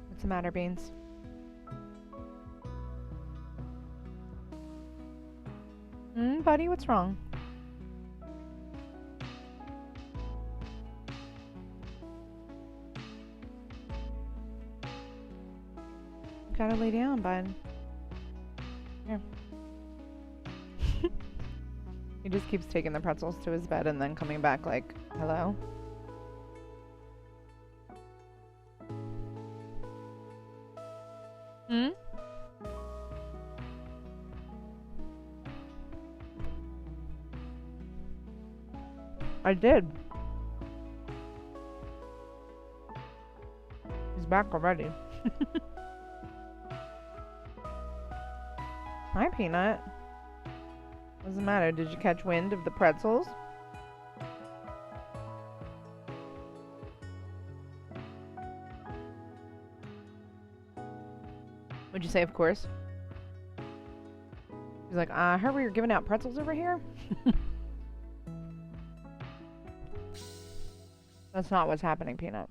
What's the matter, Beans? Buddy, what's wrong? You gotta lay down, bud. Here. He just keeps taking the pretzels to his bed and then coming back like, hello? I did. He's back already. Hi, Peanut. What's the matter? Did you catch wind of the pretzels? Would you say, of course? He's like, I heard we were giving out pretzels over here. That's not what's happening, Peanut.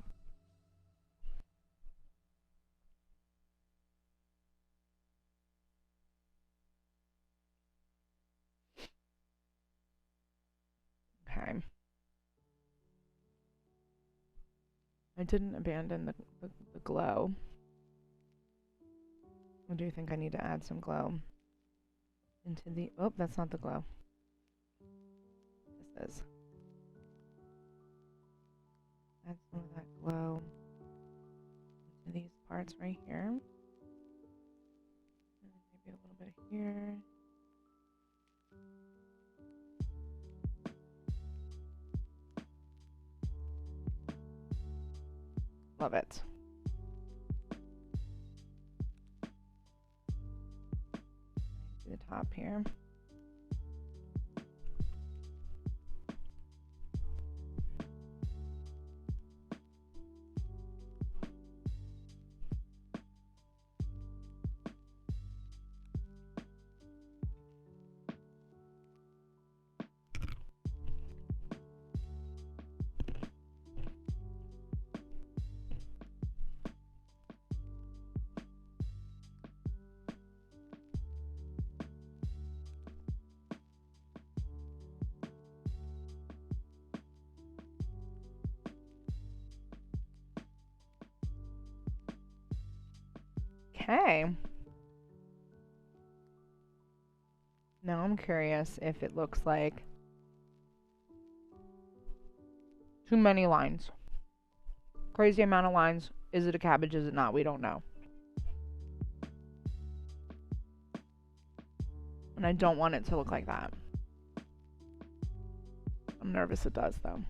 Okay. I didn't abandon the glow. I do think I need to add some glow into the... Oh, that's not the glow. This is. Add some of that glow into these parts right here. And maybe a little bit here. Love it. To the top here. Okay. Now I'm curious if it looks like too many lines. Crazy amount of lines. Is it a cabbage? Is it not? We don't know. And I don't want it to look like that. I'm nervous it does, though.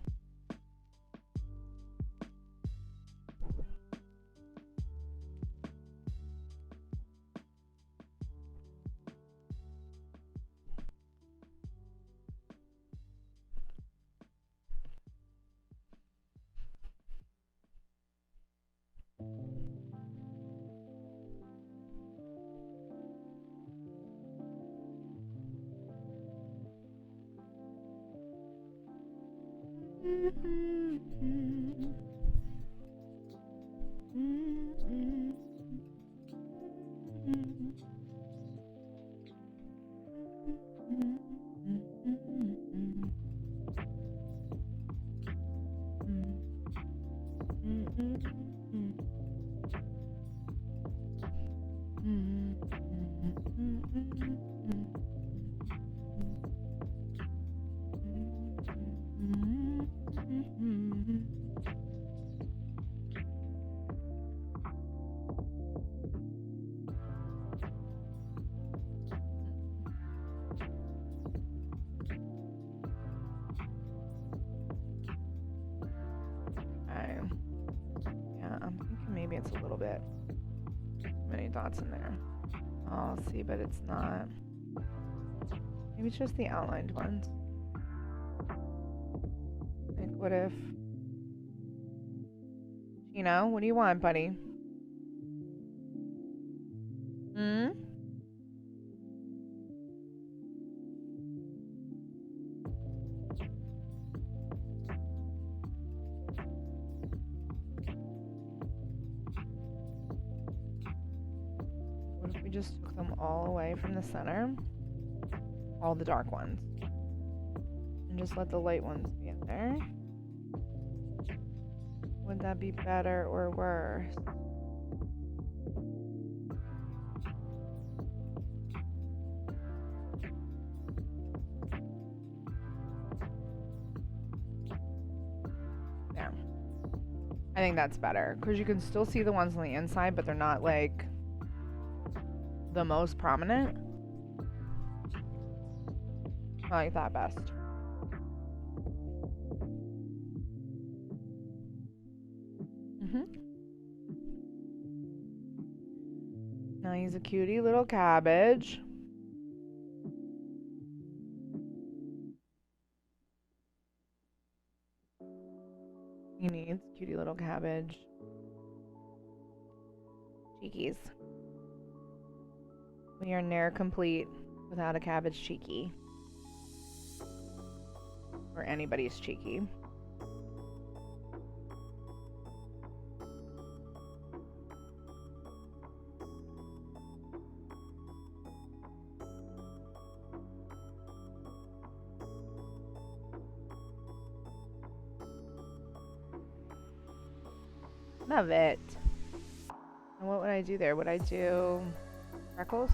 It's a little bit many dots in there. I'll see, but it's not. Maybe it's just the outlined ones. Like, what if... Chino, what do you want, buddy? Hmm? Just took them all away from the center, all the dark ones, and just let the light ones be in there. Would that be better or worse? There. I think that's better because you can still see the ones on the inside, but they're not like the most prominent. I like that best. He's a cutie little cabbage. He needs cutie little cabbage. Cheekies. We are ne'er complete without a cabbage cheeky. Or anybody's cheeky. Love it. And what would I do there? Would I do freckles?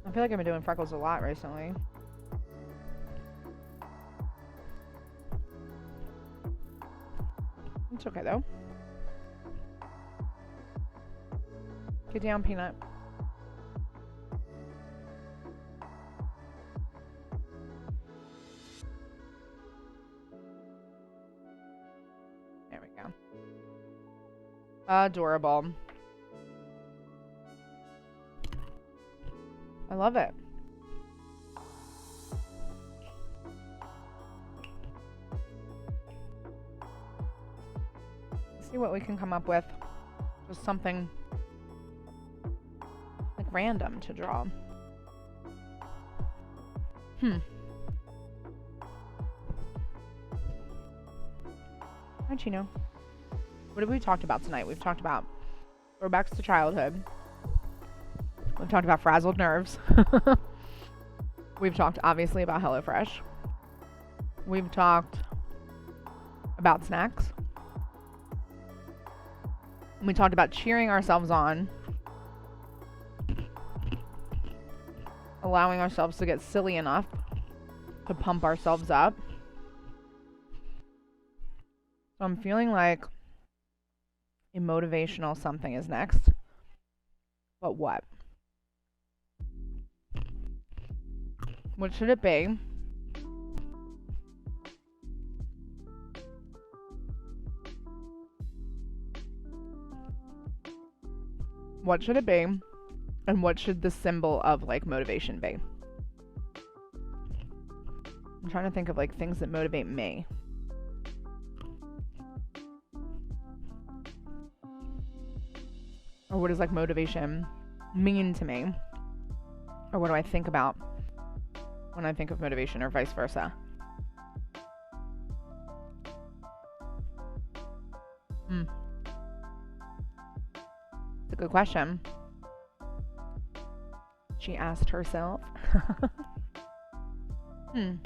I feel like I've been doing freckles a lot recently. It's okay though. Get down, Peanut. There we go. Adorable. I love it. Let's see what we can come up with. Just something like random to draw. Hi, Chino. What have we talked about tonight? We've talked about throwbacks to childhood. We've talked about frazzled nerves. We've talked, obviously, about HelloFresh. We've talked about snacks. We talked about cheering ourselves on. Allowing ourselves to get silly enough to pump ourselves up. So I'm feeling like a motivational something is next. But what? What should it be? What should it be? And what should the symbol of like motivation be? I'm trying to think of like things that motivate me. Or what does like motivation mean to me? Or what do I think about when I think of motivation, or vice versa? It's a good question. She asked herself. I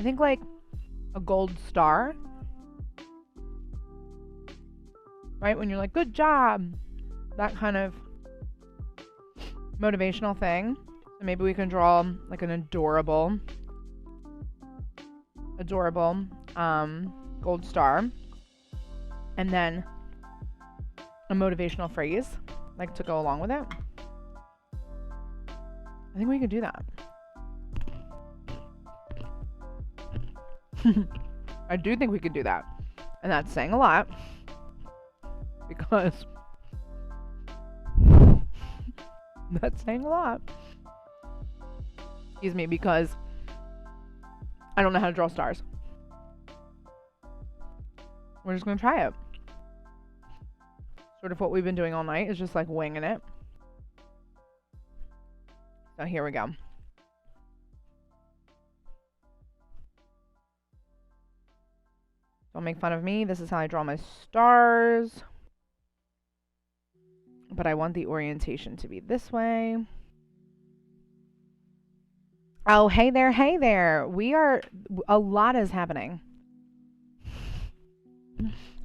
think like a gold star. Right? When you're like, good job. That kind of motivational thing. So maybe we can draw like an adorable gold star. And then a motivational phrase, like to go along with it. I think we could do that. I do think we could do that. And that's saying a lot. Because that's saying a lot. Excuse me, because I don't know how to draw stars. We're just going to try it. Sort of what we've been doing all night is just like winging it. So here we go. Don't make fun of me. This is how I draw my stars. But I want the orientation to be this way. Oh, hey there, hey there. A lot is happening.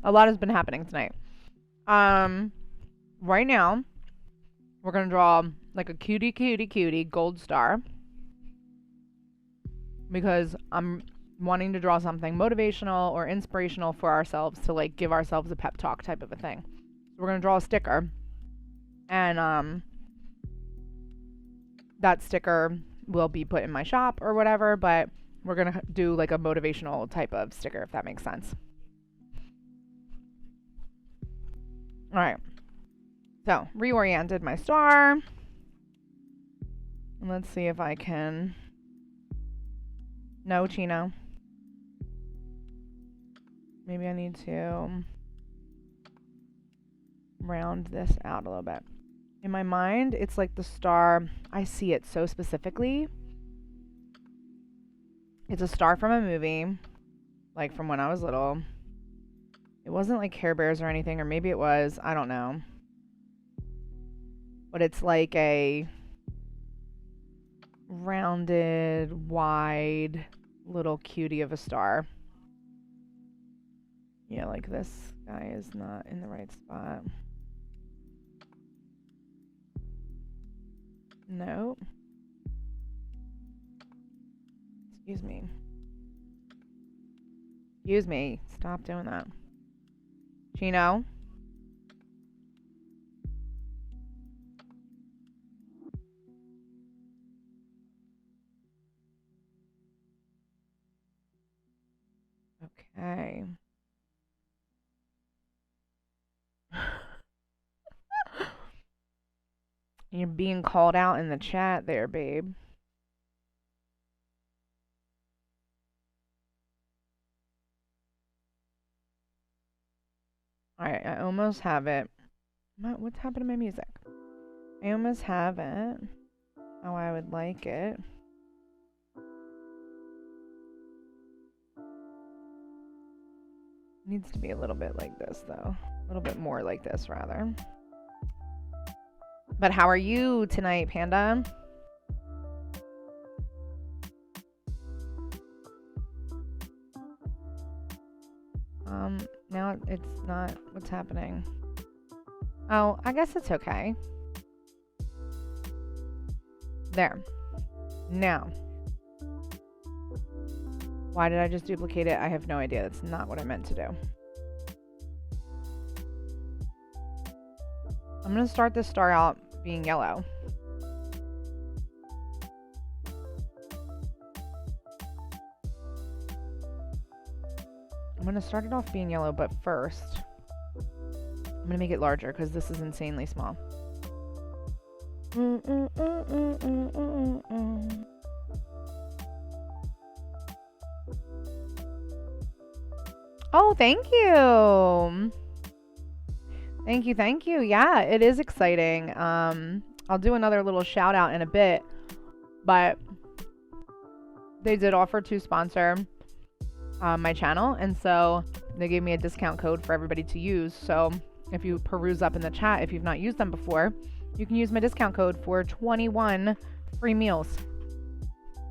A lot has been happening tonight. Right now, we're going to draw like a cutie gold star. Because I'm wanting to draw something motivational or inspirational for ourselves to like give ourselves a pep talk type of a thing. So we're going to draw a sticker. And that sticker will be put in my shop or whatever, but We're going to do like a motivational type of sticker, if that makes sense. All right. So, reoriented my star. And let's see if I can... No, Chino. Maybe I need to round this out a little bit. In my mind, it's like the star, I see it so specifically. It's a star from a movie, like from when I was little. It wasn't like Care Bears or anything, or maybe it was, I don't know. But it's like a rounded, wide, little cutie of a star. Yeah, like this guy is not in the right spot. No. Excuse me. Excuse me. Stop doing that. Chino? Okay. You're being called out in the chat there, babe. Alright, I almost have it. What's happened to my music? I almost have it. How I would like it. Needs to be a little bit like this, though. A little bit more like this, rather. But how are you tonight, Panda? Now it's not. What's happening? Oh, I guess it's okay. There. Now. Why did I just duplicate it? I have no idea. That's not what I meant to do. I'm going to start this star out being yellow. I'm going to start it off being yellow, but first, I'm going to make it larger because this is insanely small. Oh, thank you. Thank you. Yeah, it is exciting. I'll do another little shout out in a bit, but they did offer to sponsor my channel, and so they gave me a discount code for everybody to use. So if you peruse up in the chat, if you've not used them before, you can use my discount code for 21 free meals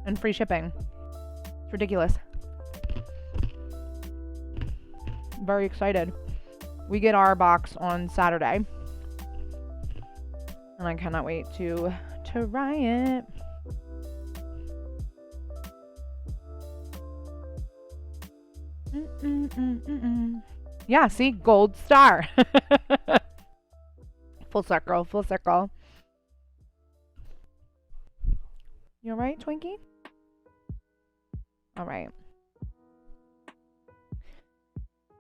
and free shipping. It's ridiculous. Very excited. We get our box on Saturday, and I cannot wait to try it. Yeah, see? Gold star. Full circle, full circle. You alright, Twinkie? Alright.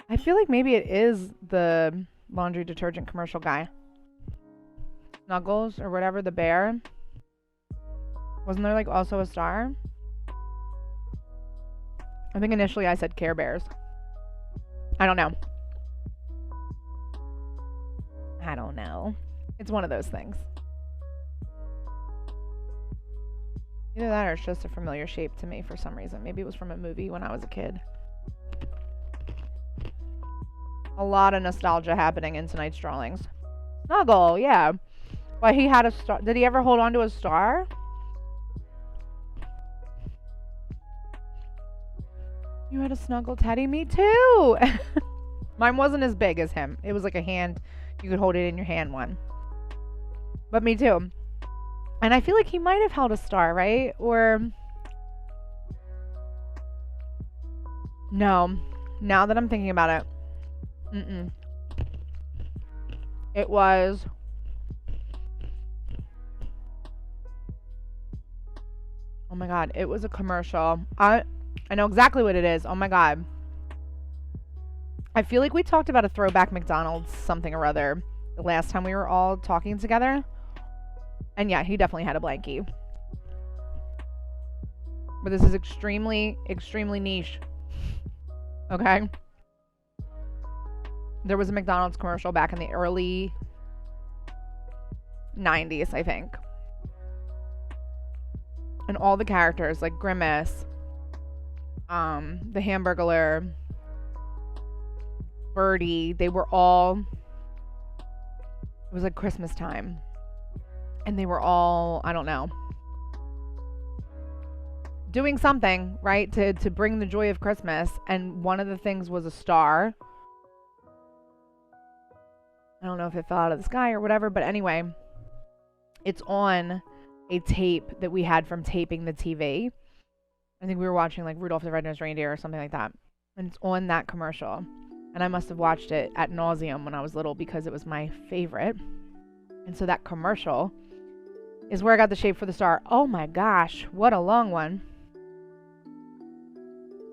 I feel like maybe it is the laundry detergent commercial guy. Snuggles or whatever, the bear. Wasn't there like also a star? I think initially I said Care Bears. I don't know. I don't know. It's one of those things. Either that or it's just a familiar shape to me for some reason. Maybe it was from a movie when I was a kid. A lot of nostalgia happening in tonight's drawings. Snuggle, yeah. But he had a star. Did he ever hold on to a star? You had a snuggle teddy? Me too! Mine wasn't as big as him. It was like a hand. You could hold it in your hand one. But me too. And I feel like he might have held a star, right? Or... No. Now that I'm thinking about it. It was... Oh my god. It was a commercial. I know exactly what it is. Oh my God. I feel like we talked about a throwback McDonald's something or other the last time we were all talking together. And yeah, he definitely had a blankie. But this is extremely, extremely niche. Okay? There was a McDonald's commercial back in the early 90s, I think. And all the characters, like Grimace, the Hamburglar, Birdie, they were all... It was like Christmas time. And they were all, I don't know, doing something, right, to bring the joy of Christmas. And one of the things was a star. I don't know if it fell out of the sky or whatever, but anyway, it's on a tape that we had from taping the TV. I think we were watching like Rudolph the Red-Nosed Reindeer or something like that. And it's on that commercial. And I must have watched it ad nauseum when I was little because it was my favorite. And so that commercial is where I got the shape for the star. Oh my gosh, what a long one.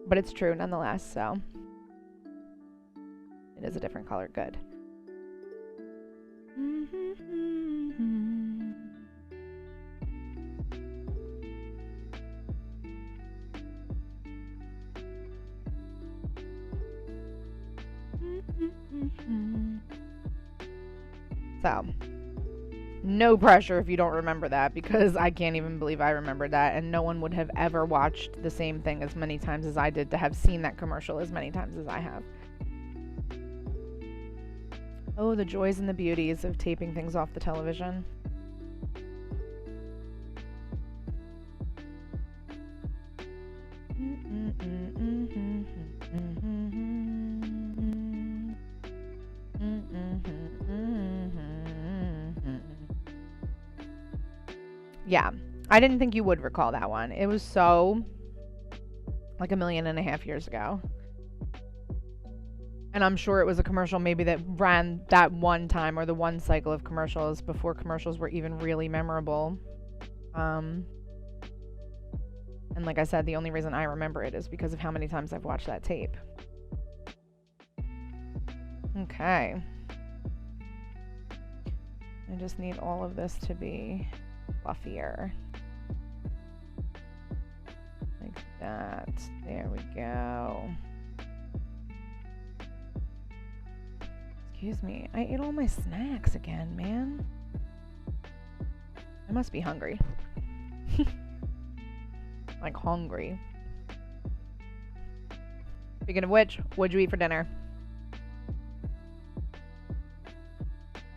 But it's true nonetheless, so it is a different color. Good. So, no pressure if you don't remember that, because I can't even believe I remembered that, and no one would have ever watched the same thing as many times as I did to have seen that commercial as many times as I have. Oh, the joys and the beauties of taping things off the television. Yeah, I didn't think you would recall that one. It was so like 1.5 million years ago. And I'm sure it was a commercial maybe that ran that one time or the one cycle of commercials before commercials were even really memorable. And like I said, the only reason I remember it is because of how many times I've watched that tape. Okay. I just need all of this to be fluffier. Like that. There we go. Excuse me. I ate all my snacks again, man. I must be hungry. Like hungry. Speaking of which, what'd you eat for dinner?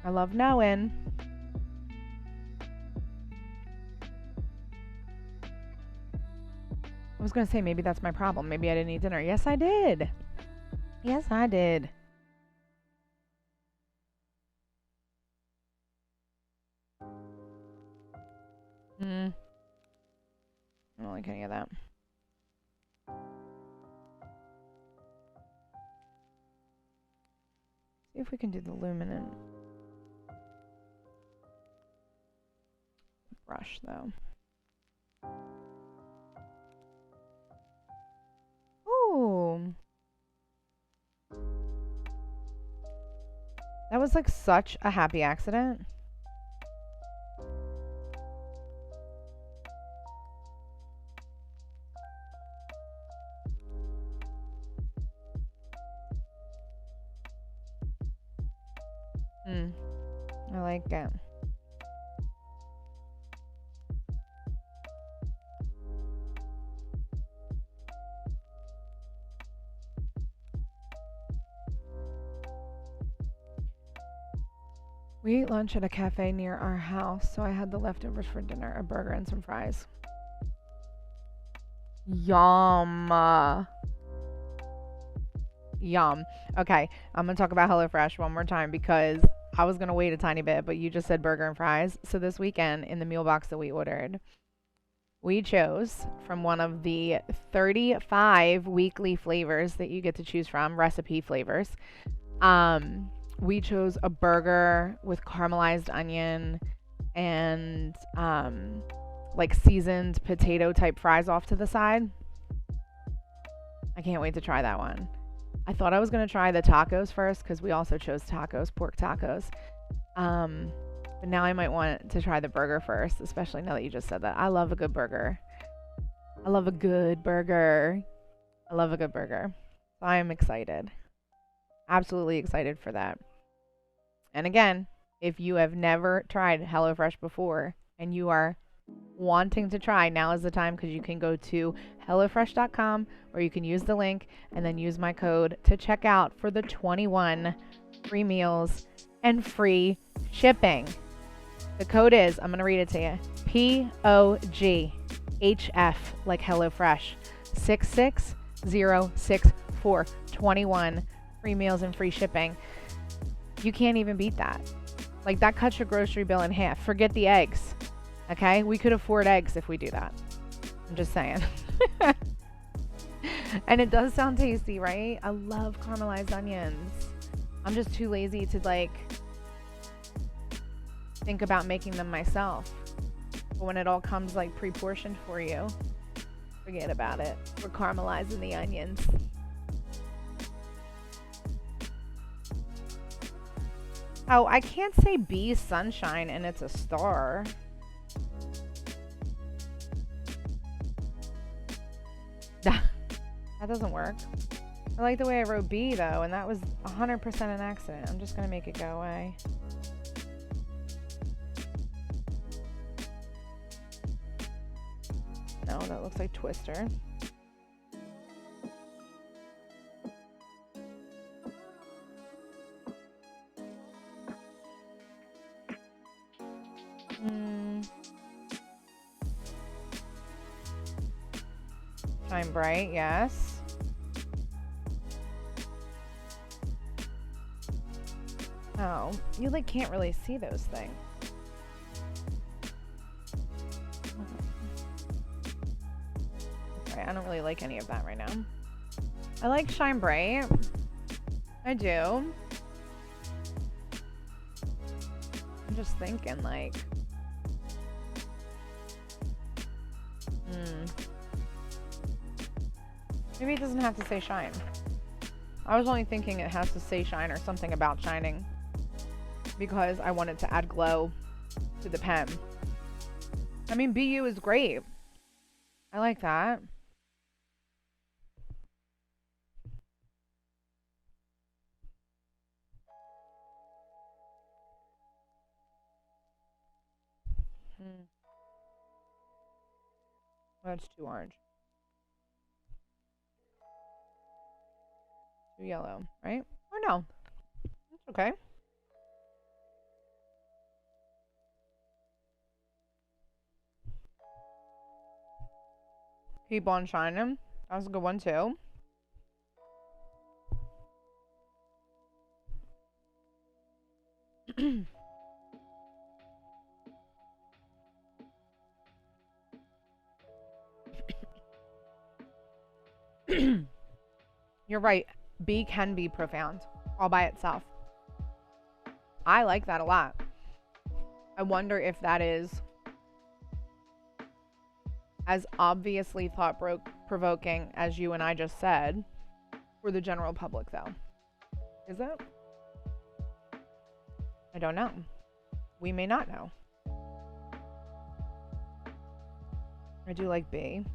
I love knowing. I was going to say, maybe that's my problem. Maybe I didn't eat dinner. Yes, I did. Yes, I did. I don't like any of that. See if we can do the luminant brush, though. Ooh. That was like such a happy accident. I like it. We ate lunch at a cafe near our house, so I had the leftovers for dinner, a burger and some fries. Yum. Yum. Okay, I'm going to talk about HelloFresh one more time because I was going to wait a tiny bit, but you just said burger and fries. So this weekend in the meal box that we ordered, we chose from one of the 35 weekly flavors that you get to choose from, recipe flavors. We chose a burger with caramelized onion and like seasoned potato type fries off to the side. I can't wait to try that one. I thought I was going to try the tacos first because we also chose tacos, pork tacos. But now I might want to try the burger first, especially now that you just said that. I love a good burger. I love a good burger. I love a good burger. So I am excited. Absolutely excited for that. And again, if you have never tried HelloFresh before and you are wanting to try, now is the time because you can go to HelloFresh.com or you can use the link and then use my code to check out for the 21 free meals and free shipping. The code is, I'm going to read it to you, POGHF, like HelloFresh, 66064, 21 free meals and free shipping. You can't even beat that. Like, that cuts your grocery bill in half. Forget the eggs. Okay? We could afford eggs if we do that. I'm just saying. And it does sound tasty, right? I love caramelized onions. I'm just too lazy to, like, think about making them myself. But when it all comes, like, pre-portioned for you, forget about it. We're caramelizing the onions. Oh, I can't say be sunshine and it's a star. That doesn't work. I like the way I wrote B though, and that was 100% an accident. I'm just gonna make it go away. No, that looks like Twister. Shine bright, yes. Oh, you like can't really see those things. Okay, I don't really like any of that right now. I like Shine Bright. I do. I'm just thinking like maybe it doesn't have to say shine. I was only thinking it has to say shine or something about shining because I wanted to add glow to the pen. I mean, BU is great. I like that. That's too orange. Too yellow, right? Or no? That's okay. Keep on shining. That was a good one too. You're right. B can be profound all by itself. I like that a lot. I wonder if that is as obviously thought-provoking as you and I just said for the general public, though. Is it? I don't know. We may not know. I do like B.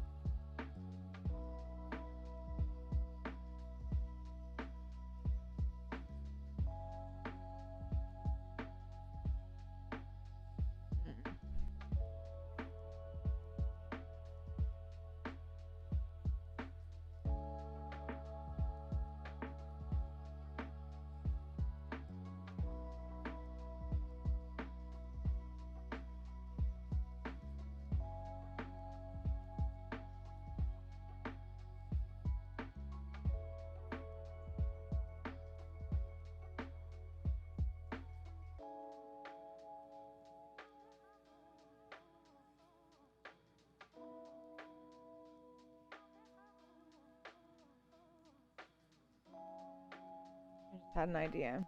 Had an idea.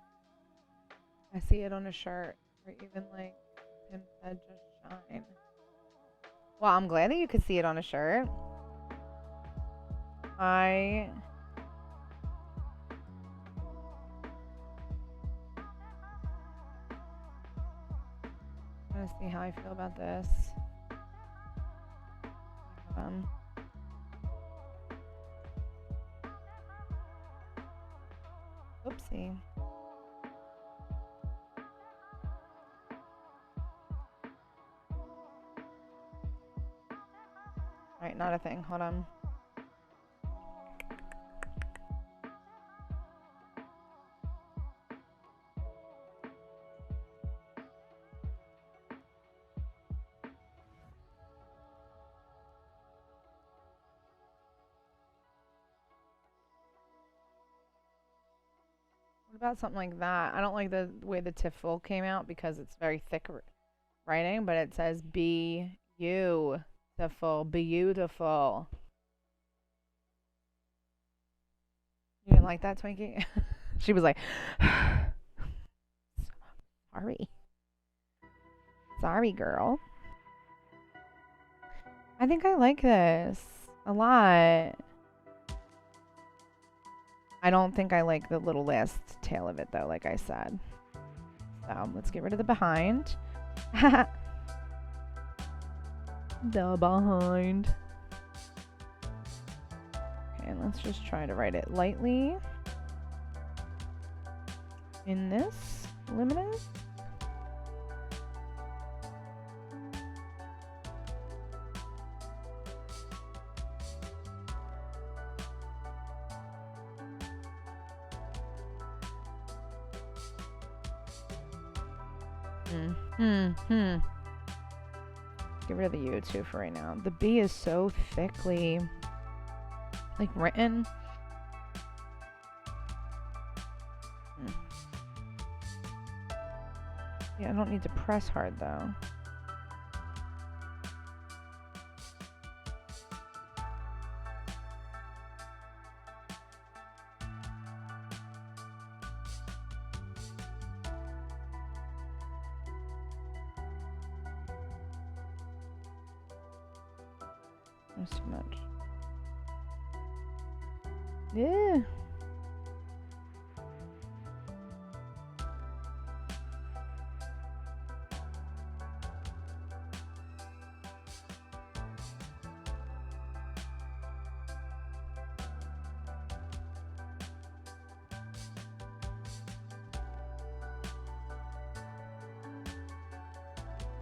I see it on a shirt, or even like Tim said, just shine. Well, I'm glad that you could see it on a shirt. I want to see how I feel about this. Oopsie. Alright, not a thing. Hold on. What about something like that? I don't like the way the tiffle came out because it's very thick writing, but it says be you. Beautiful. You didn't like that, Twinkie? She was like, sorry. Sorry, girl. I think I like this a lot. I don't think I like the little last tail of it, though, like I said. So let's get rid of the behind. The behind. Okay, and let's just try to write it lightly in this luminous. Get rid of the U too for right now. The B is so thickly, like, written. Yeah, I don't need to press hard though. That's too much. Yeah.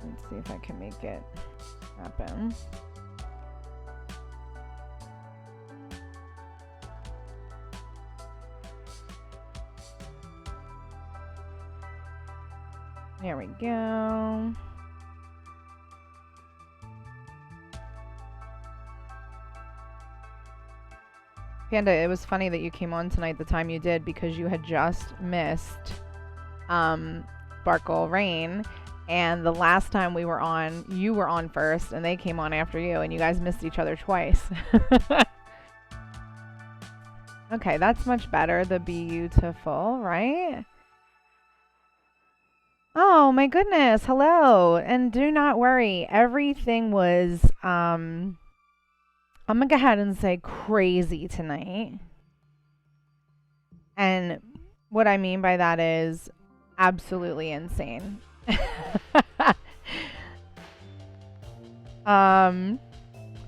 Let's see if I can make it happen. There we go. Panda, it was funny that you came on tonight the time you did because you had just missed Sparkle Rain, and the last time we were on, you were on first and they came on after you, and you guys missed each other twice. Okay, that's much better. The beautiful, right? Oh my goodness, hello. And do not worry, everything was, I'm gonna go ahead and say crazy tonight. And what I mean by that is absolutely insane.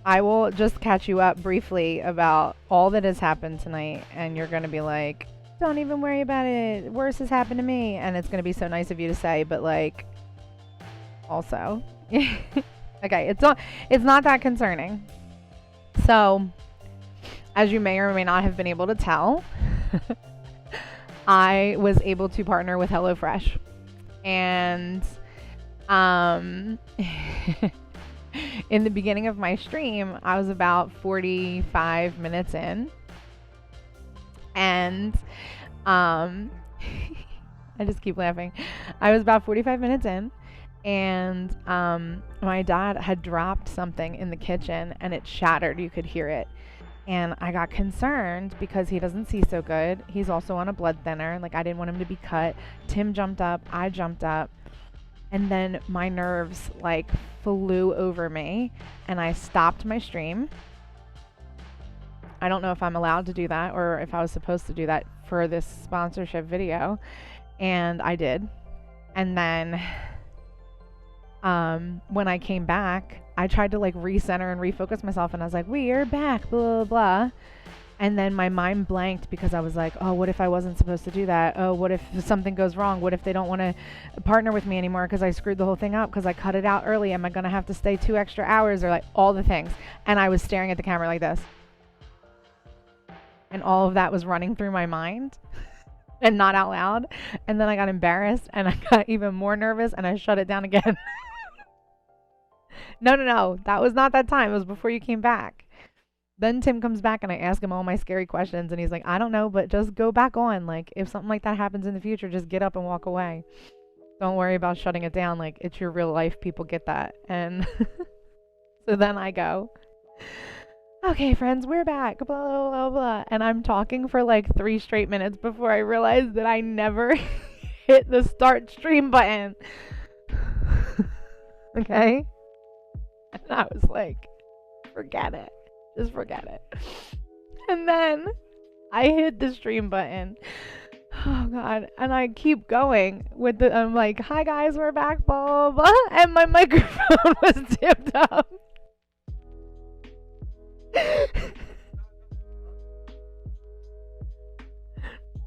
I will just catch you up briefly about all that has happened tonight, and you're gonna be like, don't even worry about it. Worse has happened to me. And it's going to be so nice of you to say, but like, also. Okay, it's not that concerning. So, as you may or may not have been able to tell, I was able to partner with HelloFresh. And in the beginning of my stream, I was about 45 minutes in. And I just keep laughing. I was about 45 minutes in, and my dad had dropped something in the kitchen and it shattered. You could hear it. And I got concerned because he doesn't see so good. He's also on a blood thinner. Like, I didn't want him to be cut. Tim jumped up. I jumped up. And then my nerves like flew over me, and I stopped my stream. I don't know if I'm allowed to do that or if I was supposed to do that for this sponsorship video. And I did. And then when I came back, I tried to like recenter and refocus myself, and I was like, we are back, blah, blah, blah. And then my mind blanked because I was like, oh, what if I wasn't supposed to do that? Oh, what if something goes wrong? What if they don't want to partner with me anymore because I screwed the whole thing up because I cut it out early? Am I going to have to stay 2 extra hours, or like all the things? And I was staring at the camera like this. And all of that was running through my mind and not out loud. And then I got embarrassed and I got even more nervous and I shut it down again. No. That was not that time. It was before you came back. Then Tim comes back and I ask him all my scary questions and he's like, I don't know, but just go back on. Like, if something like that happens in the future, just get up and walk away. Don't worry about shutting it down. Like, it's your real life. People get that. And so then I go, okay, friends, we're back, blah, blah, blah, blah. And I'm talking for like 3 straight minutes before I realized that I never hit the start stream button. Okay? And I was like, forget it. Just forget it. And then I hit the stream button. Oh God. And I keep going with the, I'm like, hi guys, we're back, blah, blah, blah. And my microphone was tipped up.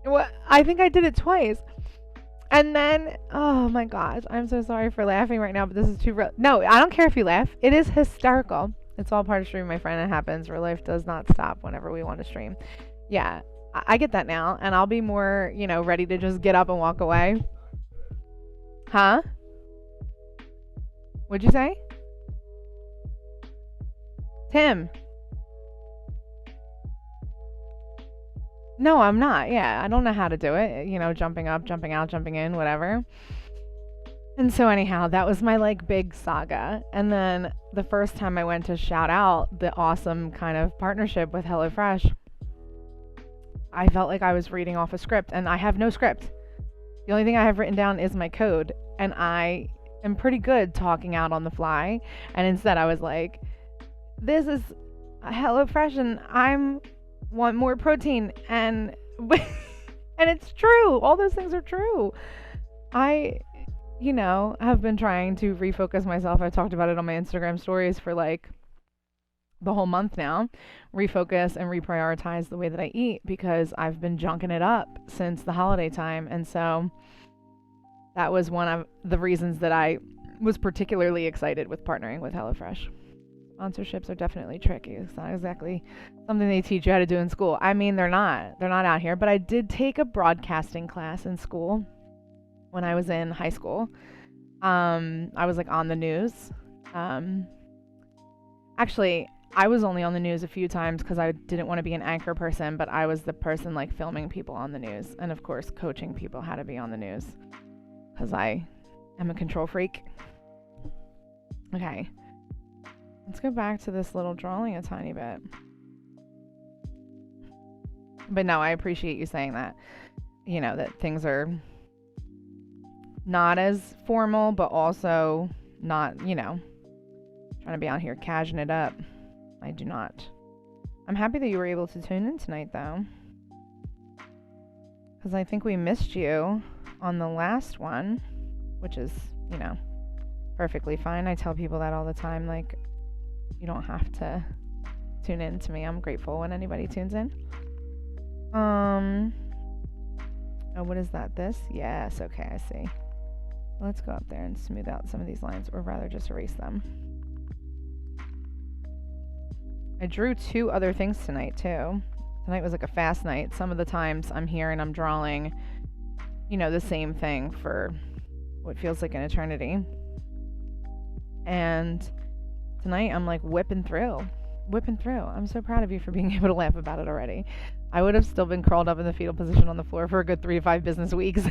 Well, I think I did it twice. And then, oh my gosh, I'm so sorry for laughing right now, but this is too real. No, I don't care if you laugh. It is hysterical. It's all part of streaming, my friend. It happens. Real life does not stop whenever we want to stream. Yeah, I get that now, and I'll be more, ready to just get up and walk away. Huh? What'd you say? Tim. No, I'm not. Yeah, I don't know how to do it. Jumping up, jumping out, jumping in, whatever. And so anyhow, that was my like big saga. And then the first time I went to shout out the awesome kind of partnership with HelloFresh, I felt like I was reading off a script, and I have no script. The only thing I have written down is my code, and I am pretty good talking out on the fly. And instead I was like, this is HelloFresh and I'm want more protein, and and it's true. All those things are true. I have been trying to refocus myself. I talked about it on my Instagram stories for like the whole month now. Refocus and reprioritize the way that I eat, because I've been junking it up since the holiday time. And so that was one of the reasons that I was particularly excited with partnering with HelloFresh. Sponsorships are definitely tricky. It's not exactly something they teach you how to do in school. I mean, they're not out here, but I did take a broadcasting class in school when I was in high school. I was like on the news. Actually, I was only on the news a few times because I didn't want to be an anchor person, but I was the person like filming people on the news, and of course coaching people how to be on the news, because I am a control freak. Okay, let's go back to this little drawing a tiny bit. But no, I appreciate you saying that, that things are not as formal, but also not, trying to be out here cashing it up. I do not. I'm happy that you were able to tune in tonight, though, because I think we missed you on the last one, which is, perfectly fine. I tell people that all the time, like, you don't have to tune in to me. I'm grateful when anybody tunes in. Oh, what is that? This? Yes, okay, I see. Let's go up there and smooth out some of these lines, or rather just erase them. I drew 2 other things tonight, too. Tonight was like a fast night. Some of the times I'm here and I'm drawing, the same thing for what feels like an eternity. And tonight I'm like whipping through. I'm so proud of you for being able to laugh about it already. I would have still been curled up in the fetal position on the floor for a good 3 to 5 business weeks.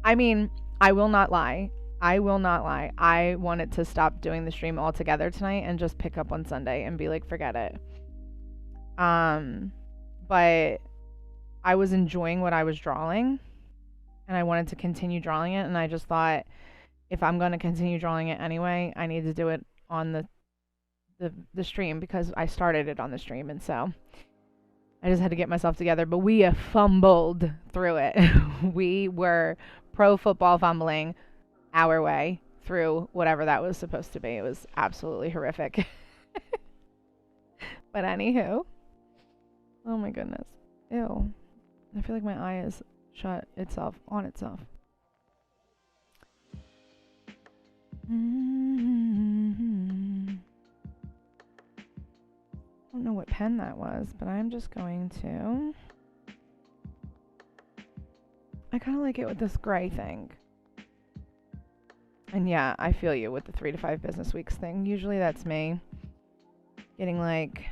I mean, I will not lie. I wanted to stop doing the stream altogether tonight and just pick up on Sunday and be like, forget it. But I was enjoying what I was drawing, and I wanted to continue drawing it. And I just thought, if I'm going to continue drawing it anyway, I need to do it on the the stream because I started it on the stream, and so I just had to get myself together. But we fumbled through it. We were pro football fumbling our way through whatever that was supposed to be. It was absolutely horrific. But anywho, oh my goodness, ew! I feel like my eye is shut itself on itself. I don't know what pen that was, but I'm just going to. I kind of like it with this gray thing. And yeah, I feel you with the 3 to 5 business weeks thing. Usually that's me getting like,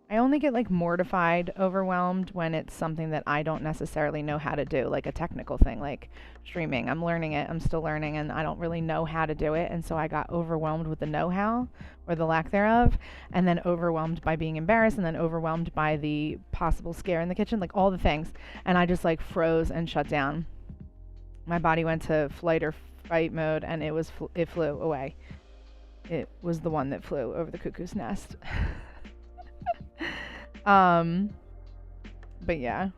I only get like mortified, overwhelmed when it's something that I don't necessarily know how to do, like a technical thing, like streaming. I'm learning it, I'm still learning, and I don't really know how to do it. And so I got overwhelmed with the know-how or the lack thereof, and then overwhelmed by being embarrassed, and then overwhelmed by the possible scare in the kitchen, like all the things. And I just like froze and shut down. My body went to flight or fight mode, and it flew away. It was the one that flew over the cuckoo's nest. But yeah.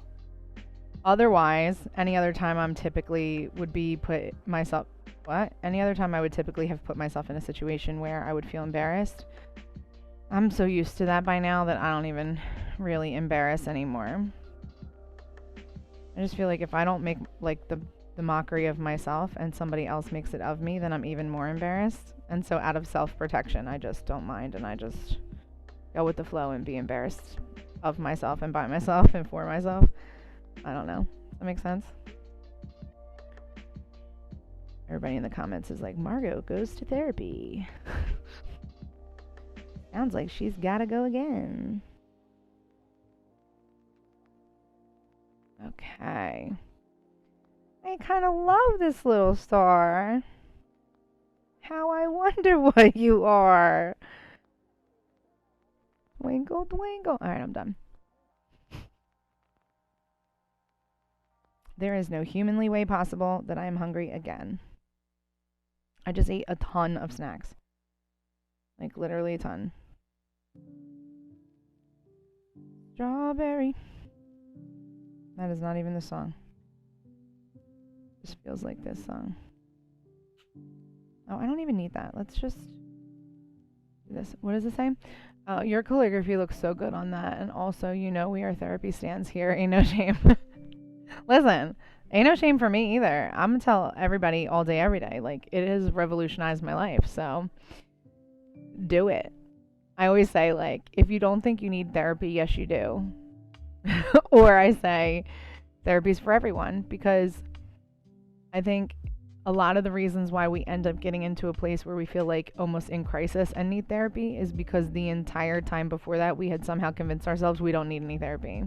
Otherwise, any other time I'm typically would be put myself, what? Any other time I would typically have put myself in a situation where I would feel embarrassed. I'm so used to that by now that I don't even really embarrass anymore. I just feel like if I don't make like the mockery of myself and somebody else makes it of me, then I'm even more embarrassed. And so out of self-protection, I just don't mind, and I just go with the flow and be embarrassed of myself and by myself and for myself. I don't know. Does that make sense? Everybody in the comments is like, Margo goes to therapy. Sounds like she's gotta go again. Okay. I kind of love this little star. How I wonder what you are. Twinkle, twinkle. All right, I'm done. There is no humanly way possible that I am hungry again. I just ate a ton of snacks. Like, literally a ton. Strawberry. That is not even the song. Just feels like this song. Oh, I don't even need that. Let's just do this. What does it say? Your calligraphy looks so good on that. And also, you know, we are therapy stands here. Ain't no shame. Listen, ain't no shame for me either. I'm going to tell everybody all day, every day. Like, it has revolutionized my life. So, do it. I always say, like, if you don't think you need therapy, yes, you do. Or I say, therapy's for everyone. Because I think a lot of the reasons why we end up getting into a place where we feel like almost in crisis and need therapy is because the entire time before that we had somehow convinced ourselves we don't need any therapy.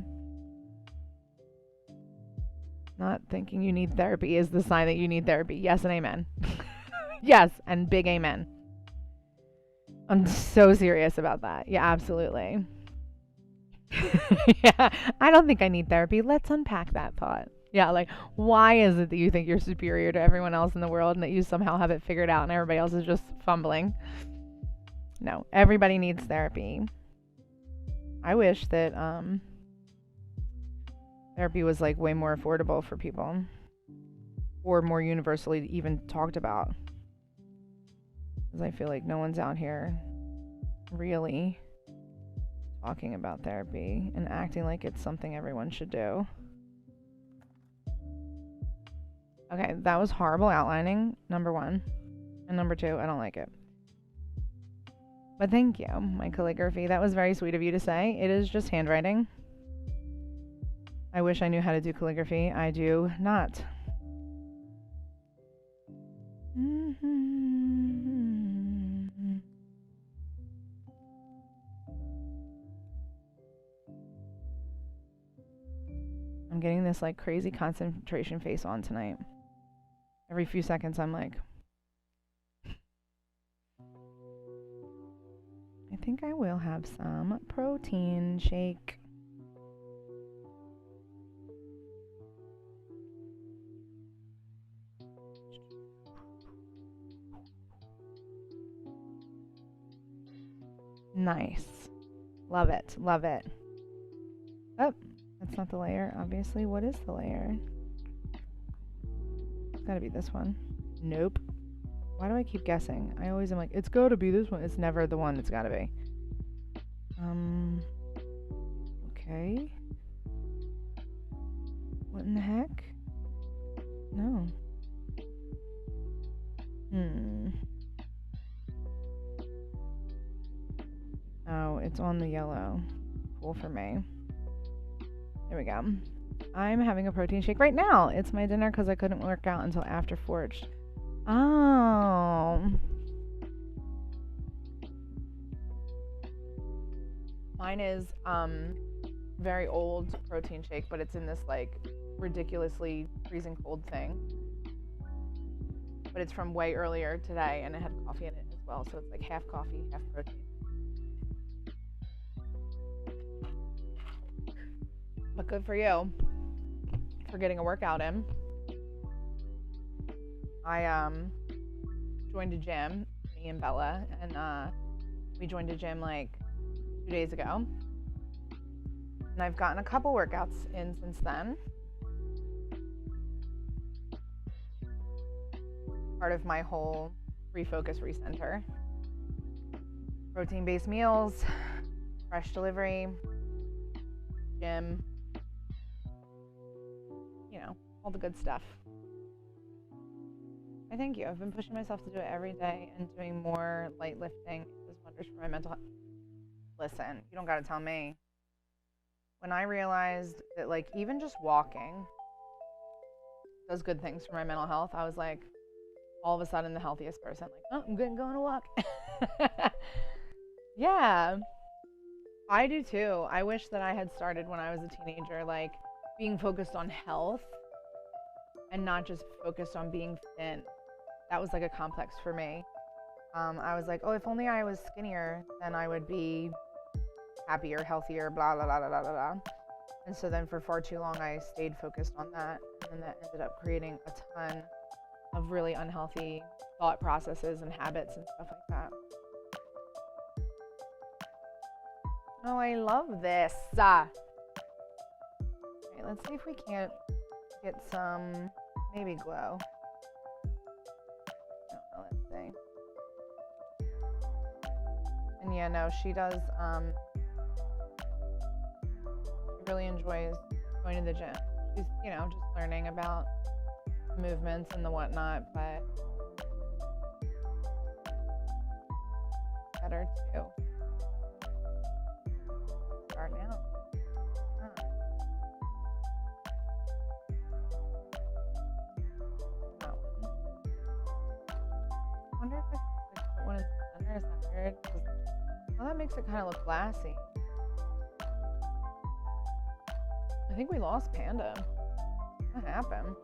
Not thinking you need therapy is the sign that you need therapy. Yes and amen. Yes, and big amen. I'm so serious about that. Yeah, absolutely. Yeah, I don't think I need therapy. Let's unpack that thought. Yeah, like, why is it that you think you're superior to everyone else in the world and that you somehow have it figured out and everybody else is just fumbling? No, everybody needs therapy. I wish that therapy was like way more affordable for people, or more universally even talked about. Because I feel like no one's out here really talking about therapy and acting like it's something everyone should do. Okay, that was horrible outlining, number 1. And number 2, I don't like it. But thank you, my calligraphy. That was very sweet of you to say. It is just handwriting. I wish I knew how to do calligraphy. I do not. I'm getting this like crazy concentration face on tonight. Every few seconds I'm like, I think I will have some protein shake. Nice. Love it. Love it. Oh, that's not the layer, obviously. What is the layer? It's gotta be this one. Nope. Why do I keep guessing? I always am like, it's gotta be this one. It's never the one it's gotta be. Okay. What in the heck? No. Oh, it's on the yellow. Cool for me. There we go. I'm having a protein shake right now. It's my dinner because I couldn't work out until after Forged. Oh. Mine is very old protein shake, but it's in this like ridiculously freezing cold thing. But it's from way earlier today, and it had coffee in it as well, so it's like half coffee, half protein. But good for you for getting a workout in. I joined a gym, me and Bella, and we joined a gym like 2 days ago. And I've gotten a couple workouts in since then. Part of my whole refocus recenter. Protein-based meals, fresh delivery, gym, you know, all the good stuff. I thank you. I've been pushing myself to do it every day, and doing more light lifting does wonders for my mental health. Listen, you don't gotta tell me. When I realized that like even just walking does good things for my mental health, I was like all of a sudden the healthiest person. Like, oh, I'm gonna go on a walk. Yeah, I do too. I wish that I had started when I was a teenager, like being focused on health and not just focused on being thin. That was like a complex for me. I was like, oh, if only I was skinnier, then I would be happier, healthier, blah, blah, blah, blah, blah, blah. And so then for far too long, I stayed focused on that. And that ended up creating a ton of really unhealthy thought processes and habits and stuff like that. Oh, I love this. Okay, let's see if we can't get some maybe glow. I don't know, let's see. And yeah, no, she does, she really enjoys going to the gym. She's, you know, just learning about movements and the whatnot, but better too. Start now. I wonder if I could like, put one in the center. Is that weird? Well, that makes it kind of look glassy. I think we lost Panda. What happened?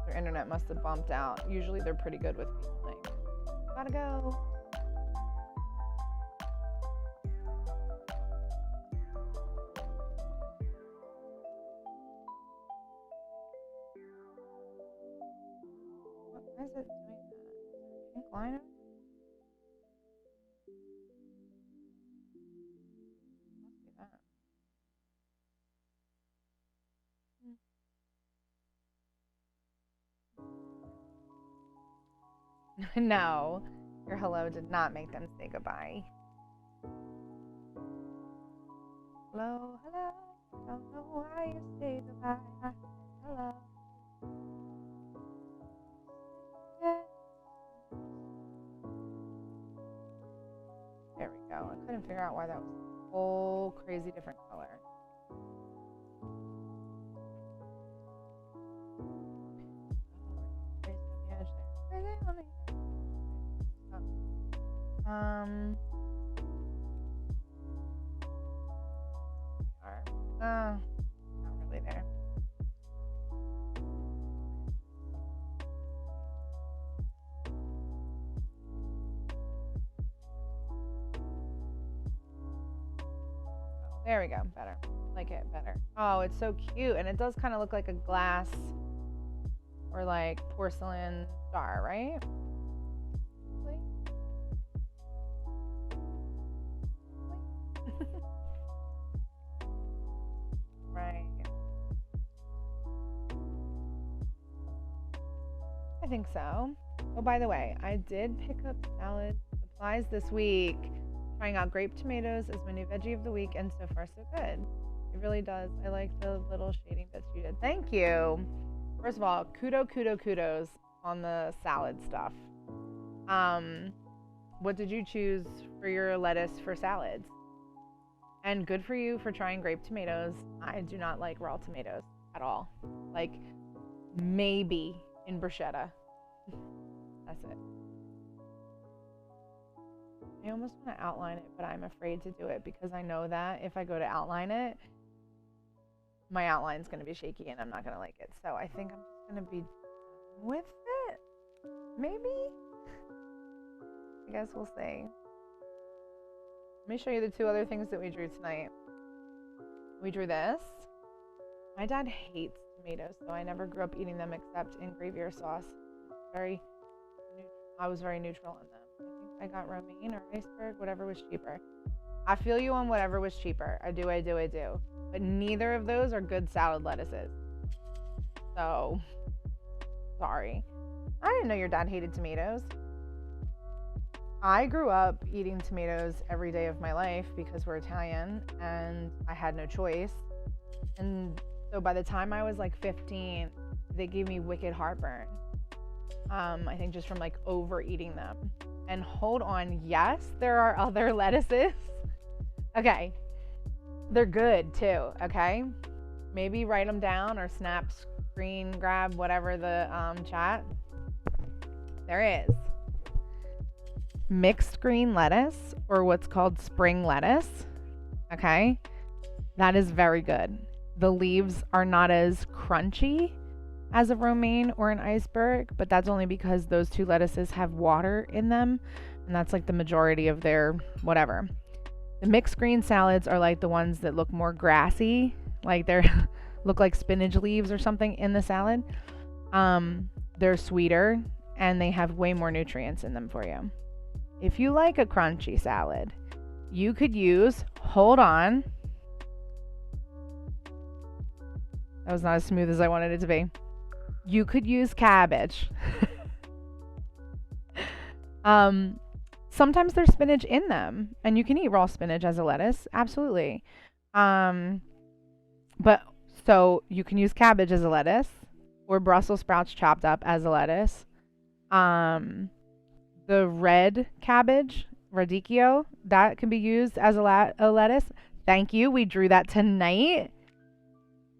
Their internet must have bumped out. Usually they're pretty good with being like, gotta go. Why is it doing that? Is there a pink line? Must be that. No, your hello did not make them say goodbye. Hello, hello, don't know why you say goodbye. Hello. There we go. I couldn't figure out why that was a whole crazy different color. Not really there. There we go. Better. Like it better. Oh, it's so cute. And it does kind of look like a glass or like porcelain jar, right? think so. Oh, by the way, I did pick up salad supplies this week. Trying out grape tomatoes as my new veggie of the week, and so far so good. It really does. I like the little shading bits you did. Thank you. First of all, kudos on the salad stuff. What did you choose for your lettuce for salads? And good for you for trying grape tomatoes. I do not like raw tomatoes at all. Like, maybe in bruschetta. That's it. I almost want to outline it, but I'm afraid to do it because I know that if I go to outline it, my outline's going to be shaky and I'm not going to like it. So I think I'm just going to be done with it. Maybe? I guess we'll see. Let me show you the two other things that we drew tonight. We drew this. My dad hates tomatoes, so I never grew up eating them except in gravy or sauce. I was very neutral on them. I think I got romaine or iceberg, whatever was cheaper. I feel you on whatever was cheaper. I do. But neither of those are good salad lettuces. So, sorry. I didn't know your dad hated tomatoes. I grew up eating tomatoes every day of my life because we're Italian and I had no choice. And so by the time I was like 15, they gave me wicked heartburn. I think just from like overeating them. And hold on, yes, there are other lettuces. Okay, they're good too, okay? Maybe write them down or snap screen grab whatever the chat. There is mixed green lettuce, or what's called spring lettuce, okay? That is very good. The leaves are not as crunchy as a romaine or an iceberg, but that's only because those two lettuces have water in them, and that's like the majority of their whatever. The mixed green salads are like the ones that look more grassy, like they're look like spinach leaves or something in the salad. They're sweeter and they have way more nutrients in them for you. If you like a crunchy salad, you could use, hold on. That was not as smooth as I wanted it to be. You could use cabbage. Sometimes there's spinach in them, and you can eat raw spinach as a lettuce. Absolutely. But so you can use cabbage as a lettuce, or Brussels sprouts chopped up as a lettuce. The red cabbage, radicchio, that can be used as a lettuce. Thank you. We drew that tonight.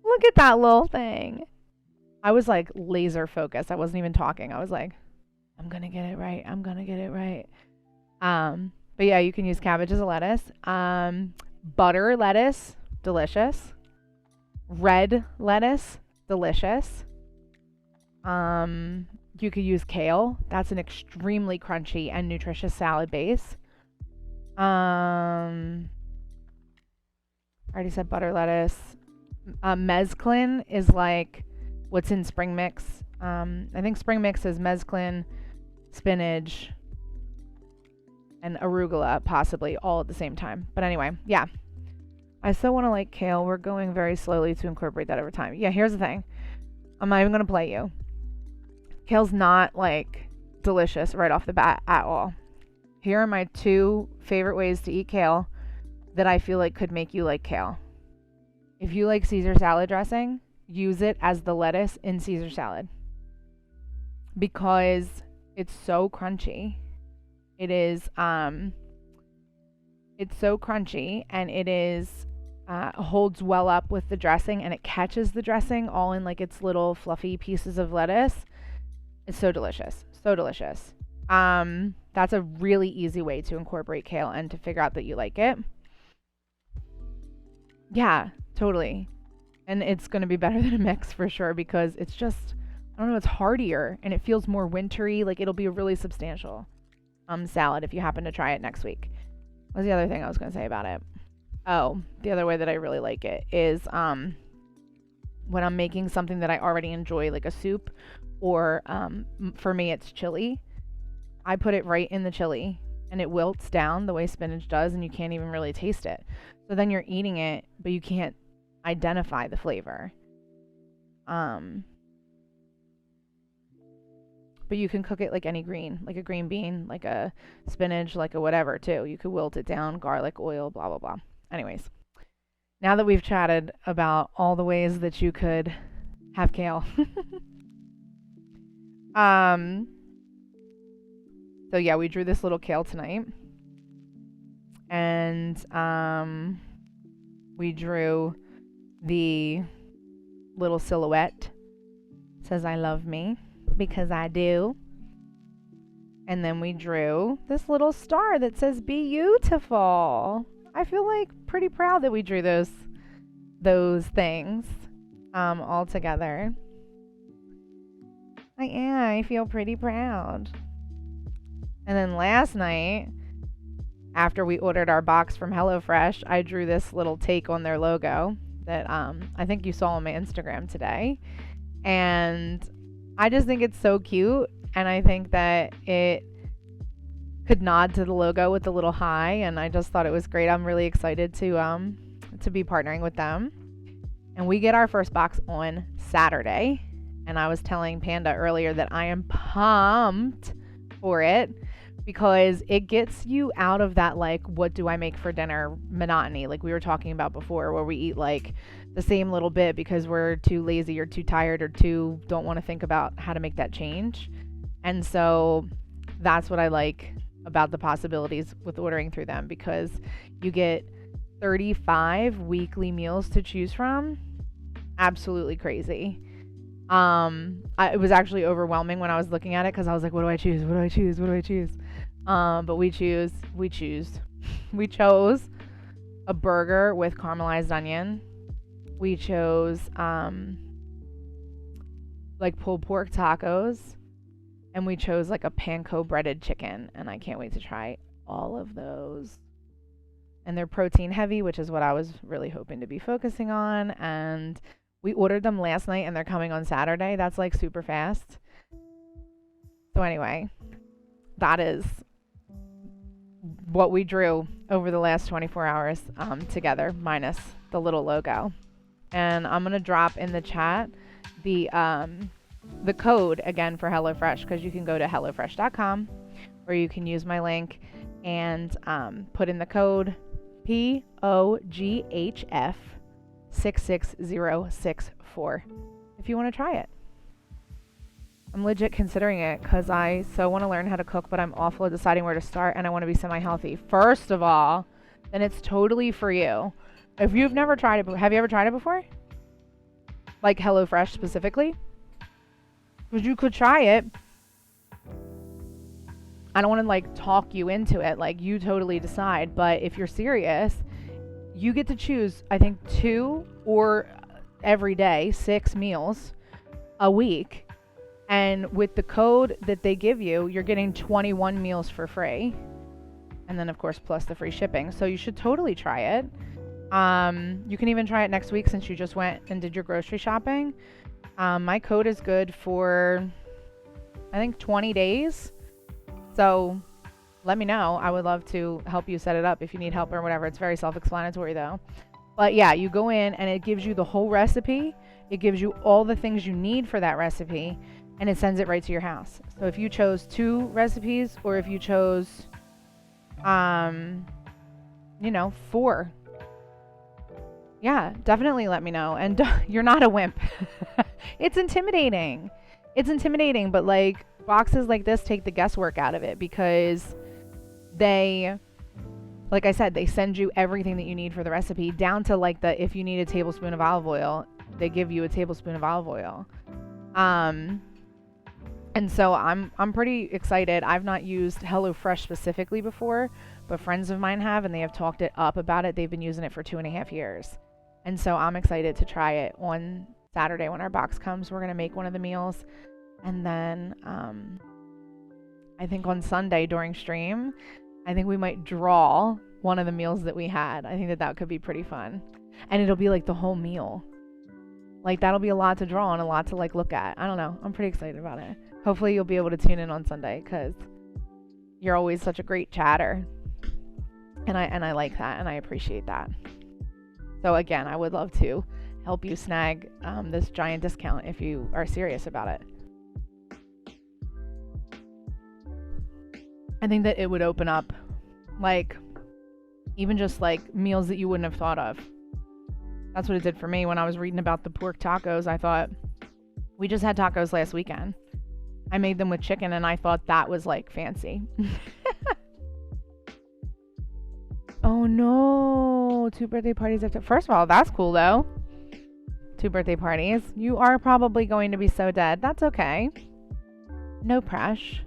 Look at that little thing. I was like laser focused. I wasn't even talking. I was like, I'm going to get it right. I'm going to get it right. But yeah, you can use cabbage as a lettuce. Butter lettuce, delicious. Red lettuce, delicious. You could use kale. That's an extremely crunchy and nutritious salad base. I already said butter lettuce. Mezclun is like what's in spring mix. I think spring mix is mezclun, spinach, and arugula, possibly all at the same time. But anyway, yeah. I still want to like kale. We're going very slowly to incorporate that over time. Yeah, here's the thing. I'm not even going to play you. Kale's not like delicious right off the bat at all. Here are my two favorite ways to eat kale that I feel like could make you like kale. If you like Caesar salad dressing, use it as the lettuce in Caesar salad because it's so crunchy. It's so crunchy and it is holds well up with the dressing and it catches the dressing all in like its little fluffy pieces of lettuce. It's so delicious. So delicious. That's a really easy way to incorporate kale and to figure out that you like it. Yeah, totally. And it's going to be better than a mix for sure because it's just, I don't know, it's heartier and it feels more wintry. Like it'll be a really substantial salad if you happen to try it next week. What's the other thing I was going to say about it? Oh, the other way that I really like it is when I'm making something that I already enjoy, like a soup, or for me it's chili. I put it right in the chili and it wilts down the way spinach does and you can't even really taste it. So then you're eating it, but you can't identify the flavor. But you can cook it like any green, like a green bean, like a spinach, like a whatever too. You could wilt it down, garlic, oil, blah, blah, blah. Anyways, now that we've chatted about all the ways that you could have kale. So yeah, we drew this little kale tonight. And we drew the little silhouette. It says I love me because I do. And then we drew this little star that says beautiful. I feel like pretty proud that we drew those things all together. I feel pretty proud. And then last night, after we ordered our box from HelloFresh, I drew this little take on their logo that I think you saw on my Instagram today. And I just think it's so cute. And I think that it could nod to the logo with the little hi. And I just thought it was great. I'm really excited to be partnering with them. And we get our first box on Saturday. And I was telling Panda earlier that I am pumped for it because it gets you out of that, like, what do I make for dinner monotony, like we were talking about before, where we eat like the same little bit because we're too lazy or too tired or too don't want to think about how to make that change. And so that's what I like about the possibilities with ordering through them, because you get 35 weekly meals to choose from. Absolutely crazy. It was actually overwhelming when I was looking at it because I was like, what do I choose? What do I choose? What do I choose? But we chose a burger with caramelized onion. We chose like pulled pork tacos, and we chose like a panko breaded chicken, and I can't wait to try all of those. And they're protein heavy, which is what I was really hoping to be focusing on. And we ordered them last night and they're coming on Saturday. That's like super fast. So anyway, that is what we drew over the last 24 hours together, minus the little logo. And I'm going to drop in the chat the code again for HelloFresh, because you can go to HelloFresh.com, or you can use my link and put in the code POGHF 66064 if you want to try it. I'm legit considering it because I so want to learn how to cook, but I'm awful at deciding where to start, and I want to be semi-healthy. First of all, then it's totally for you. If you've never tried it, have you ever tried it before? Like HelloFresh specifically? Because you could try it. I don't want to like talk you into it. Like, you totally decide. But if you're serious, you get to choose, I think, 2 or every day, 6 meals a week. And with the code that they give you, you're getting 21 meals for free. And then, of course, plus the free shipping. So you should totally try it. You can even try it next week since you just went and did your grocery shopping. My code is good for, I think, 20 days. So let me know. I would love to help you set it up if you need help or whatever. It's very self-explanatory though. But yeah, you go in and it gives you the whole recipe. It gives you all the things you need for that recipe, and it sends it right to your house. So if you chose 2 recipes, or if you chose, 4, yeah, definitely let me know. And you're not a wimp. It's intimidating. But like, boxes like this take the guesswork out of it, because they, like I said, they send you everything that you need for the recipe, down to like if you need a tablespoon of olive oil, they give you a tablespoon of olive oil. And so I'm pretty excited. I've not used HelloFresh specifically before, but friends of mine have, and they have talked it up about it. They've been using it for 2.5 years. And so I'm excited to try it on Saturday when our box comes. We're going to make one of the meals. And then I think on Sunday during stream, I think we might draw one of the meals that we had. I think that could be pretty fun. And it'll be like the whole meal. Like, that'll be a lot to draw and a lot to like look at. I don't know. I'm pretty excited about it. Hopefully you'll be able to tune in on Sunday, because you're always such a great chatter. And I like that, and I appreciate that. So again, I would love to help you snag this giant discount if you are serious about it. I think that it would open up, like, even just like meals that you wouldn't have thought of. That's what it did for me when I was reading about the pork tacos. I thought, we just had tacos last weekend. I made them with chicken and I thought that was like fancy. Oh no, 2 birthday parties after. First of all, that's cool though. 2 birthday parties. You are probably going to be so dead. That's okay. No pressure.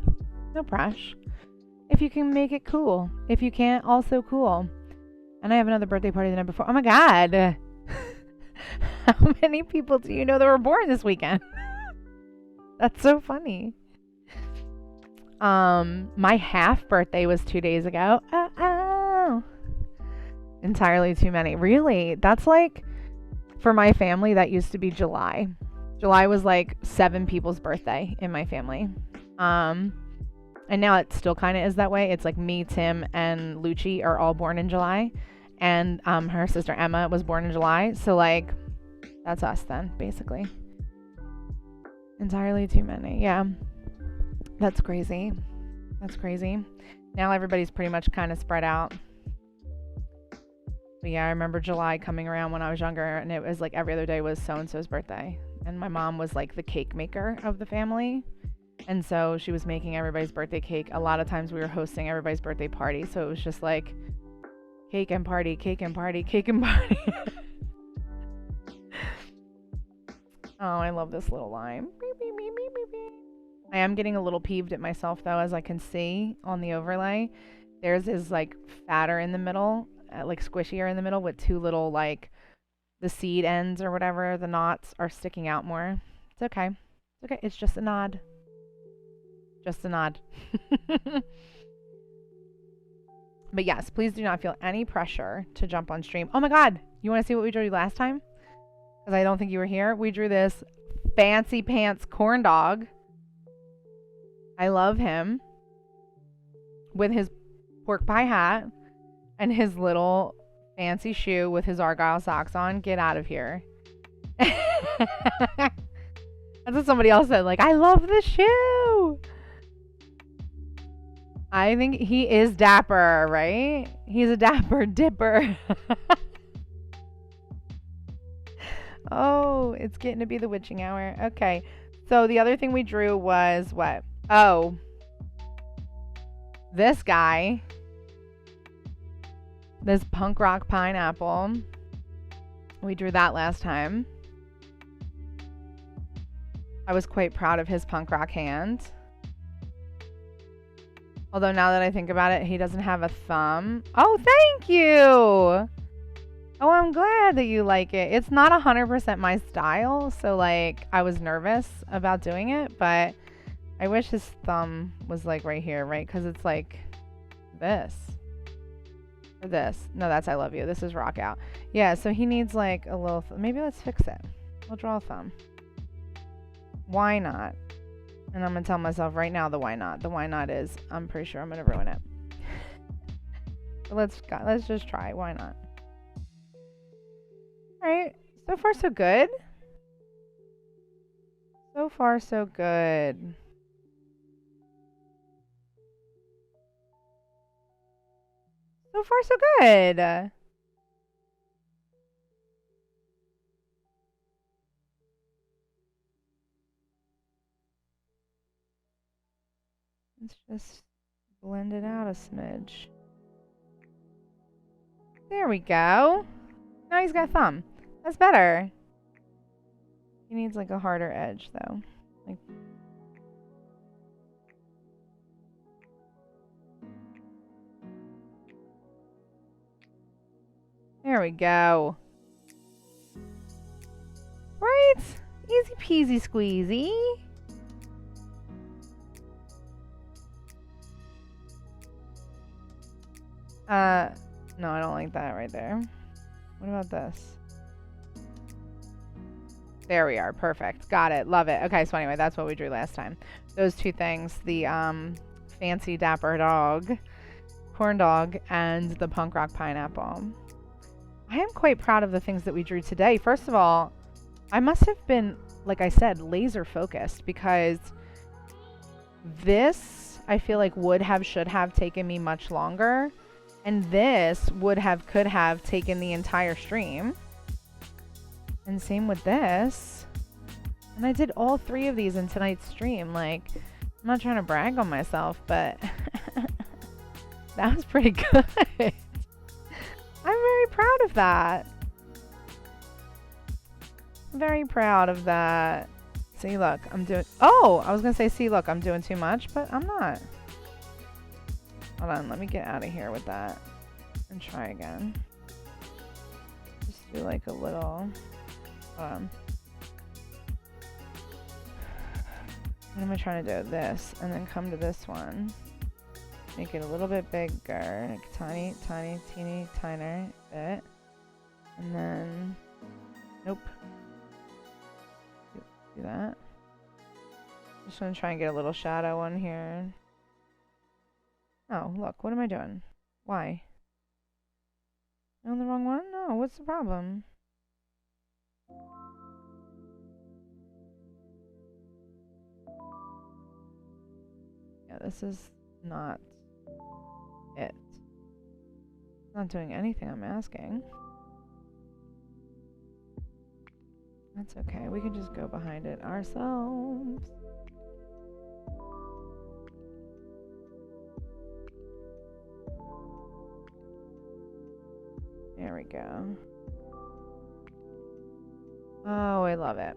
No pressure. If you can make it cool. If you can't, also cool. And I have another birthday party the night before. Oh my God. How many people do you know that were born this weekend? That's so funny. My half birthday was 2 days ago. Entirely too many. Really? That's like, for my family, that used to be July. July was like 7 people's birthday in my family. And now it still kind of is that way. It's like me, Tim, and Lucci are all born in July. And her sister Emma was born in July. So like, that's us then, basically. Entirely too many. Yeah. That's crazy. That's crazy. Now everybody's pretty much kind of spread out. But yeah, I remember July coming around when I was younger, and it was like every other day was so-and-so's birthday. And my mom was like the cake maker of the family. And so she was making everybody's birthday cake. A lot of times we were hosting everybody's birthday party. So it was just like cake and party, cake and party, cake and party. Oh, I love this little line. I am getting a little peeved at myself though, as I can see on the overlay. Theirs is like fatter in the middle, like squishier in the middle with 2 little like the seed ends or whatever, the knots are sticking out more. It's okay. It's okay. It's just a nod. Just a nod. But yes, please do not feel any pressure to jump on stream. Oh my God. You want to see what we drew last time? Because I don't think you were here. We drew this fancy pants corn dog. I love him. With his pork pie hat and his little fancy shoe with his Argyle socks on. Get out of here. That's what somebody else said. Like, I love the shoe. I think he is dapper, right? He's a dapper dipper. Oh, it's getting to be the witching hour. Okay. So the other thing we drew was what? Oh. This guy. This punk rock pineapple. We drew that last time. I was quite proud of his punk rock hand. Although now that I think about it, he doesn't have a thumb. Oh, thank you! Oh, I'm glad that you like it. It's not 100% my style, so like I was nervous about doing it, but I wish his thumb was like right here, right? Because it's like this. Or this. No, that's I love you. This is rock out. Yeah, so he needs like a little, maybe let's fix it. We'll draw a thumb. Why not? And I'm going to tell myself right now the why not. The why not is I'm pretty sure I'm going to ruin it. But let's just try. Why not? All right. So far, so good. So far, so good. So far, so good. Let's just blend it out a smidge. There we go. Now he's got a thumb. That's better. He needs like a harder edge though. Like there we go. Right? Easy peasy squeezy. No, I don't like that right there. What about this? There we are. Perfect. Got it. Love it. Okay, so anyway, that's what we drew last time. Those 2 things, the fancy dapper dog, corn dog, and the punk rock pineapple. I am quite proud of the things that we drew today. First of all, I must have been, like I said, laser focused because this I feel like should have taken me much longer. And this could have taken the entire stream. And same with this. And I did all 3 of these in tonight's stream. Like, I'm not trying to brag on myself, but that was pretty good. I'm very proud of that. Very proud of that. See, look, I'm doing... Oh, I was going to say, see, look, I'm doing too much, but I'm not. Hold on, let me get out of here with that and try again. Just do like a little... what am I trying to do? This, and then come to this one. Make it a little bit bigger, like tiny, teeny, tinier bit. And then... Nope. Do that. Just want to try and get a little shadow on here. Oh, look, what am I doing? Why? Am I on the wrong one? No, what's the problem? Yeah, this is not it. It's not doing anything I'm asking. That's okay. We can just go behind it ourselves. There we go. Oh, I love it.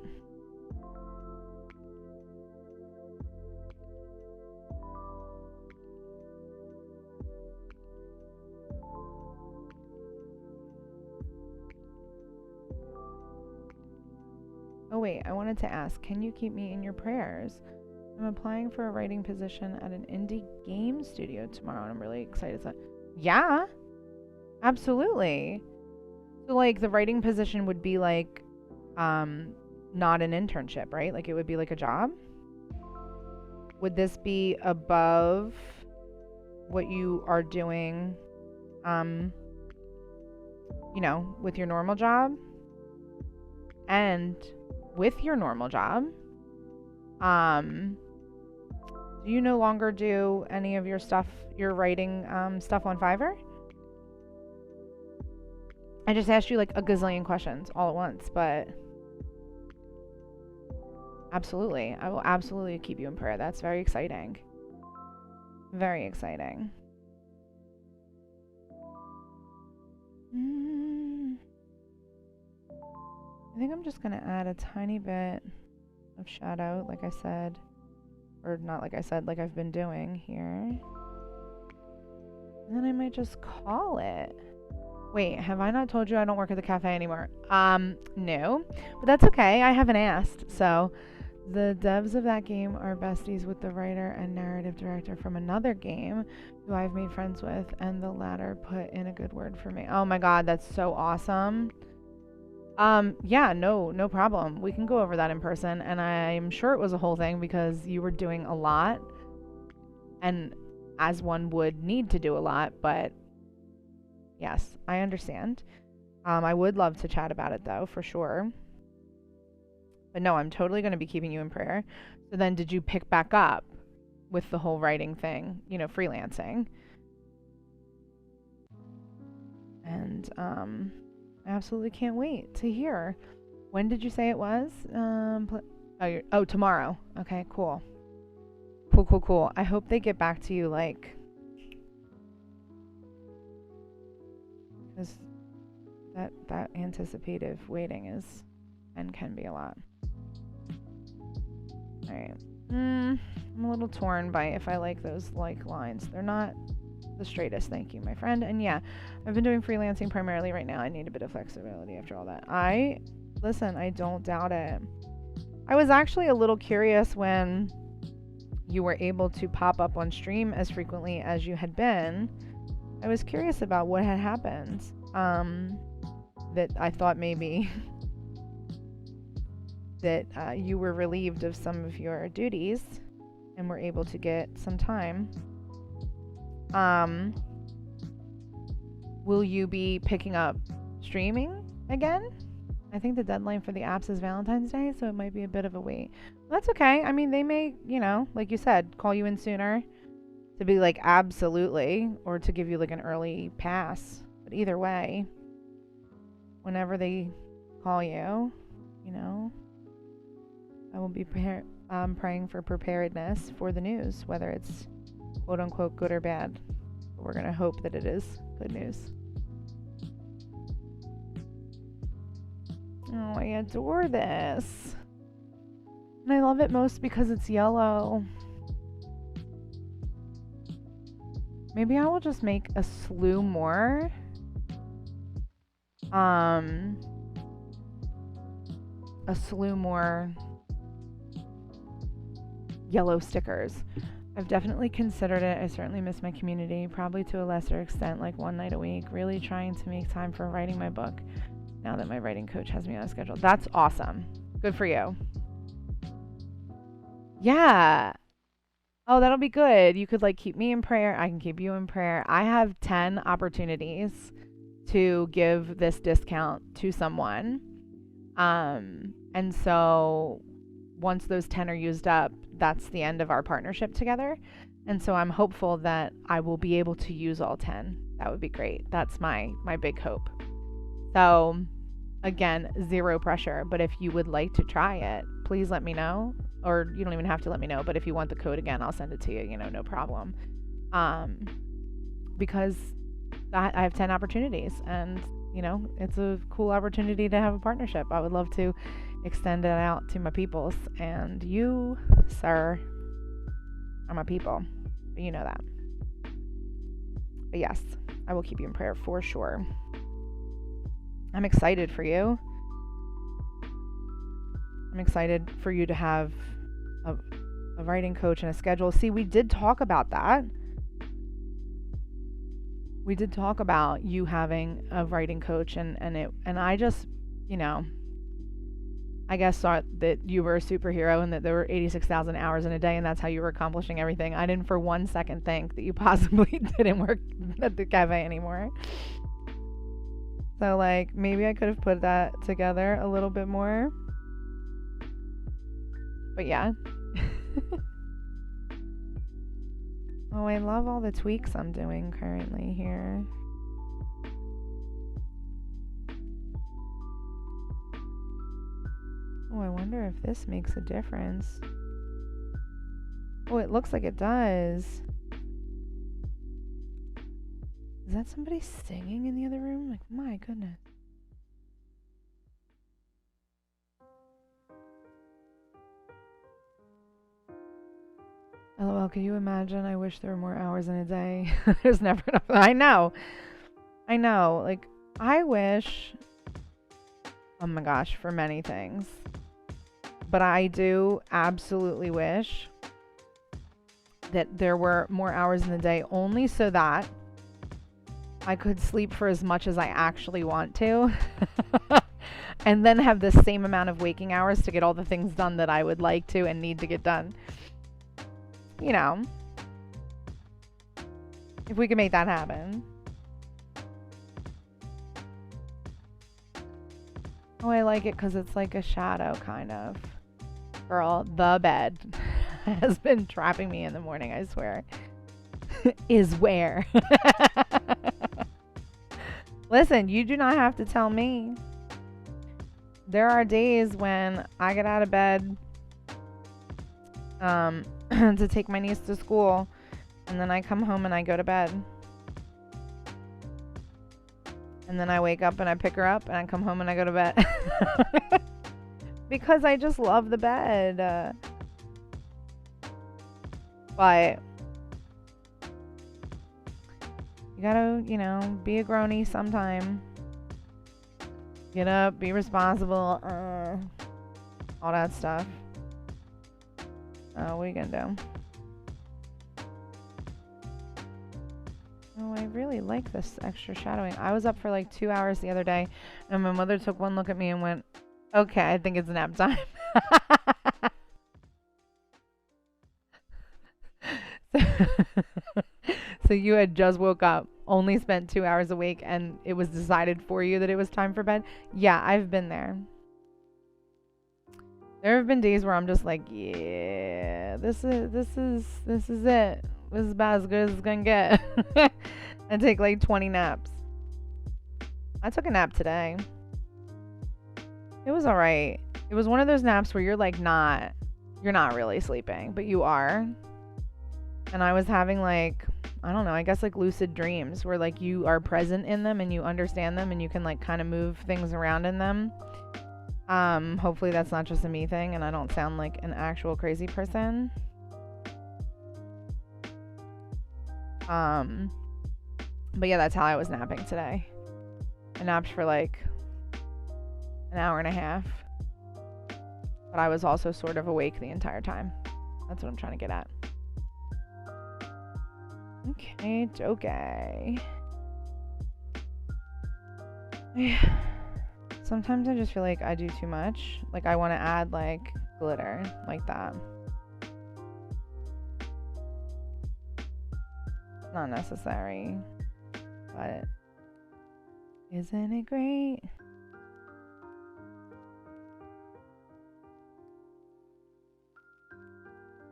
Oh wait, I wanted to ask, can you keep me in your prayers? I'm applying for a writing position at an indie game studio tomorrow, and I'm really excited. Yeah, absolutely. So like the writing position would be like, not an internship, right? Like it would be like a job. Would this be above what you are doing, you know, with your normal job? And with your normal job, do you no longer do any of your stuff, your writing stuff on Fiverr? I just asked you like a gazillion questions all at once, but absolutely. I will absolutely keep you in prayer. That's very exciting. Very exciting. I think I'm just going to add a tiny bit of shadow, like I said. Or not like I said, like I've been doing here. And then I might just call it. Wait, have I not told you I don't work at the cafe anymore? No. But that's okay. I haven't asked. So, the devs of that game are besties with the writer and narrative director from another game who I've made friends with, and the latter put in a good word for me. Oh my god, that's so awesome. Yeah, no problem. We can go over that in person, and I'm sure it was a whole thing because you were doing a lot, and as one would need to do a lot, but yes, I understand. I would love to chat about it though, for sure. But no, I'm totally going to be keeping you in prayer. So then did you pick back up with the whole writing thing, you know, freelancing? And, I absolutely can't wait to hear. When did you say it was? Oh, tomorrow. Okay, cool. Cool. I hope they get back to you, like... Because that anticipative waiting is... and can be a lot. Alright. I'm a little torn by if I like those lines. They're not the straightest, thank you, my friend. And yeah, I've been doing freelancing primarily right now. I need a bit of flexibility after all that. Listen, I don't doubt it. I was actually a little curious when you were able to pop up on stream as frequently as you had been. I was curious about what had happened. That I thought maybe that you were relieved of some of your duties and were able to get some time. Will you be picking up streaming again? I think the deadline for the apps is Valentine's Day, so it might be a bit of a wait. That's okay. I mean, they may, you know, like you said, call you in sooner to be like, absolutely, or to give you like an early pass. But either way, whenever they call you, you know, I will be praying for preparedness for the news, whether it's quote unquote good or bad. But we're going to hope that it is good news. Oh, I adore this. And I love it most because it's yellow. Maybe I will just make a slew more. A slew more yellow stickers. I've definitely considered it. I certainly miss my community, probably to a lesser extent, like one night a week, really trying to make time for writing my book now that my writing coach has me on a schedule. That's awesome. Good for you. Yeah. Oh, that'll be good. You could like keep me in prayer. I can keep you in prayer. I have 10 opportunities to give this discount to someone. And so once those 10 are used up, that's the end of our partnership together. And so I'm hopeful that I will be able to use all 10. That would be great. That's my big hope. So again, zero pressure, but if you would like to try it, please let me know. Or you don't even have to let me know, but if you want the code again, I'll send it to you, you know, no problem. Because I have 10 opportunities and, you know, it's a cool opportunity to have a partnership. I would love to extend it out to my peoples. And you, sir, are my people. But you know that. But yes, I will keep you in prayer for sure. I'm excited for you. I'm excited for you to have a writing coach and a schedule. See, we did talk about that. We did talk about you having a writing coach and I just, you know, I guess thought that you were a superhero and that there were 86,000 hours in a day and that's how you were accomplishing everything. I didn't for one second think that you possibly didn't work at the cafe anymore. So like maybe I could have put that together a little bit more. But yeah. Oh, I love all the tweaks I'm doing currently here. Oh, I wonder if this makes a difference. Oh, it looks like it does. Is that somebody singing in the other room? Like, my goodness. LOL, can you imagine? I wish there were more hours in a day. There's never enough. I know. Like, I wish, oh my gosh, for many things. But I do absolutely wish that there were more hours in the day only so that I could sleep for as much as I actually want to. And then have the same amount of waking hours to get all the things done that I would like to and need to get done. You know, if we could make that happen. Oh, I like it because it's like a shadow, kind of. Girl, the bed has been trapping me in the morning, I swear. Is where. Listen, you do not have to tell me. There are days when I get out of bed to take my niece to school, and then I come home and I go to bed. And then I wake up and I pick her up and I come home and I go to bed. Because I just love the bed. But you gotta, you know, be a grown-y sometime. Get up, be responsible, all that stuff. What are you gonna do? Oh, I really like this extra shadowing. I was up for like 2 hours the other day, and my mother took one look at me and went, okay, I think it's nap time. So you had just woke up, only spent 2 hours awake, and it was decided for you that it was time for bed? Yeah, I've been there. There have been days where I'm just like, yeah, this is it. this is about as good as it's gonna get. I take like 20 naps. I took a nap today. It was alright. It was one of those naps where you're like you're not really sleeping, but you are. And I was having like, I don't know, I guess like lucid dreams where like you are present in them and you understand them and you can like kind of move things around in them. Hopefully that's not just a me thing and I don't sound like an actual crazy person. But yeah, that's how I was napping today. I napped for like an hour and a half. But I was also sort of awake the entire time. That's what I'm trying to get at. Okay. Sometimes I just feel like I do too much. Like I want to add like glitter like that. Not necessary. But isn't it great?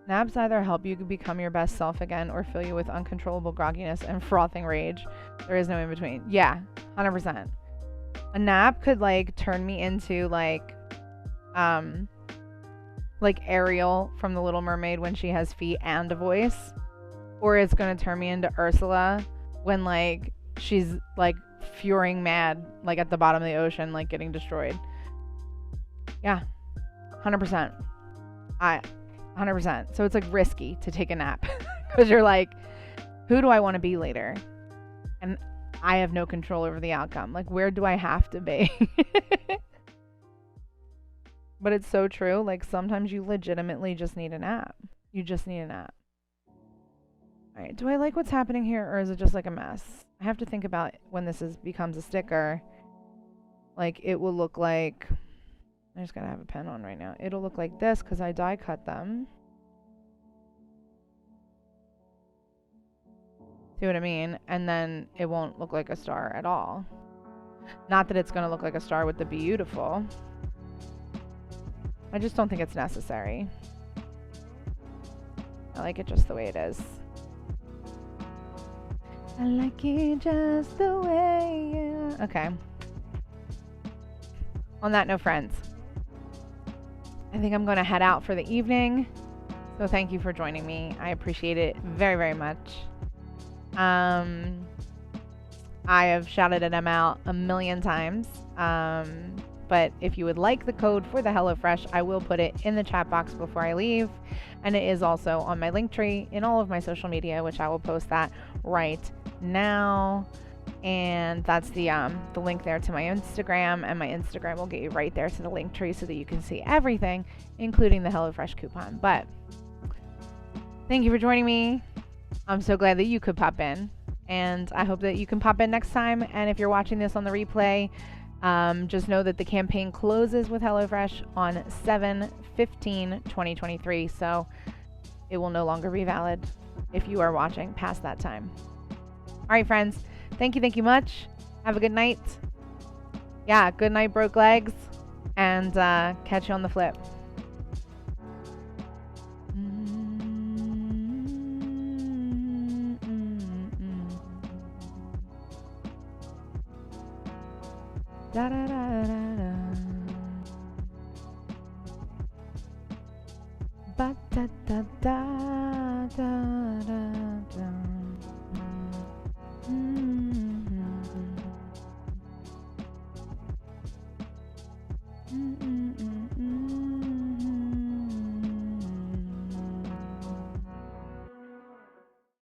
Naps either help you become your best self again or fill you with uncontrollable grogginess and frothing rage. There is no in between. Yeah, 100%. A nap could like turn me into like Ariel from The Little Mermaid when she has feet and a voice. Or it's going to turn me into Ursula when like she's like furying mad like at the bottom of the ocean like getting destroyed. Yeah. 100%. 100%. So it's like risky to take a nap because you're like, who do I want to be later? And I have no control over the outcome. Like, where do I have to be? But it's so true. Like, sometimes you legitimately just need a nap. You just need a nap. All right. Do I like what's happening here or is it just like a mess? I have to think about when this becomes a sticker. Like, it will look like... I just gotta have a pen on right now. It'll look like this because I die cut them. See what I mean? And then it won't look like a star at all. Not that it's gonna look like a star with the beautiful. I just don't think it's necessary. I like it just the way it is. I like it just the way it is. Okay. On that note, friends, I think I'm going to head out for the evening. So thank you for joining me. I appreciate it very, very much. I have shouted them out a million times. But if you would like the code for the HelloFresh, I will put it in the chat box before I leave. And it is also on my link tree in all of my social media, which I will post that right now. And that's the link there to my Instagram, and my Instagram will get you right there to the link tree so that you can see everything, including the HelloFresh coupon. But thank you for joining me. I'm so glad that you could pop in, and I hope that you can pop in next time. And if you're watching this on the replay, just know that the campaign closes with HelloFresh on 7/15/2023, so it will no longer be valid if you are watching past that time. All right, friends. Thank you much. Have a good night. Yeah, good night, broke legs. And catch you on the flip. Da da da da da.